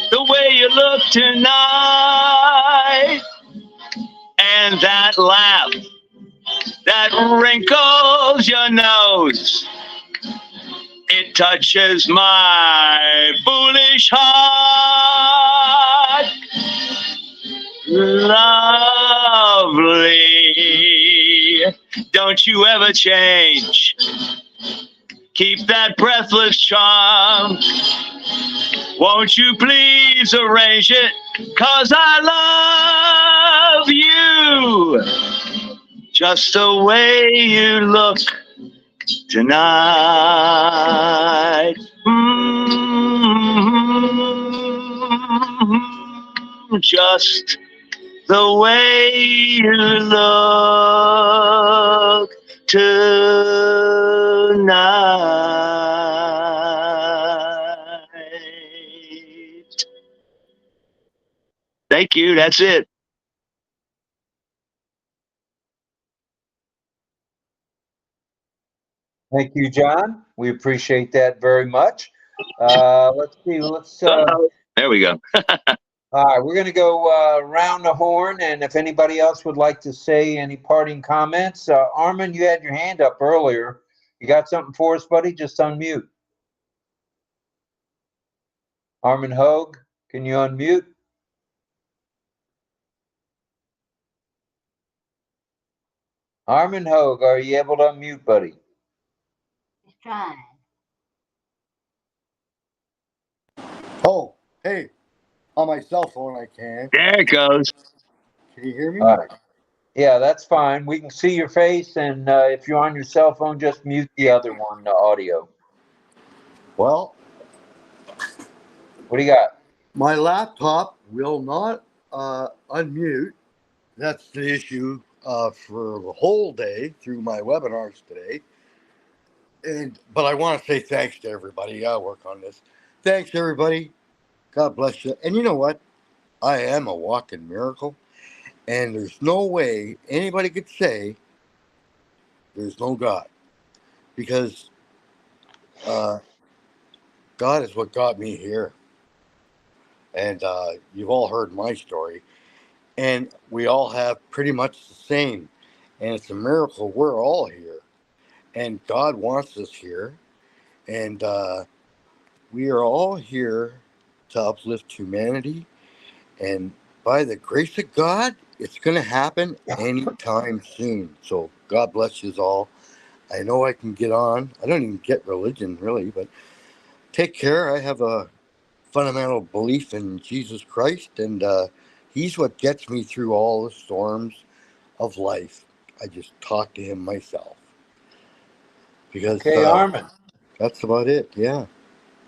The way you look tonight, and that laugh that wrinkles your nose, it touches my foolish heart. Lovely, don't you ever change. Keep that breathless charm. Won't you please arrange it? 'Cause I love you just the way you look tonight. Just the way you look tonight. Thank you. That's it. Thank you, John. We appreciate that very much. Let's see. There we go. All right, we're going to go round the horn, and if anybody else would like to say any parting comments, Armin, you had your hand up earlier. You got something for us, buddy? Just unmute. Armin Hogue, can you unmute? Armin Hogue, are you able to unmute, buddy? He's trying. Oh, hey, on my cell phone I can. There it goes. Can you hear me? All right. Yeah, that's fine. We can see your face, and if you're on your cell phone, just mute the other one, the audio. Well, what do you got? My laptop will not unmute. That's the issue for the whole day through my webinars today. But I want to say thanks to everybody. I'll work on this. Thanks, everybody. God bless you. And you know what? I am a walking miracle. And there's no way anybody could say there's no God. Because God is what got me here. And you've all heard my story. And we all have pretty much the same. And it's a miracle we're all here. And God wants us here. And we are all here to uplift humanity. And by the grace of God, it's going to happen anytime soon. So God bless you all. I know I can get on. I don't even get religion, really, but take care. I have a fundamental belief in Jesus Christ, and he's what gets me through all the storms of life. I just talk to him myself. Because okay, Armin. That's about it, yeah.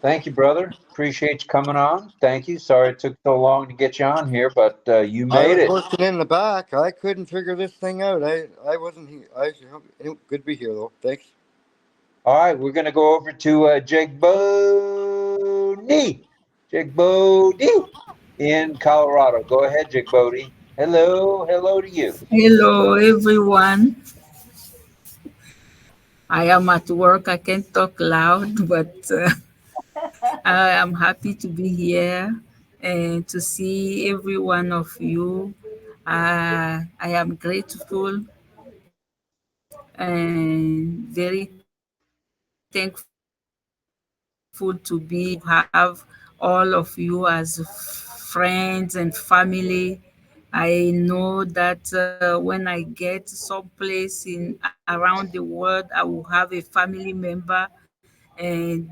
Thank you, brother. Appreciate you coming on. Thank you. Sorry it took so long to get you on here, but you made it. I was working in the back. I couldn't figure this thing out. I wasn't here. Good to be here, though. Thanks. All right, we're going to go over to Jake Bodie. Jake Bodie in Colorado. Go ahead, Jake Bodie. Hello to you. Hello, everyone. I am at work. I can't talk loud, but I am happy to be here and to see every one of you. I am grateful and very thankful to have all of you as friends and family. I know that when I get someplace around the world, I will have a family member, and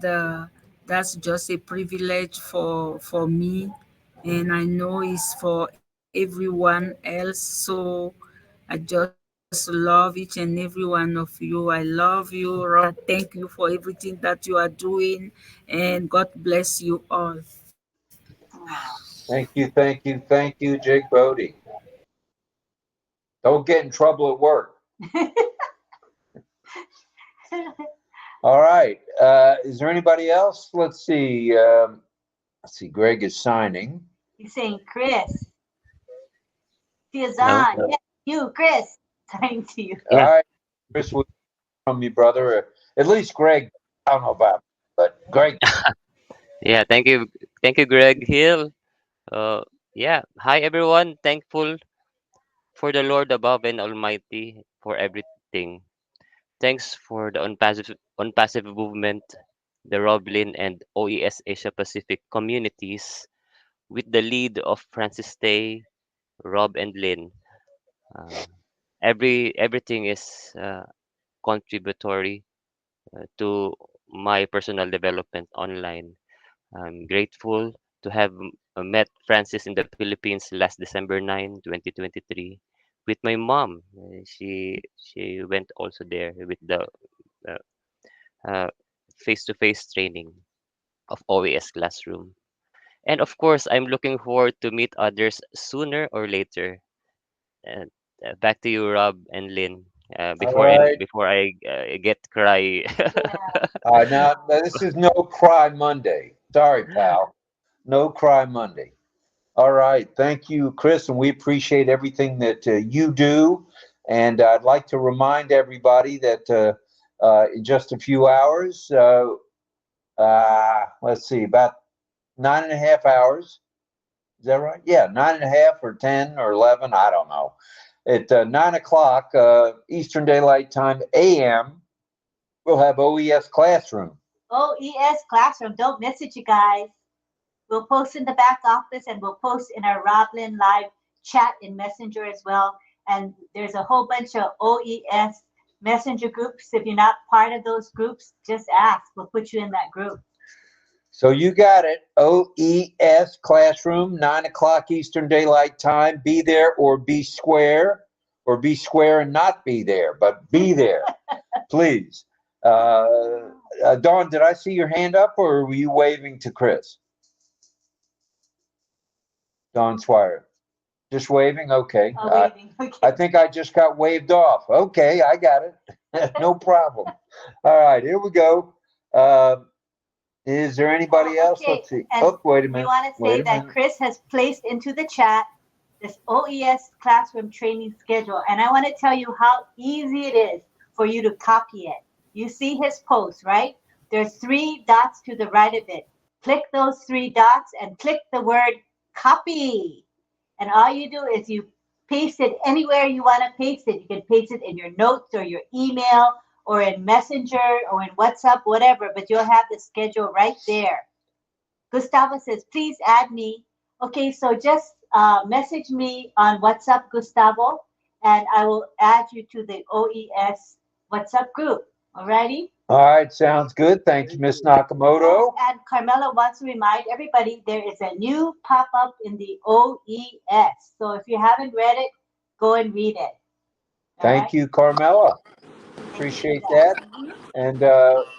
that's just a privilege for me, and I know it's for everyone else. So I just just love each and every one of you. I love you, Rob. Thank you for everything that you are doing, and God bless you all. Thank you, thank you, thank you, Jake Bodie. Don't get in trouble at work. All right. Is there anybody else? Let's see. Greg is signing. He's saying, Chris. He's Hello. on. Yeah, you, Chris. Signing to you. Yeah. All right. Chris, from you, brother. At least Greg, I don't know about, but Greg. Yeah. Thank you, Greg Hill. Yeah. Hi, everyone. Thankful for the Lord above and Almighty for everything. Thanks for the unpassive movement, the RobLynn and OES Asia Pacific communities, with the lead of Francis Tay, Rob, and Lynn. Uh, everything is contributory to my personal development online. I'm grateful to have met Francis in the Philippines last December 9, 2023, with my mom. She went also there with the uh, uh, face-to-face training of OES Classroom. And of course, I'm looking forward to meet others sooner or later. And back to you, Rob and Lynn. All right. Before I get cry. Now, this is no cry Monday. Sorry, pal. No cry Monday. All right. Thank you, Chris, and we appreciate everything that you do. And I'd like to remind everybody that in just a few hours, let's see, about 9.5 hours. Is that right? Yeah, 9.5 or 10 or 11. I don't know. At 9 o'clock Eastern Daylight Time AM, we'll have OES Classroom. OES Classroom. Don't miss it, you guys. We'll post in the back office and we'll post in our RobLynn live chat in Messenger as well. And there's a whole bunch of OES Messenger groups. If you're not part of those groups, just ask. We'll put you in that group. So you got it. OES Classroom, 9 o'clock Eastern Daylight Time. Be there or be square and not be there, but be there, please. Dawn, did I see your hand up or were you waving to Chris? Dawn Swire. Just waving? Okay. Waving. Okay. I think I just got waved off. Okay, I got it. No problem. All right, here we go. Is there anybody else? Okay. Let's see. And wait a minute. We want to say that Chris has placed into the chat this OES Classroom training schedule. And I want to tell you how easy it is for you to copy it. You see his post, right? There's 3 dots to the right of it. Click those 3 dots and click the word copy. And all you do is you paste it anywhere you want to paste it. You can paste it in your notes or your email or in Messenger or in WhatsApp, whatever, but you'll have the schedule right there. Gustavo says, please add me. Okay, so just message me on WhatsApp, Gustavo, and I will add you to the OES WhatsApp group. Alrighty? All right, sounds good. Thank you, Miss Nakamoto. And Carmela wants to remind everybody there is a new pop-up in the OES. So if you haven't read it, go and read it. Thank you, Carmela. Appreciate that. And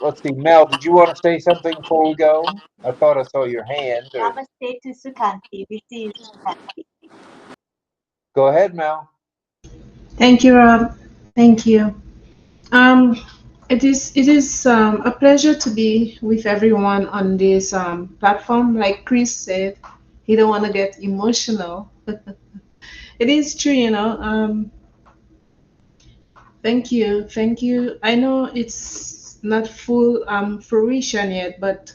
let's see, Mel, did you want to say something before we go? I thought I saw your hand. Namaste to Sukanti. We see you, Sukanti. Go ahead, Mel. Thank you, Rob. Thank you. It is a pleasure to be with everyone on this platform. Like Chris said, he don't want to get emotional. It is true, you know. Thank you. I know it's not full fruition yet, but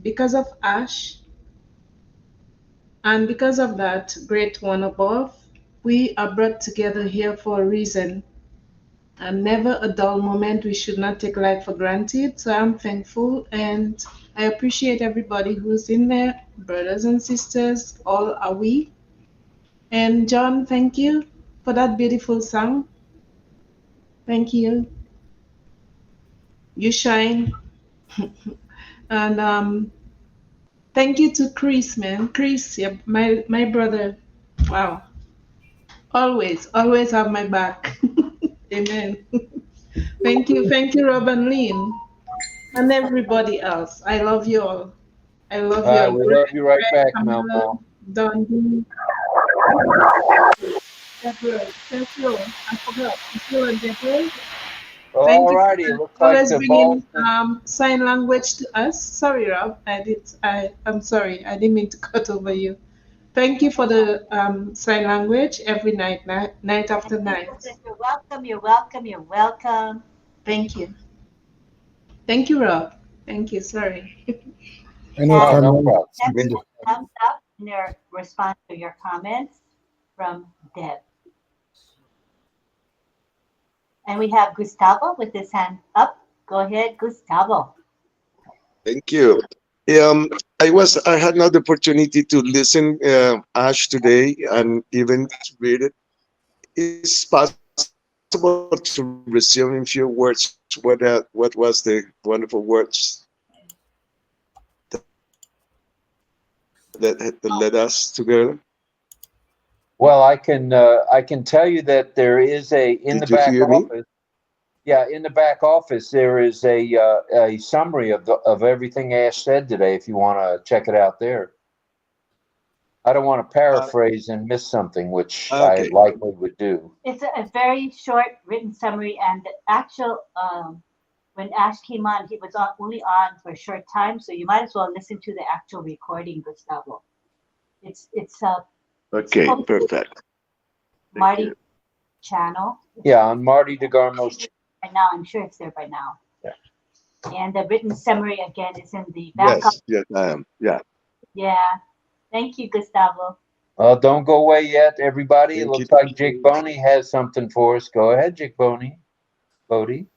because of Ash and because of that great one above, we are brought together here for a reason. And never a dull moment. We should not take life for granted. So I'm thankful and I appreciate everybody who's in there, brothers and sisters, all are we. And John, thank you for that beautiful song. Thank you. You shine. And thank you to Chris, man. Chris, yeah, my brother. Wow. Always have my back. Amen. Thank you, RobLynn, and everybody else. I love you all. I love you all. We love you right back, Camilla, Melmo. Dundee, Deborah, Cecil, I forgot. Cecil and Deborah. Thank All you righty. It for looks like always the bringing Boston. sign language to us. Sorry, Rob. I'm sorry. I didn't mean to cut over you. Thank you for the sign language every night after night. You're welcome. You're welcome. You're welcome. Thank you. Thank you, Rob. Thank you. Sorry. I know, Oh, no Carmen. problem. Thumbs up in their response to your comments from Deb. And we have Gustavo with his hand up. Go ahead, Gustavo. Thank you. I had not the opportunity to listen Ash today and even to read it. It's possible to resume in few words what was the wonderful words that led us together. Well, I can tell you that there is in Did the you back hear me? office. Yeah, in the back office there is a summary of everything Ash said today. If you want to check it out there. I don't want to paraphrase and miss something, which I likely would do. It's a very short written summary, and the actual when Ash came on, he was only on for a short time, so you might as well listen to the actual recording, Gustavo. It's Okay, perfect. Marty channel. Yeah, on Marty DeGarmo's channel. Right now, I'm sure it's there by now. Yeah. And the written summary again is in the back. Yes, I am. Yeah. Yeah. Thank you, Gustavo. Don't go away yet, everybody. Thank It looks like Jake Boney has something for us. Go ahead, Jake Boney. Bodie.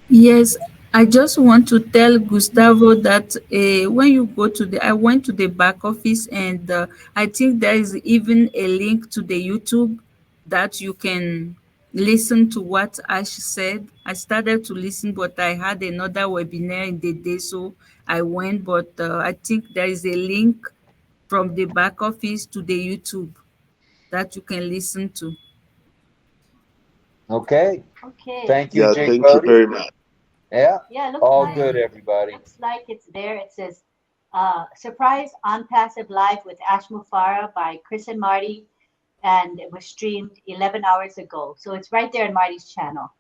Yes, I just want to tell Gustavo that when you go to I went to the back office, and I think there is even a link to the YouTube that you can listen to what Ash said. I started to listen, but I had another webinar in the day, so I went. But I think there is a link from the back office to the YouTube that you can listen to. Okay. Okay. Thank you, Jake Thank Bodie. you very much. Yeah. Yeah, looks All like, good, everybody. Looks like it's there. It says surprise ONPASSIVE live with Ash Mufareh by Chris and Marty, and it was streamed 11 hours ago. So it's right there on Marty's channel.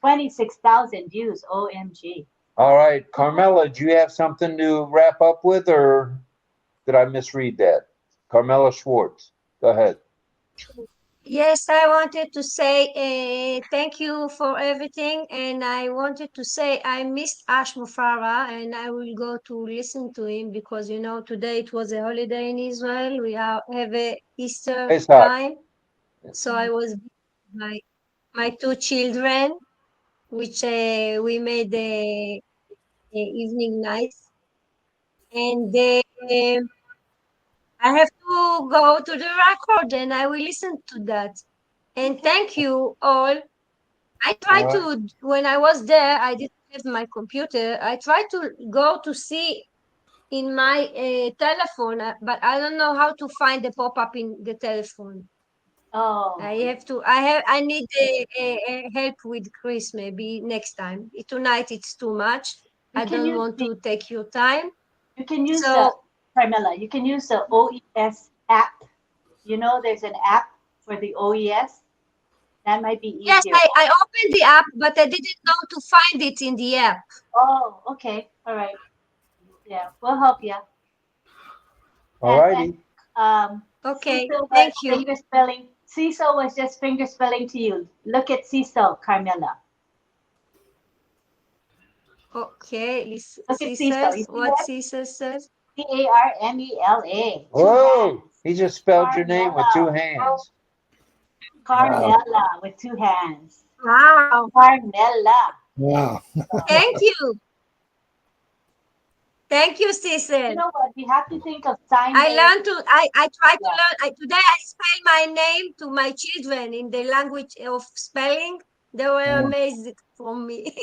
26,000 views. OMG. All right, Carmela, do you have something to wrap up with, or did I misread that? Carmela Schwartz, go ahead. Yes, I wanted to say thank you for everything, and I wanted to say I missed Ash Mufareh, and I will go to listen to him because today it was a holiday in Israel. We have a Easter time, so I was with my two children, which we made a evening nice, and I have to go to the record, and I will listen to that. And thank you all. I tried to, when I was there, I didn't have my computer. I tried to go to see in my telephone, but I don't know how to find the pop-up in the telephone. Oh. I need a help with Chris maybe next time. Tonight it's too much. I don't want to take your time. You can use Carmela, you can use the OES app. There's an app for the OES. That might be easier. Yes, I opened the app, but I didn't know to find it in the app. Oh, okay. All right. Yeah, we'll help you. All righty. Okay, thank you. Finger spelling. Cecil was just finger spelling to you. Look at Cecil, Carmela. Okay, look at Cecil. What Cecil says? Carmela. Whoa, he just spelled your name with two hands. Carmela with two hands. Wow. Carmela. Wow. Thank you. Thank you, Cecil. You know what? We have to think of sign. I try to learn. Today I spell my name to my children in the language of spelling. They were amazed from me.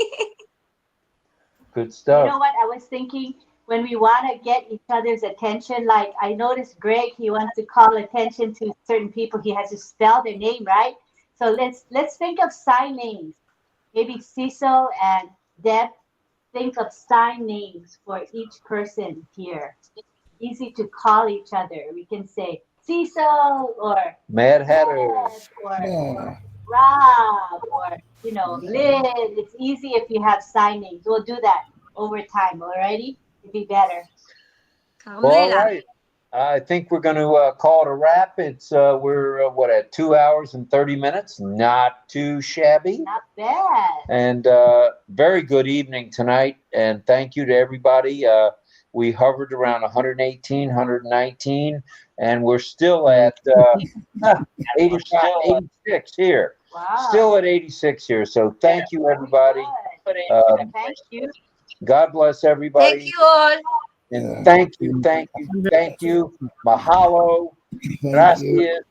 Good stuff. You know what? I was thinking when we want to get each other's attention, like I noticed Greg, he wants to call attention to certain people. He has to spell their name, right? So let's think of sign names. Maybe Cecil and Deb, think of sign names for each person here. Easy to call each other. We can say Cecil or Mad Hatter or Rob or Lynn. It's easy if you have sign names. We'll do that over time. Alrighty, it'd be better. Well, all right. I think we're going to call it a wrap. It's we're at 2 hours and 30 minutes. Not too shabby. Not bad. And very good evening tonight. And thank you to everybody. We hovered around 118, 119, and we're still at 86 here. Wow. Still at 86 here. So thank you, everybody. Thank you. God bless everybody. Thank you all. And thank you. Mahalo, gracias,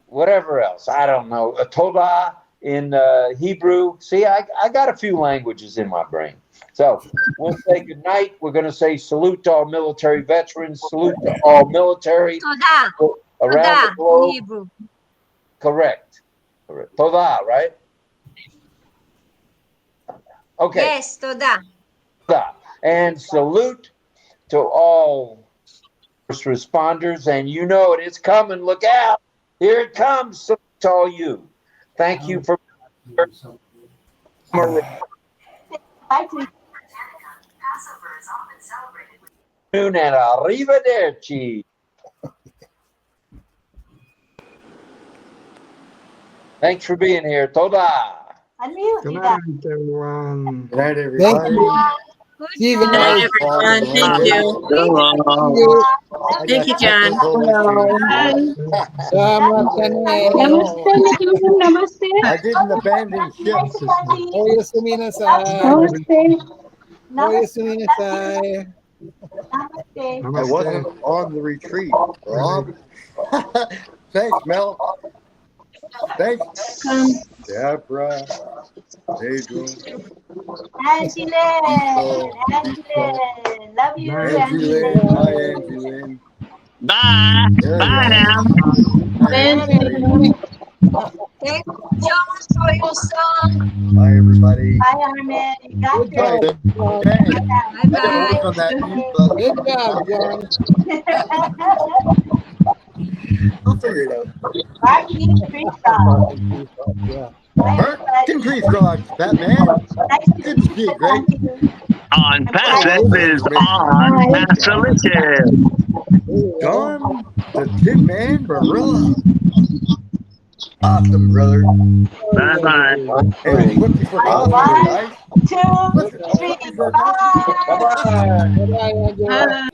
whatever else. I don't know. Toda in Hebrew. See, I got a few languages in my brain. So we'll say good night. We're going to say salute to all military veterans. Salute to all military around the globe. Hebrew. Correct. Toda, right? Okay. Yes, toda. And salute to all first responders. And you know it is coming. Look out. Here it comes. Salute to all you. Thank you for and arrivederci. Thanks for being here. Toda. Unmute. Good night, everyone. Good night, everybody. See you Good night, everyone. Thank you. Thank you, John. Namaste. I didn't abandon ship. I wasn't on the retreat, Rob. Thanks, Mel. Thanks, Deborah, Pedro, Angeline. Love you, Angeline. Hi, Angeline. Bye. Bye now. Thank you, John, for your song. Bye, everybody. Bye, Armin. You got this. Bye-bye. Good job, John. I'll figure it out. Martin Freestyle. Mark can crease frogs, Batman. Good to see you, Greg. On Passive is on Passilicious. John, the Tin Man Barilla. Awesome, brother. Bye-bye. Hey, what's for coffee, guys? 1, 2, 3, bye. Bye-bye. Bye-bye, Angela.